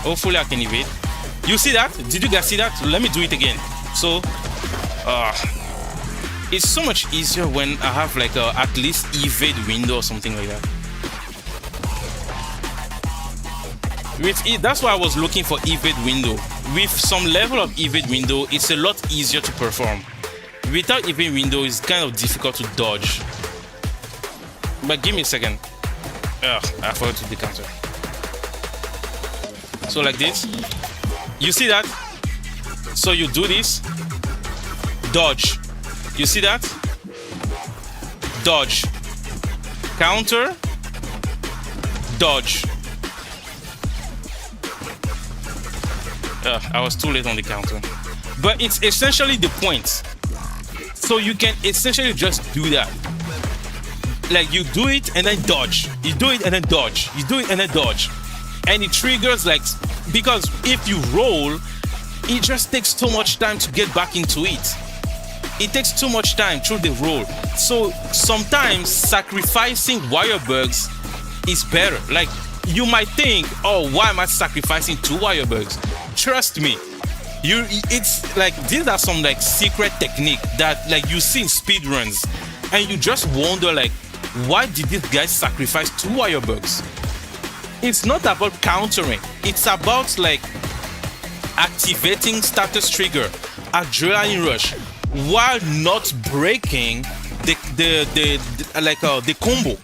Hopefully I can evade. You see that? Did you guys see that? Let me do it again. So it's so much easier when I have like a at least evade window or something like that. With it, that's why I was looking for evade window. With some level of evade window, it's a lot easier to perform. Without evade window, it's kind of difficult to dodge. But give me a second. I forgot to do the counter. So like this. You see that? So you do this. Dodge. You see that? Dodge. Counter. Dodge. I was too late on the counter. But it's essentially the point. So you can essentially just do that. Like, you do it and then dodge. You do it and then dodge. You do it and then dodge. And it triggers, like, because if you roll, it just takes too much time to get back into it. It takes too much time through the roll. So sometimes sacrificing Wirebugs is better. Like, you might think, oh, why am I sacrificing 2 Wirebugs? Trust me, it's like, these are some like secret technique that like you see in speedruns, and you just wonder, like, why did this guy sacrifice 2 Wirebugs? It's not about countering. It's about like activating Status Trigger, Adrenaline Rush, while not breaking the combo.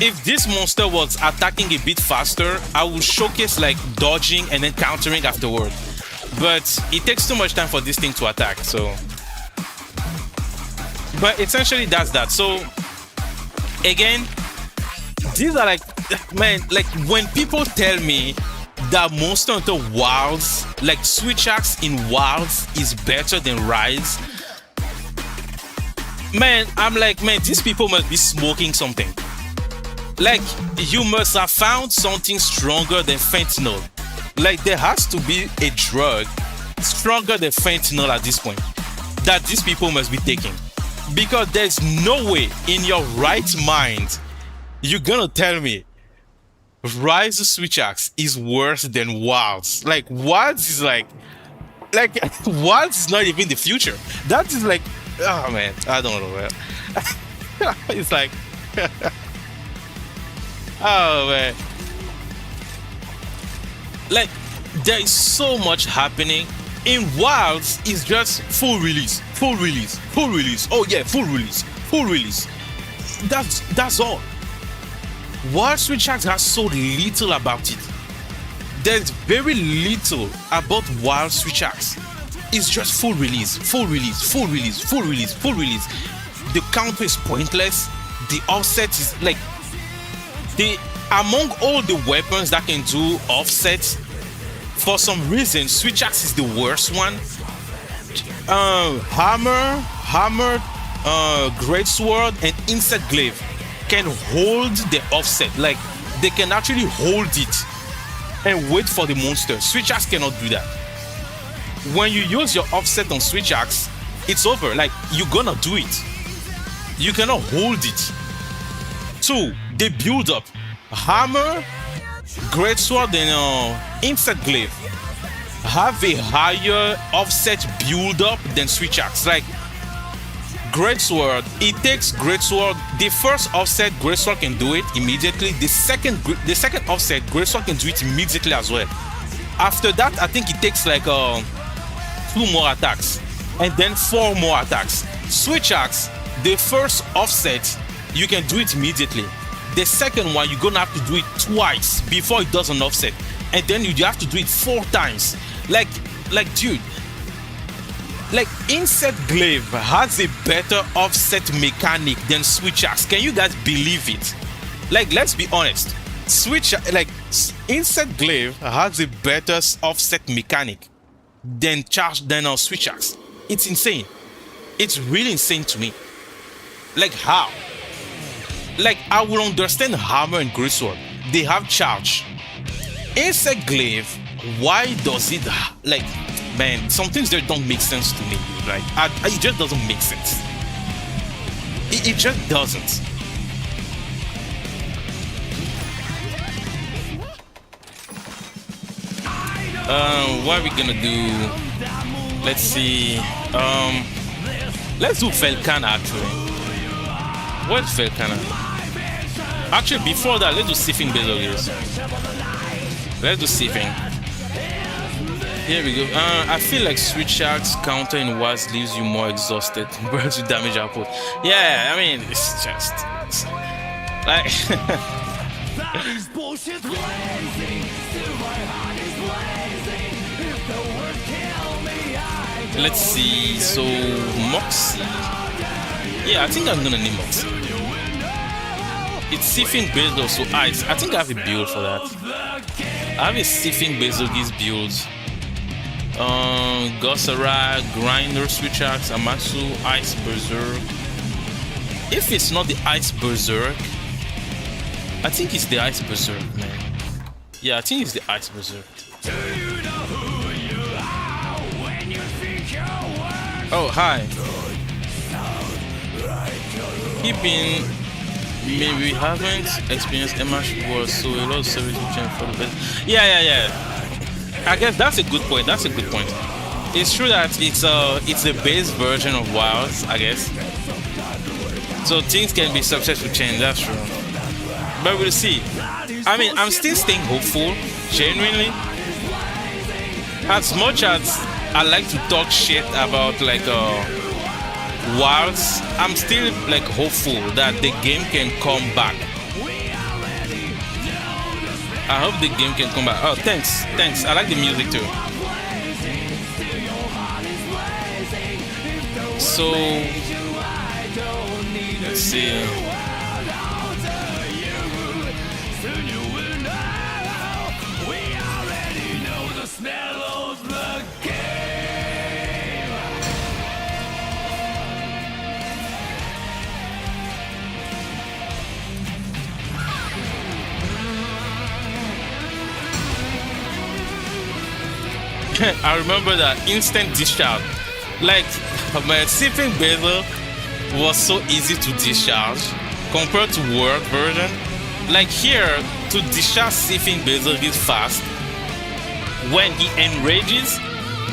if this monster was attacking a bit faster, I would showcase like dodging and then countering afterward. But it takes too much time for this thing to attack, so. But essentially that's that. So again, these are like, man, like when people tell me that Monster Hunter Wilds, like Switch Axe in Wilds is better than Rise, man, I'm like, man, these people must be smoking something. Like, you must have found something stronger than fentanyl. Like, there has to be a drug stronger than fentanyl at this point that these people must be taking. Because there's no way in your right mind you're gonna tell me Rise of Switch Axe is worse than Wilds. Like, Wilds is like Wilds is not even the future. That is like, oh man, I don't know, man. It's like, oh man. Like, there is so much happening. In Wilds, it's just full release, full release, full release. Oh yeah, full release, full release. That's all. Wild Switch Axe has so little about it. There's very little about Wild Switch Axe. It's just full release, full release, full release, full release, full release. The counter is pointless. The offset is like, among all the weapons that can do offsets, for some reason Switch Axe is the worst one. Hammer, Greatsword, and Insect Glaive can hold the offset. Like, they can actually hold it and wait for the monster. Switch Axe cannot do that. When you use your offset on Switch Axe, it's over. Like, you're gonna do it. You cannot hold it. 2, they build up. Hammer, Greatsword, and Insect Glaive have a higher offset build up than Switch Axe. Like, Greatsword, it takes Greatsword. The first offset, Greatsword can do it immediately. The second offset, Greatsword can do it immediately as well. After that, I think it takes like 2 more attacks and then 4 more attacks. Switch Axe, the first offset, you can do it immediately. The second one, you're gonna have to do it twice before it does an offset, and then you have to do it 4 times. Like, dude. Like, Insect Glaive has a better offset mechanic than Switch Axe. Can you guys believe it? Like, let's be honest. Insect Glaive has a better offset mechanic than Switch Axe. It's insane. It's really insane to me. Like, how? Like, I would understand Hammer and Greatsword. They have charge. Insect Glaive, why does it, like, man, some things that don't make sense to me. Like, it just doesn't make sense. It just doesn't. What are we gonna do? Let's see. Let's do Velkhana actually. What's Velkhana? Actually, before that, let's do Sifting Bezogies. Let's do Sifting. Here we go. I feel like Switch Axe counter in Wilds leaves you more exhausted compared to damage output. Yeah, I mean, it's just like let's see. So Moxie. Yeah, I think I'm gonna need Moxie. It's Sifting based also ice. I think I have a build for that. I have a Sifting Bezogies build. Gossara, Grinder, Switch Axe, Amatsu, Ice Berserk. If it's not the Ice Berserk, I think it's the Ice Berserk, man. Yeah, I think it's the Ice Berserk. Oh, hi. Keeping, maybe we haven't experienced MHRise, so a lot of service will change for the best. Yeah. I guess that's a good point. It's true that it's a base version of Wilds, I guess. So things can be subject to change, that's true. But we'll see. I mean, I'm still staying hopeful, genuinely. As much as I like to talk shit about like Wilds, I'm still like hopeful that the game can come back. I hope the game can come back. Oh, thanks, thanks. I like the music too. So let's see. I remember that instant discharge. Like my sipping bezel was so easy to discharge compared to Word version. Like here, to discharge siphon bezel is fast. When he enrages,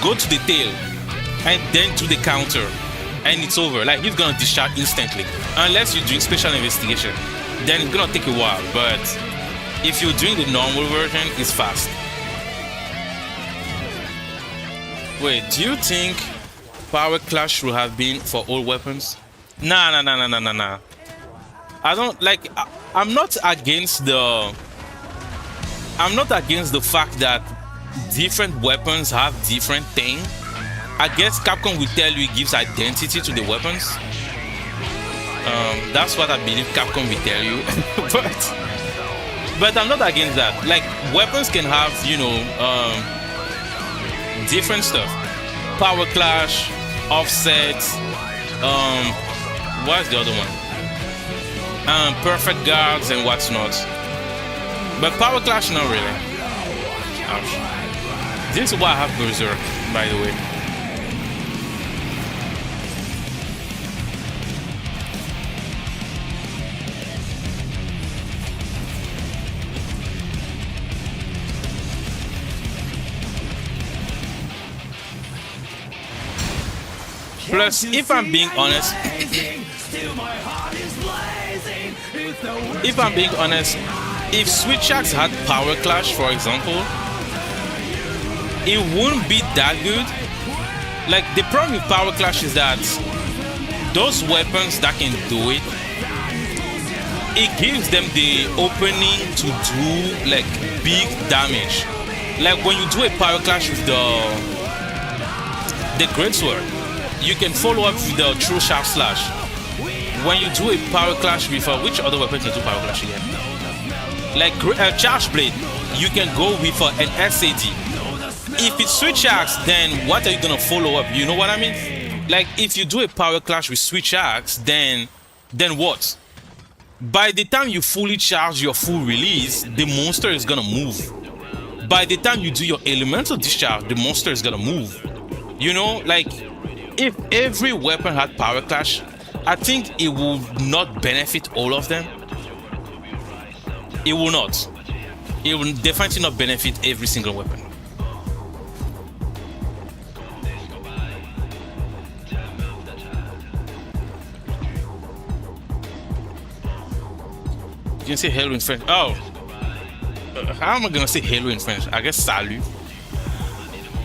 go to the tail and then to the counter, and it's over. Like he's gonna discharge instantly, unless you're doing special investigation. Then it's gonna take a while. But if you're doing the normal version, it's fast. Wait, do you think Power Clash should have been for all weapons? Nah. I don't like. I'm not against the fact that different weapons have different things. I guess Capcom will tell you it gives identity to the weapons. That's what I believe Capcom will tell you. but I'm not against that. Like weapons can have, you know, different stuff. Power Clash, Offset, what's the other one? Perfect Guards and what's not. But Power Clash, not really. Ouch. This is why I have Berserk, by the way. Plus, if I'm being honest, if Switch Axe had Power Clash, for example, it wouldn't be that good. Like the problem with Power Clash is that those weapons that can do it, it gives them the opening to do like big damage. Like when you do a Power Clash with the Greatsword, you can follow up with the True Sharp Slash. When you do a Power Clash with which other weapon can do Power Clash again? Like Charge Blade, you can go with an SAD. If it's Switch Axe, then what are you gonna follow up? You know what I mean? Like if you do a Power Clash with Switch Axe, then what? By the time you fully charge your full release, the monster is gonna move. By the time you do your elemental discharge, the monster is gonna move. You know, like if every weapon had Power Clash, I think it will not benefit all of them. It will not. It will definitely not benefit every single weapon. You can say hello in French. Oh, how am I gonna say hello in French? I guess salut.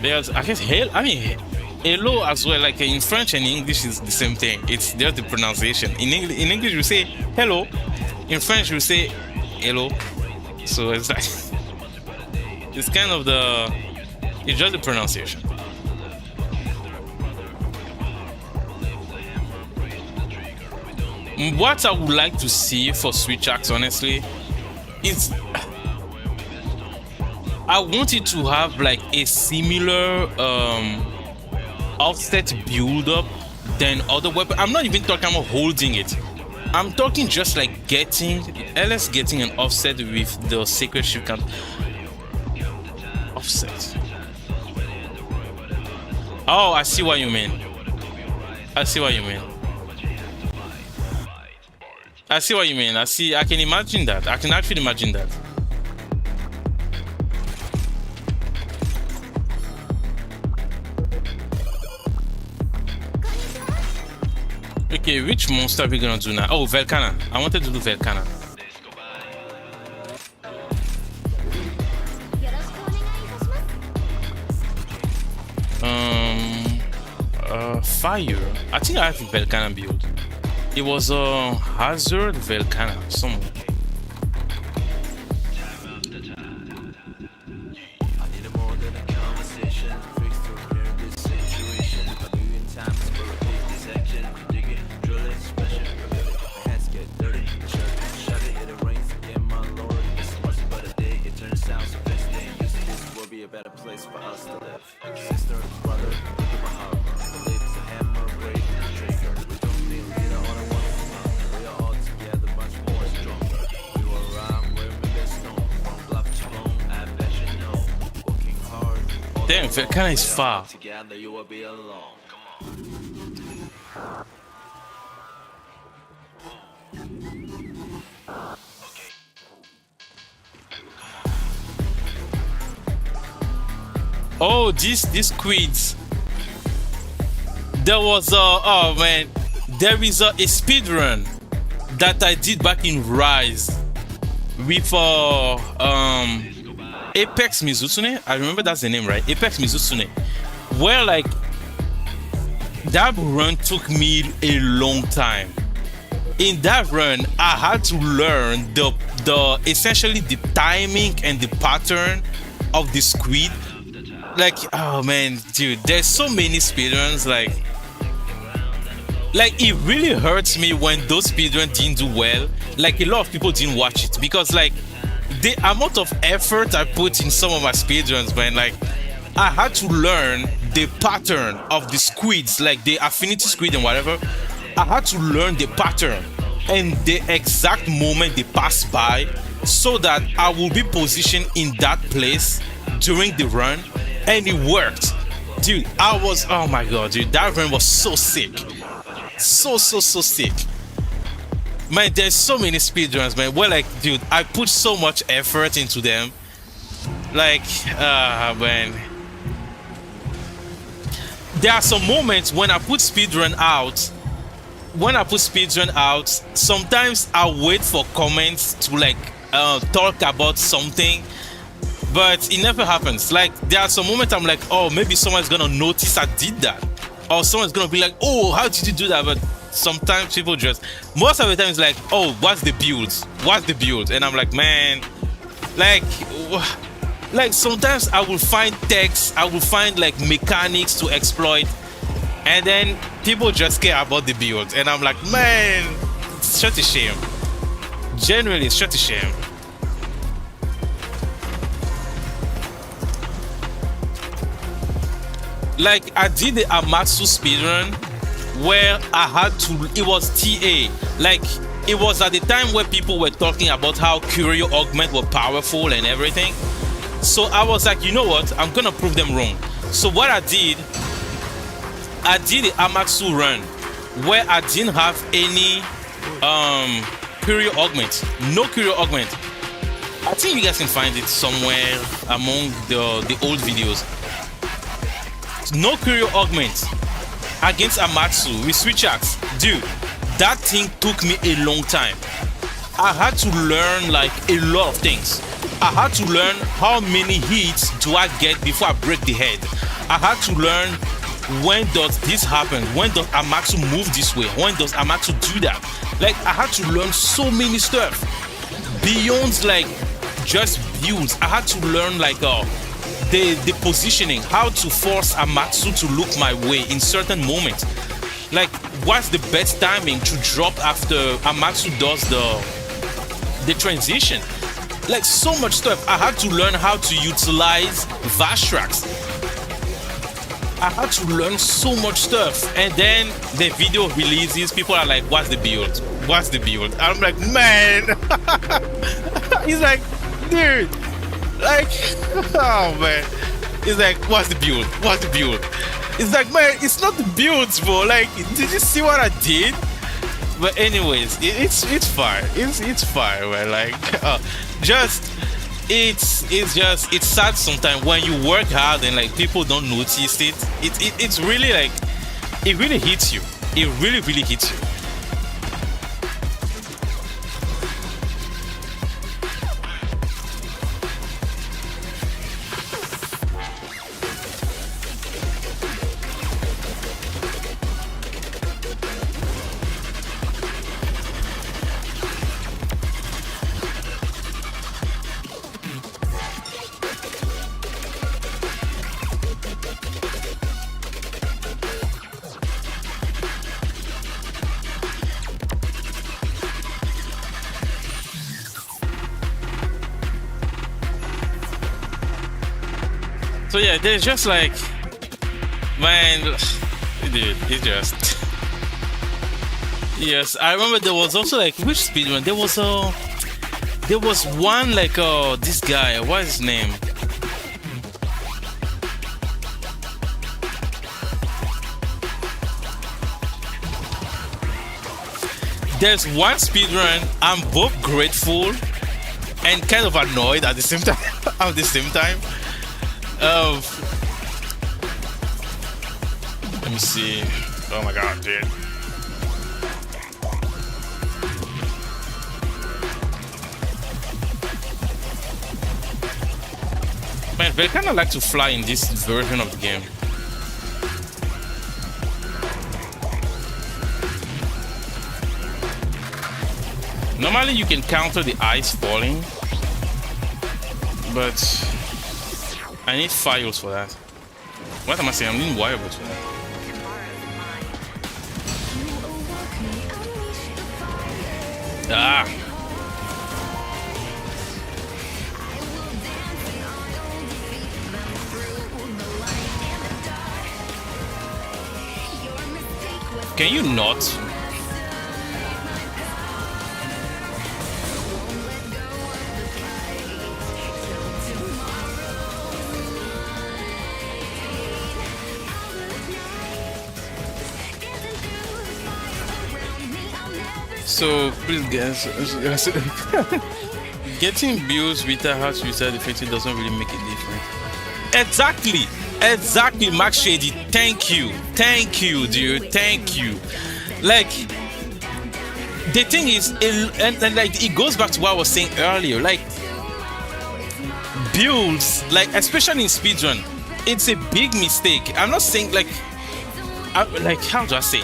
There's, I guess hello as well. Like in French and English is the same thing. It's just the pronunciation. In English you say hello. In French you say hello. So it's like it's kind of it's just the pronunciation. What I would like to see for Switch Axe, honestly, is I want it to have like a similar offset build up than other weapons. I'm not even talking about holding it. I'm talking just like getting an offset with the Sacred Shield count. Offset. Oh, I see what you mean. I see what you mean. I can imagine that. I can actually imagine that. Okay, which monster are we gonna do now? Oh, Velcana. I wanted to do Velcana. Fire. I think I have a Velcana build. It was a Hazard Velcana somewhere. Damn, Volcano is far. Together you will be alone. Oh, these squids. There was a oh man, there is a speed that I did back in Rise with Apex Mizutsune. I remember that's the name, right? Apex Mizutsune. Where like that run took me a long time. In that run, I had to learn the essentially the timing and the pattern of the squid. Like, oh man, dude, there's so many speedruns. Like it really hurts me when those speedruns didn't do well. Like a lot of people didn't watch it because like the amount of effort I put in some of my speedruns, man, like I had to learn the pattern of the squids, like the affinity squid and whatever. I had to learn the pattern and the exact moment they pass by so that I will be positioned in that place during the run, and it worked. Dude, oh my god, dude, that run was so sick. So sick. Man, there's so many speedruns, man, where like, dude, I put so much effort into them. Like, man. There are some moments when I put speedrun out. Sometimes I wait for comments to like talk about something, but it never happens. Like there are some moments I'm like, oh, maybe someone's gonna notice I did that, or someone's gonna be like, oh, how did you do that? But sometimes people just, most of the time it's like, oh, what's the build? And I'm like, man, like sometimes I will find text, I will find like mechanics to exploit, and then people just care about the build, and I'm like, man, it's such a shame. Genuinely, it's such a shame. Like I did the Amatsu speedrun where I had to, it was TA. Like it was at the time where people were talking about how Curio Augment were powerful and everything. So I was like, you know what? I'm gonna prove them wrong. So what I did the Amatsu run where I didn't have any Curio Augment. No Curio Augment. I think you guys can find it somewhere among the old videos. No Curio Augment against Amatsu with switch axe. Dude, that thing took me a long time. I had to learn like a lot of things. I had to learn how many hits do I get before I break the head. I had to learn when does this happen, when does Amatsu move this way, when does Amatsu do that. Like I had to learn so many stuff beyond like just builds. I had to learn like the positioning, how to force Amatsu to look my way in certain moments. Like what's the best timing to drop after Amatsu does the transition. Like so much stuff. I had to learn how to utilize Vastrax. I had to learn so much stuff, and then the video releases, people are like, what's the build? What's the build? I'm like, man. He's like, dude, like, oh man. He's like, what's the build? What's the build? It's like, man, it's not the builds, bro. Like, did you see what I did? But anyways, it's fire. It's fire, man. Like, it's sad sometimes when you work hard and like people don't notice it. It's really like, it really hits you. It really hits you. So yeah, there's just like, man, dude, it's just, yes. I remember there was also like, which speedrun? There was one like, this guy, what is his name? there's one speedrun I'm both grateful and kind of annoyed at the same time. At the same time. Let me see. Oh my god, dude. Man, but I kind of like to fly in this version of the game. Normally you can counter the ice falling, but I need files for that. What am I saying? I need wireworks for that. Ah! Can you not? So please guys, getting bills with a house without defecting doesn't really make a difference. Exactly, Max Shady. Thank you, dude. Thank you. Like the thing is, and like it goes back to what I was saying earlier. Like builds, like especially in speedrun, it's a big mistake. I'm not saying like how do I say?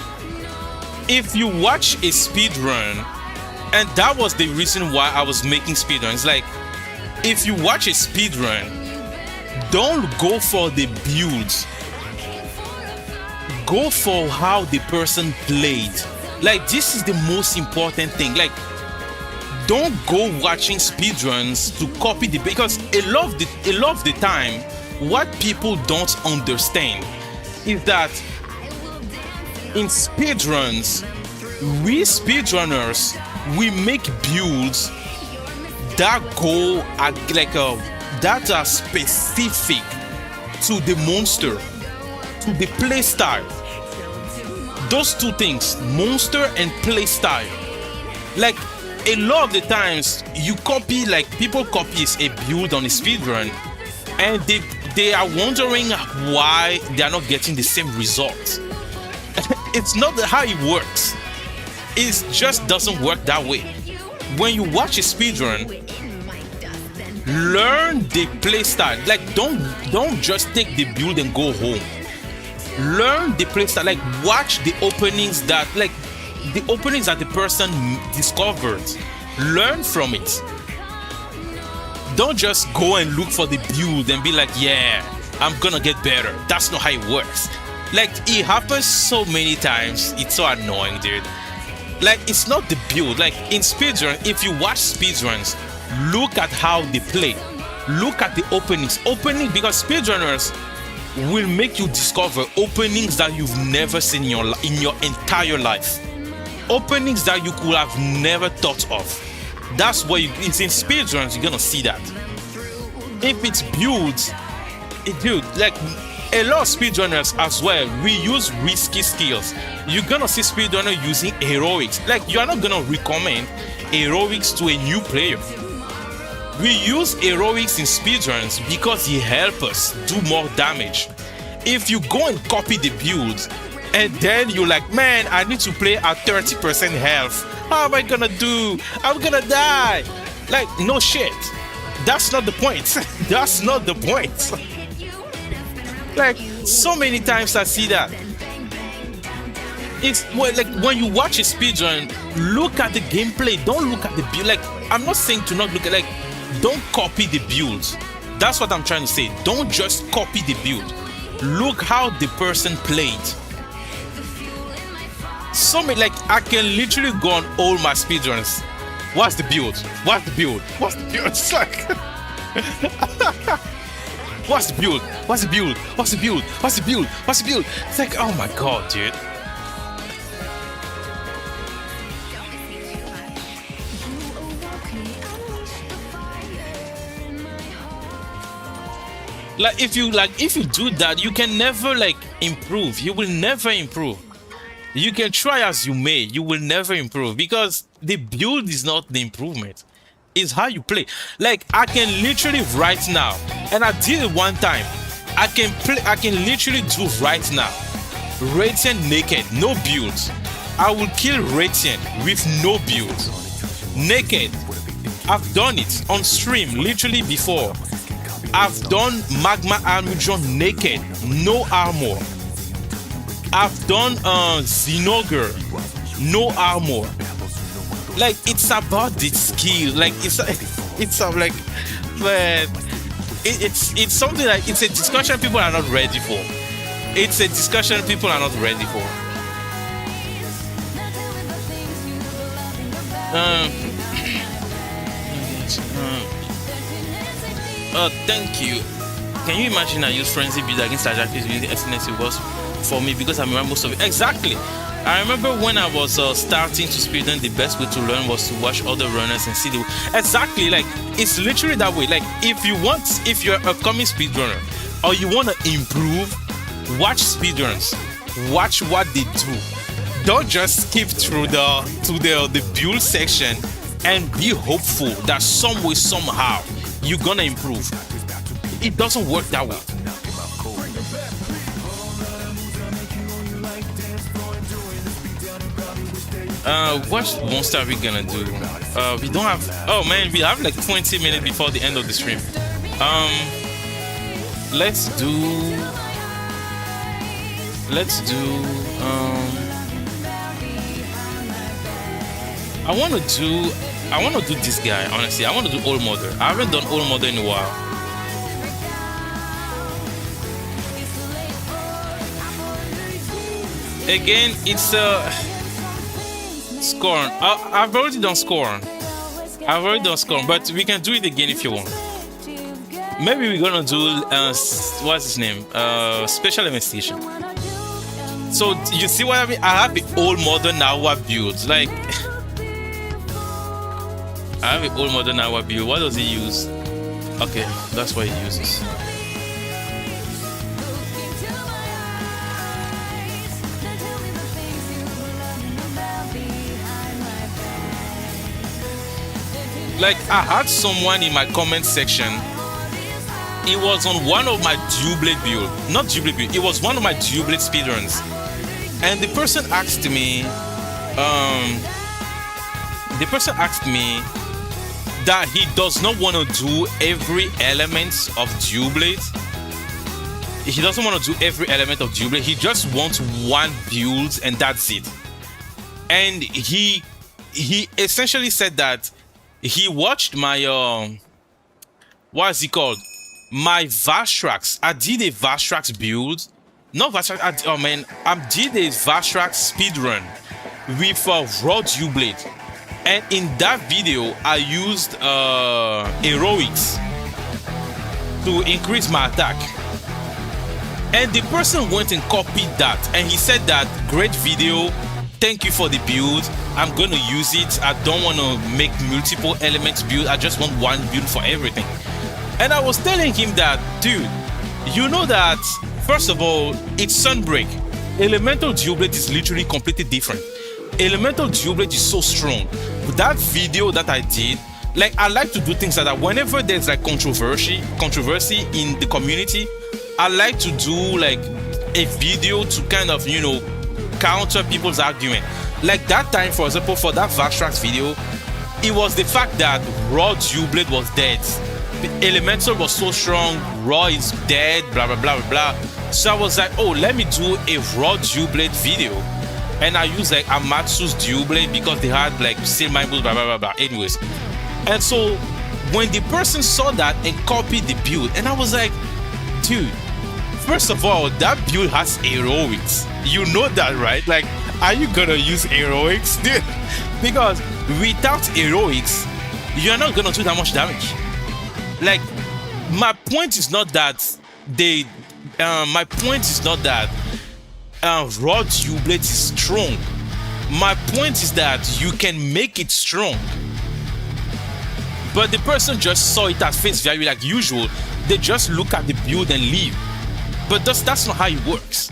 If you watch a speedrun, and that was the reason why I was making speedruns, like if you watch a speedrun, don't go for the builds, go for how the person played. Like this is the most important thing. Like don't go watching speedruns to copy the, because a lot of the time what people don't understand is that in speedruns, we speedrunners, we make builds that go at like that are specific to the monster, to the play style. Those two things, monster and play style. Like a lot of the times you copy, like people copy a build on a speedrun and they are wondering why they are not getting the same results. It's not how it works. It just doesn't work that way. When you watch a speedrun, learn the playstyle. Like don't just take the build and go home. Learn the playstyle. Like watch the openings that the person discovered. Learn from it. Don't just go and look for the build and be like, yeah, I'm gonna get better. That's not how it works. Like it happens so many times, it's so annoying, dude. Like it's not the build. Like in speedrun, if you watch speedruns, look at how they play. Look at the openings. Because speedrunners will make you discover openings that you've never seen in your entire life. Openings that you could have never thought of. That's what it's in speedruns, you're gonna see that. If it's builds, dude, like a lot of speedrunners as well, we use risky skills. You're gonna see speedrunner using heroics. Like you are not gonna recommend heroics to a new player. We use heroics in speedruns because it helps us do more damage. If you go and copy the builds and then you're like, man, I need to play at 30% health. How am I gonna do? I'm gonna die. Like, no shit. That's not the point. That's not the point. Like, so many times I see that. It's like when you watch a speedrun, look at the gameplay. Don't look at the build. Like, I'm not saying to not look at, like, don't copy the build. That's what I'm trying to say. Don't just copy the build. Look how the person played. So many, like, I can literally go on all my speedruns. What's the build? What's the build? What's the build? It's like, what's the build? What's the build? What's the build? What's the build? What's the build? It's like, oh my god, dude. Like if you do that, you can never like improve. You will never improve. You can try as you may, you will never improve because the build is not the improvement. It's how you play. Like I can literally right now, and I did it one time. I can literally do right now. Radiant naked, no builds. I will kill Radiant with no builds. Naked. I've done it on stream literally before. I've done Magma Armageddon naked, no armor. I've done Zinogre, no armor. Like it's about the skill. Like it's like, but it's something like it's a discussion people are not ready for. It's a discussion people are not ready for. Thank you. Can you imagine I use frenzy build against Ajax using the SNS it was for me because I remember most of it. Exactly. I remember when I was starting to speedrun, the best way to learn was to watch other runners and see the exactly like it's literally that way. Like if you're a coming speedrunner or you want to improve, watch speedruns, watch what they do. Don't just skip through the build section and be hopeful that some way somehow you're gonna improve. It doesn't work that way. What monster are we gonna do? We don't have. Oh man, we have like 20 minutes before the end of the stream. Let's do. I want to do this guy. Honestly, I want to do Old Mother. I haven't done Old Mother in a while. Again, it's Scorn. I've already done Scorn. But we can do it again if you want. Maybe we're gonna do what's his name? Special investigation. So you see what I mean? I have the Old Modern Hour build. Like I have the Old Modern Hour build. What does he use? Okay, that's what he uses. Like I had someone in my comment section. It was on one of my Dublade build, not Dublade build. It was one of my Dublade speedruns, and the person asked me, that he does not want to do every element of Dublade. He doesn't want to do every element of Dublade. He just wants one build and that's it. And he essentially said that he watched my what's it called? My Vastrax. I did a Vastrax build. Not Vastrax. I did a Vastrax speedrun with raw Dublade. And in that video, I used heroics to increase my attack. And the person went and copied that. And he said that, great video. Thank you for the build. I'm going to use it. I don't want to make multiple elements build. I just want one build for everything. And I was telling him that, dude, you know that, first of all, it's Sunbreak. Elemental Dublade is literally completely different. Elemental Dublade is so strong. With that video that I did, like I like to do things like that. Whenever there's like controversy in the community, I like to do like a video to kind of, you know, counter people's argument. Like that time, for example, for that Vastrax video, it was the fact that raw Dublade was dead. The elemental was so strong, raw is dead, blah blah blah blah blah. So I was like, oh, let me do a raw Dublade video. And I used like Amatsu's Dublade because they had like same mind blah blah blah blah. Anyways. And so when the person saw that and copied the build, and I was like, dude, first of all, that build has heroics. You know that, right? Like, are you gonna use heroics? Dude, because without heroics, you're not gonna do that much damage. Like, my point is not that raw Dublade is strong. My point is that you can make it strong. But the person just saw it at face value like usual. They just look at the build and leave. But that's not how it works.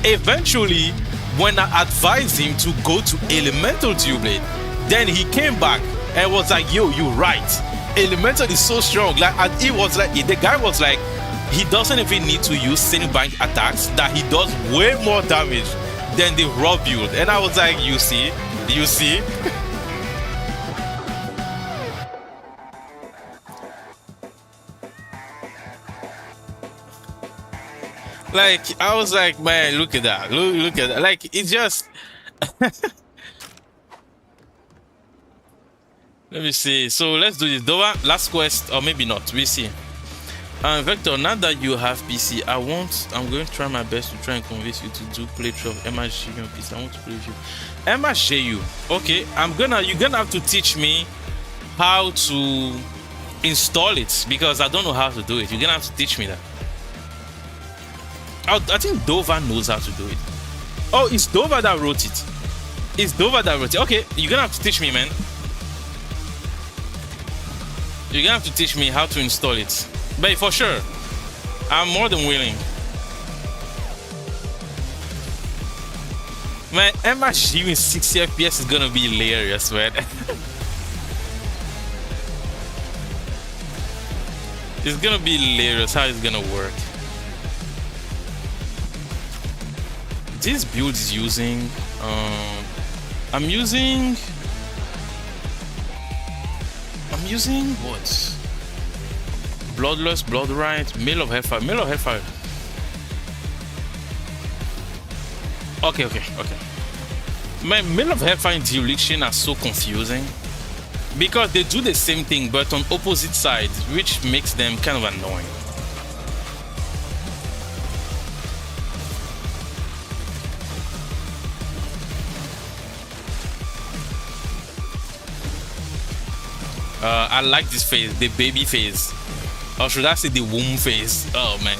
Eventually, when I advised him to go to elemental dual blade, then he came back and was like, yo, you're right. Elemental is so strong. Like, and he was like, the guy was like, he doesn't even need to use Cinnabank attacks, that he does way more damage than the raw build. And I was like, you see? Like, I was like, man, look at that. Look at that. Like, it just... Let me see. So let's do this. Dova, last quest, or maybe not. We'll see. Vector, now that you have PC, I'm going to try my best to try and convince you to do playthrough of MHRise on PC. I want to play with you. MHRise. Okay, you're gonna have to teach me how to install it, because I don't know how to do it. You're gonna have to teach me that. I think Dova knows how to do it. Oh, it's Dova that wrote it. Okay, you're gonna have to teach me, man. You're gonna have to teach me how to install it. But for sure, I'm more than willing. Man, MHRise in 60 FPS is gonna be hilarious, man. It's gonna be hilarious how it's gonna work. This build is using I'm using what? Bloodlust, Bloodright, Mail of Hellfire. Okay. My Mail of Hellfire and Dereliction are so confusing because they do the same thing but on opposite sides, which makes them kind of annoying. I like this phase, the baby phase. Or should I say the womb phase? Oh man.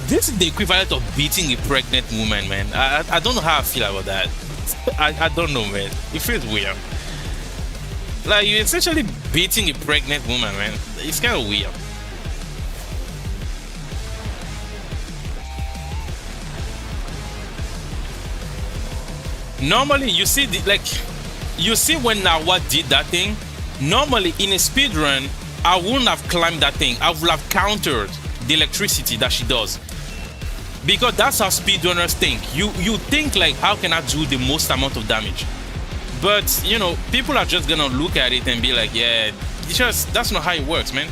This is the equivalent of beating a pregnant woman, man. I don't know how I feel about that. I don't know, man. It feels weird. Like, you're essentially beating a pregnant woman, man. It's kind of weird. Normally, you see when Nawa did that thing. Normally, in a speed run, I wouldn't have climbed that thing. I would have countered the electricity that she does, because that's how speedrunners think. You think like, how can I do the most amount of damage? But you know, people are just gonna look at it and be like, yeah, that's not how it works, man.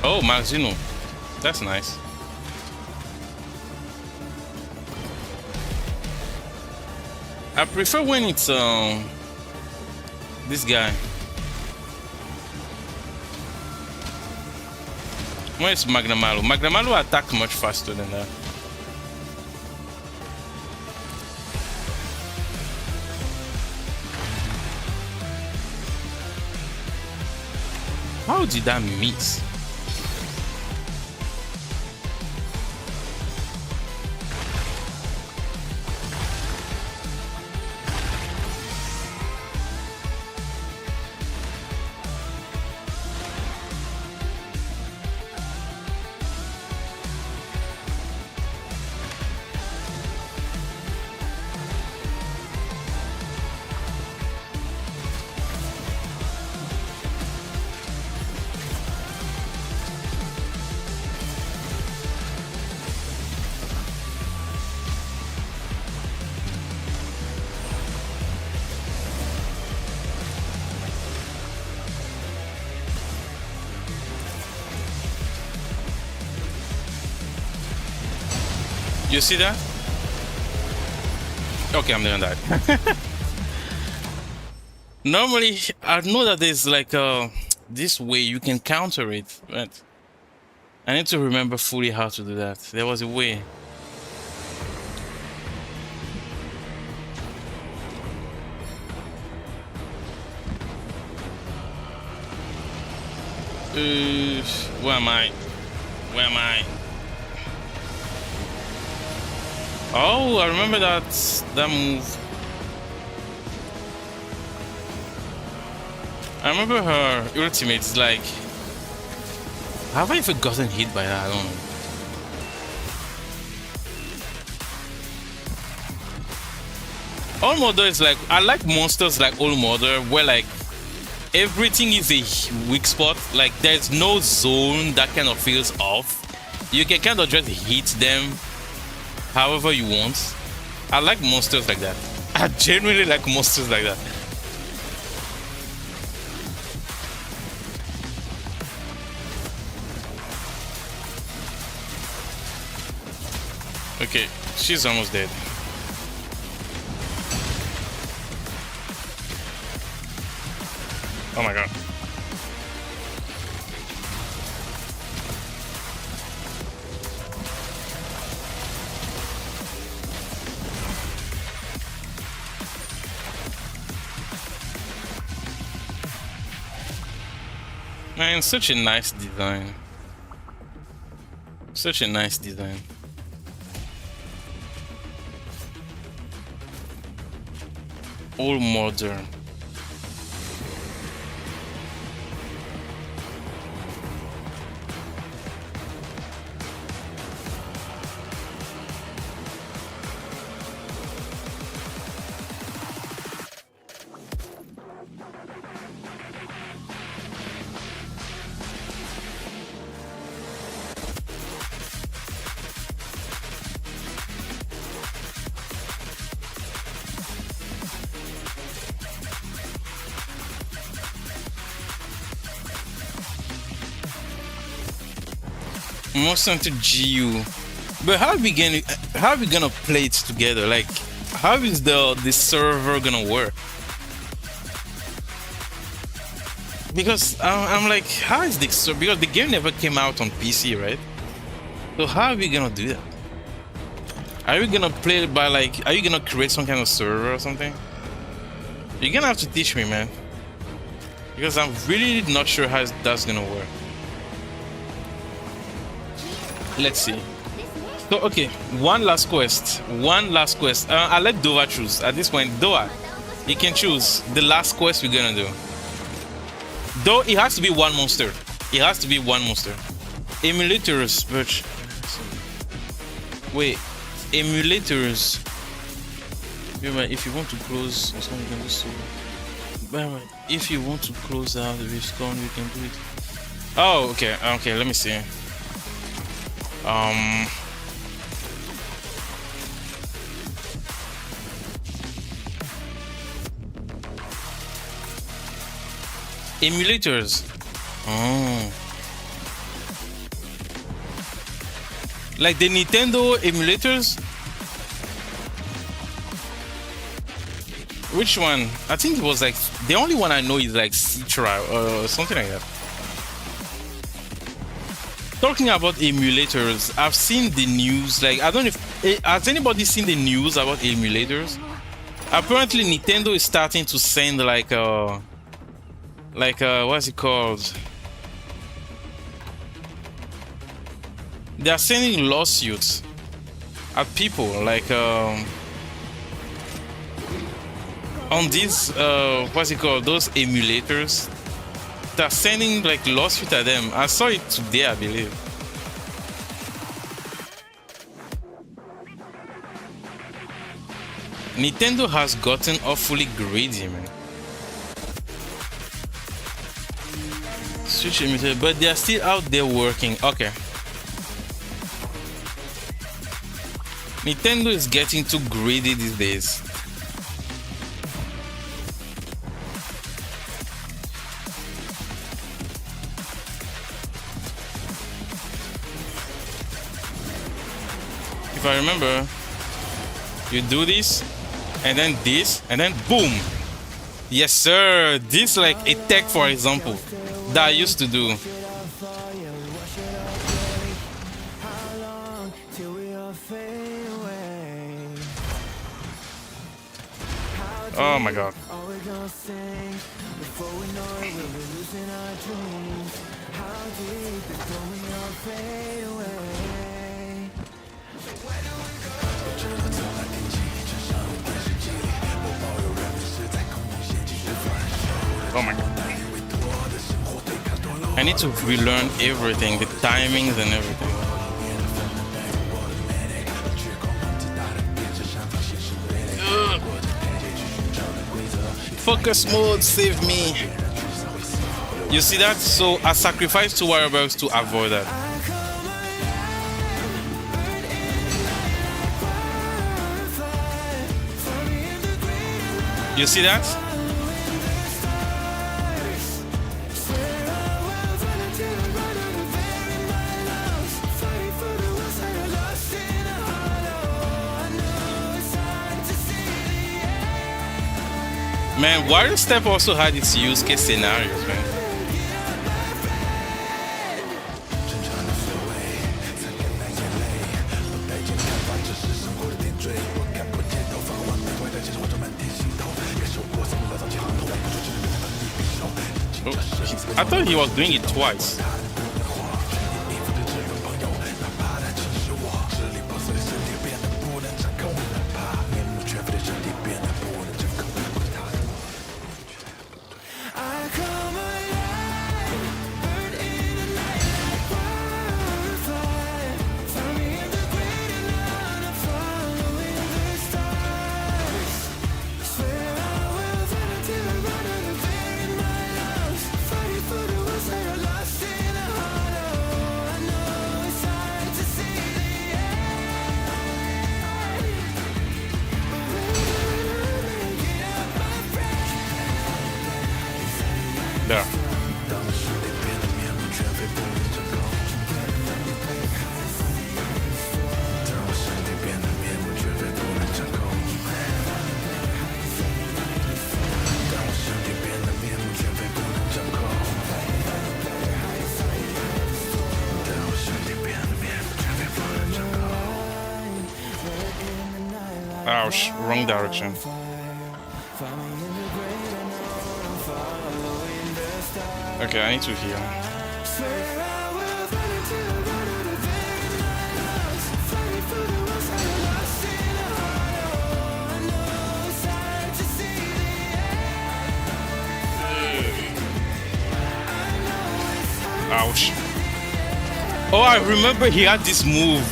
Oh, Magzino. That's nice. I prefer when it's this guy. When it's Magnamalu. Magnamalu attack much faster than that. How did that miss? You see that? Okay, I'm doing that. Normally, I know that there's like this way you can counter it, but I need to remember fully how to do that. There was a way. Where am I? Where am I? Oh, I remember that move. I remember her ultimate is like. Have I even gotten hit by that? I don't know. All Mother is like, I like monsters like All Mother where like everything is a weak spot. Like there's no zone that kind of feels off. You can kind of just hit them however you want. I like monsters like that. I genuinely like monsters like that. Okay, she's almost dead. Oh my god. Man, such a nice design. Such a nice design. All modern. Most into GU, but how are we gonna play it together? Like, how is the server gonna work? Because I'm like, how is this? Because the game never came out on PC, right? So how are we gonna do that? Are we gonna play it by like? Are you gonna create some kind of server or something? You're gonna have to teach me, man. Because I'm really not sure how that's gonna work. Let's see. So okay, one last quest. I'll let Dova choose. At this point, Dova, you can choose the last quest we're gonna do. Though it has to be one monster. It has to be one monster. Emulators, but wait, emulators. If you want to close or something, you can do so. If you want to close out the respawn, you can do it. Oh, okay. Let me see. Emulators. Oh. Like the Nintendo emulators? Which one? I think it was like the only one I know is like S.I.R or something like that. Talking about emulators, I've seen the news. Like, I don't know if has anybody seen the news about emulators? Apparently, Nintendo is starting to send like what's it called? They are sending lawsuits at people like on these what's it called? Those emulators. They're sending like lawsuit at them. I saw it today, I believe. Nintendo has gotten awfully greedy, man. Switch emulator, but they are still out there working. Okay. Nintendo is getting too greedy these days. If I remember, you do this, and then this, and then boom. Yes, sir. This like a tech, for example, that I used to do. Oh my god. Oh my god. I need to relearn everything, the timings and everything. Ugh. Focus mode, save me. You see that? So I sacrificed 2 wirebugs to avoid that. You see that? Man, Wario Step also had its use case scenarios, man. Oh, I thought he was doing it twice. There. Ouch, wrong direction. Okay, I need to heal. Ouch. Oh, I remember he had this move.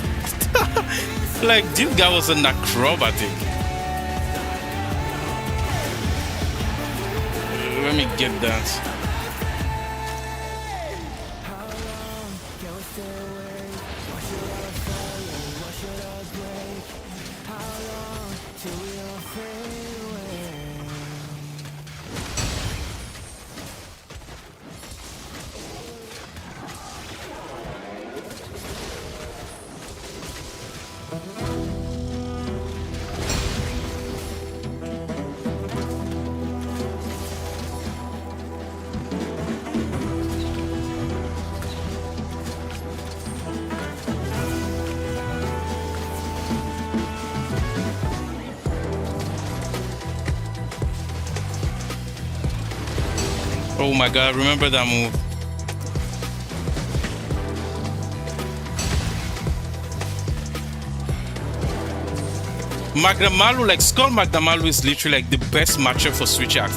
Like, this guy was an acrobatic. Let me get that. Oh my god, remember that move. Magdamalu, like Skull Magdamalu is literally like the best matchup for Switch Axe.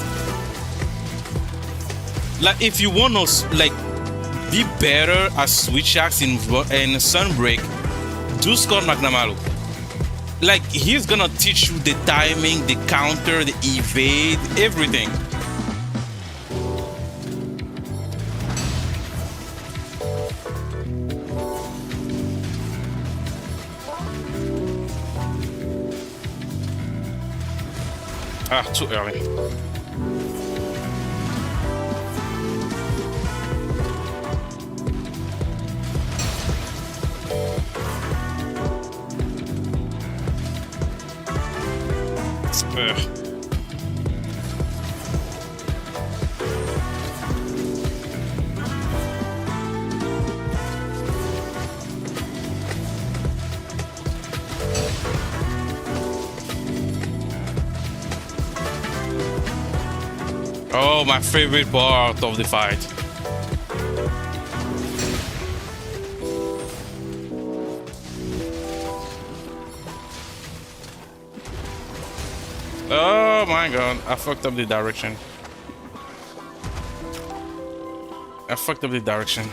Like if you want to like be better at Switch Axe in Sunbreak, do Skull Magdamalu. Like he's gonna teach you the timing, the counter, the evade, everything. Ah, too early. Ugh. Oh, my favorite part of the fight. Oh my god, I fucked up the direction. I fucked up the direction.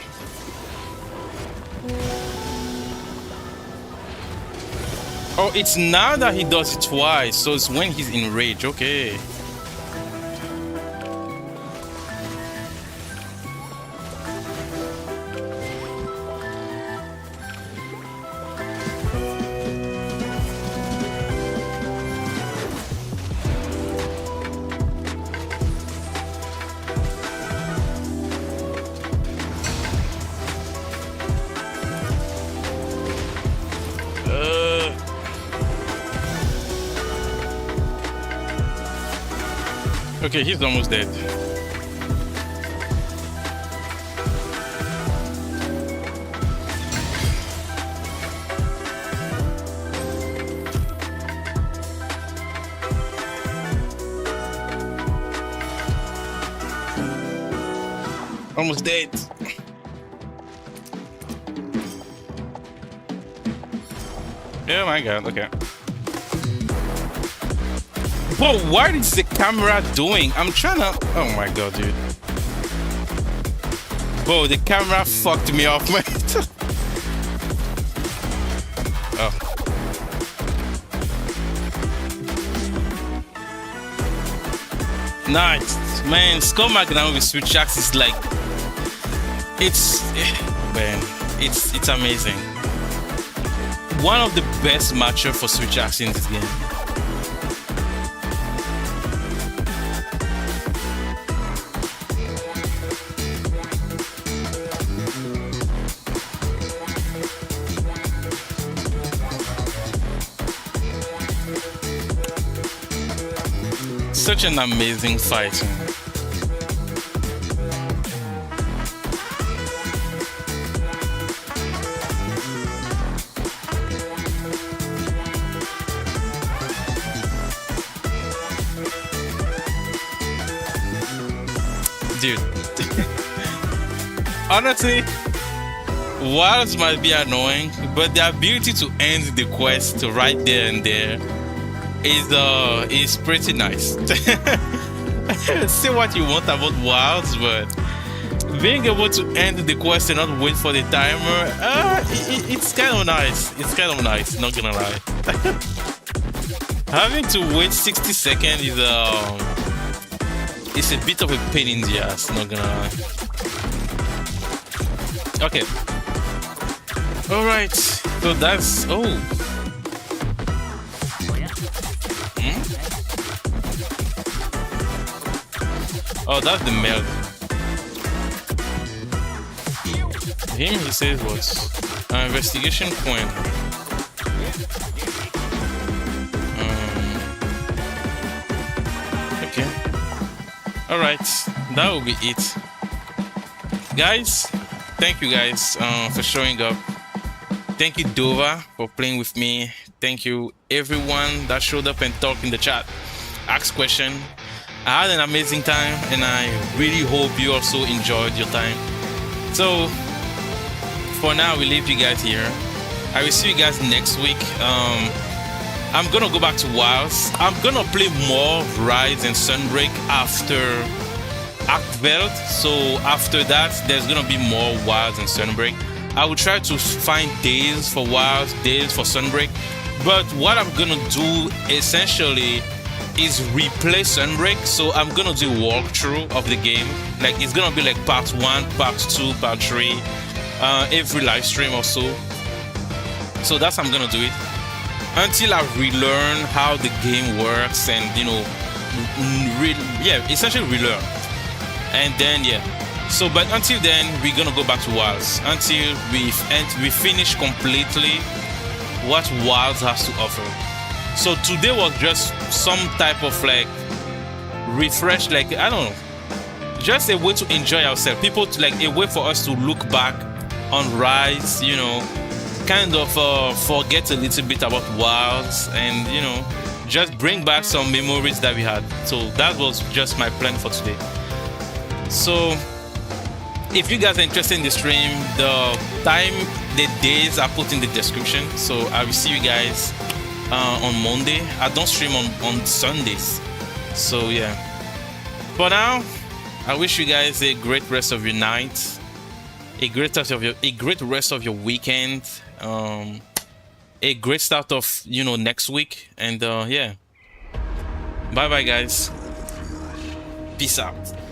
Oh, it's now that he does it twice, so it's when he's in rage. Okay. Okay, he's almost dead. Almost dead. Oh my god, okay. But what is the camera doing? I'm trying to... Oh my god, dude. Bro, the camera fucked me off, man. Oh. Nice. Man, Scumbag now with Switch Axe is like... It's... Man, it's amazing. One of the best matchups for Switch Axe in this game. Such an amazing fight. Dude. Honestly, Wilds might be annoying, but the ability to end the quest right there and there is pretty nice. Say what you want about Wilds, but being able to end the quest and not wait for the timer, it's kind of nice. It's kind of nice, not gonna lie. Having to wait 60 seconds is it's a bit of a pain in the ass, not gonna lie. Okay. Alright, so that's... Oh. Oh, that's the male. Him, he says was investigation point. Okay. Alright, that will be it. Guys, thank you guys for showing up. Thank you, Dova, for playing with me. Thank you, everyone that showed up and talked in the chat. Ask question. I had an amazing time, and I really hope you also enjoyed your time. So, for now, we leave you guys here. I will see you guys next week. I'm gonna go back to Wilds. I'm gonna play more Rise and Sunbreak after Actveld. So after that, there's gonna be more Wilds and Sunbreak. I will try to find days for Wilds, days for Sunbreak. But what I'm gonna do essentially is replay Sunbreak. So I'm gonna do a walkthrough of the game. Like it's gonna be like part 1, part 2, part 3, every live stream or so. So that's how I'm gonna do it until I relearn how the game works, and you know, essentially relearn. And then so but until then, we're gonna go back to Wilds until we finish completely what Wilds has to offer. So today was just some type of like refresh, like I don't know, just a way to enjoy ourselves. People to, like a way for us to look back on Rise, you know, kind of forget a little bit about Wilds, and you know, just bring back some memories that we had. So that was just my plan for today. So if you guys are interested in the stream, the time, the days are put in the description. So I will see you guys on Monday. I don't stream on Sundays. So yeah. For now, I wish you guys a great rest of your night, a great rest of your weekend, a great start of next week, and yeah. Bye bye guys. Peace out.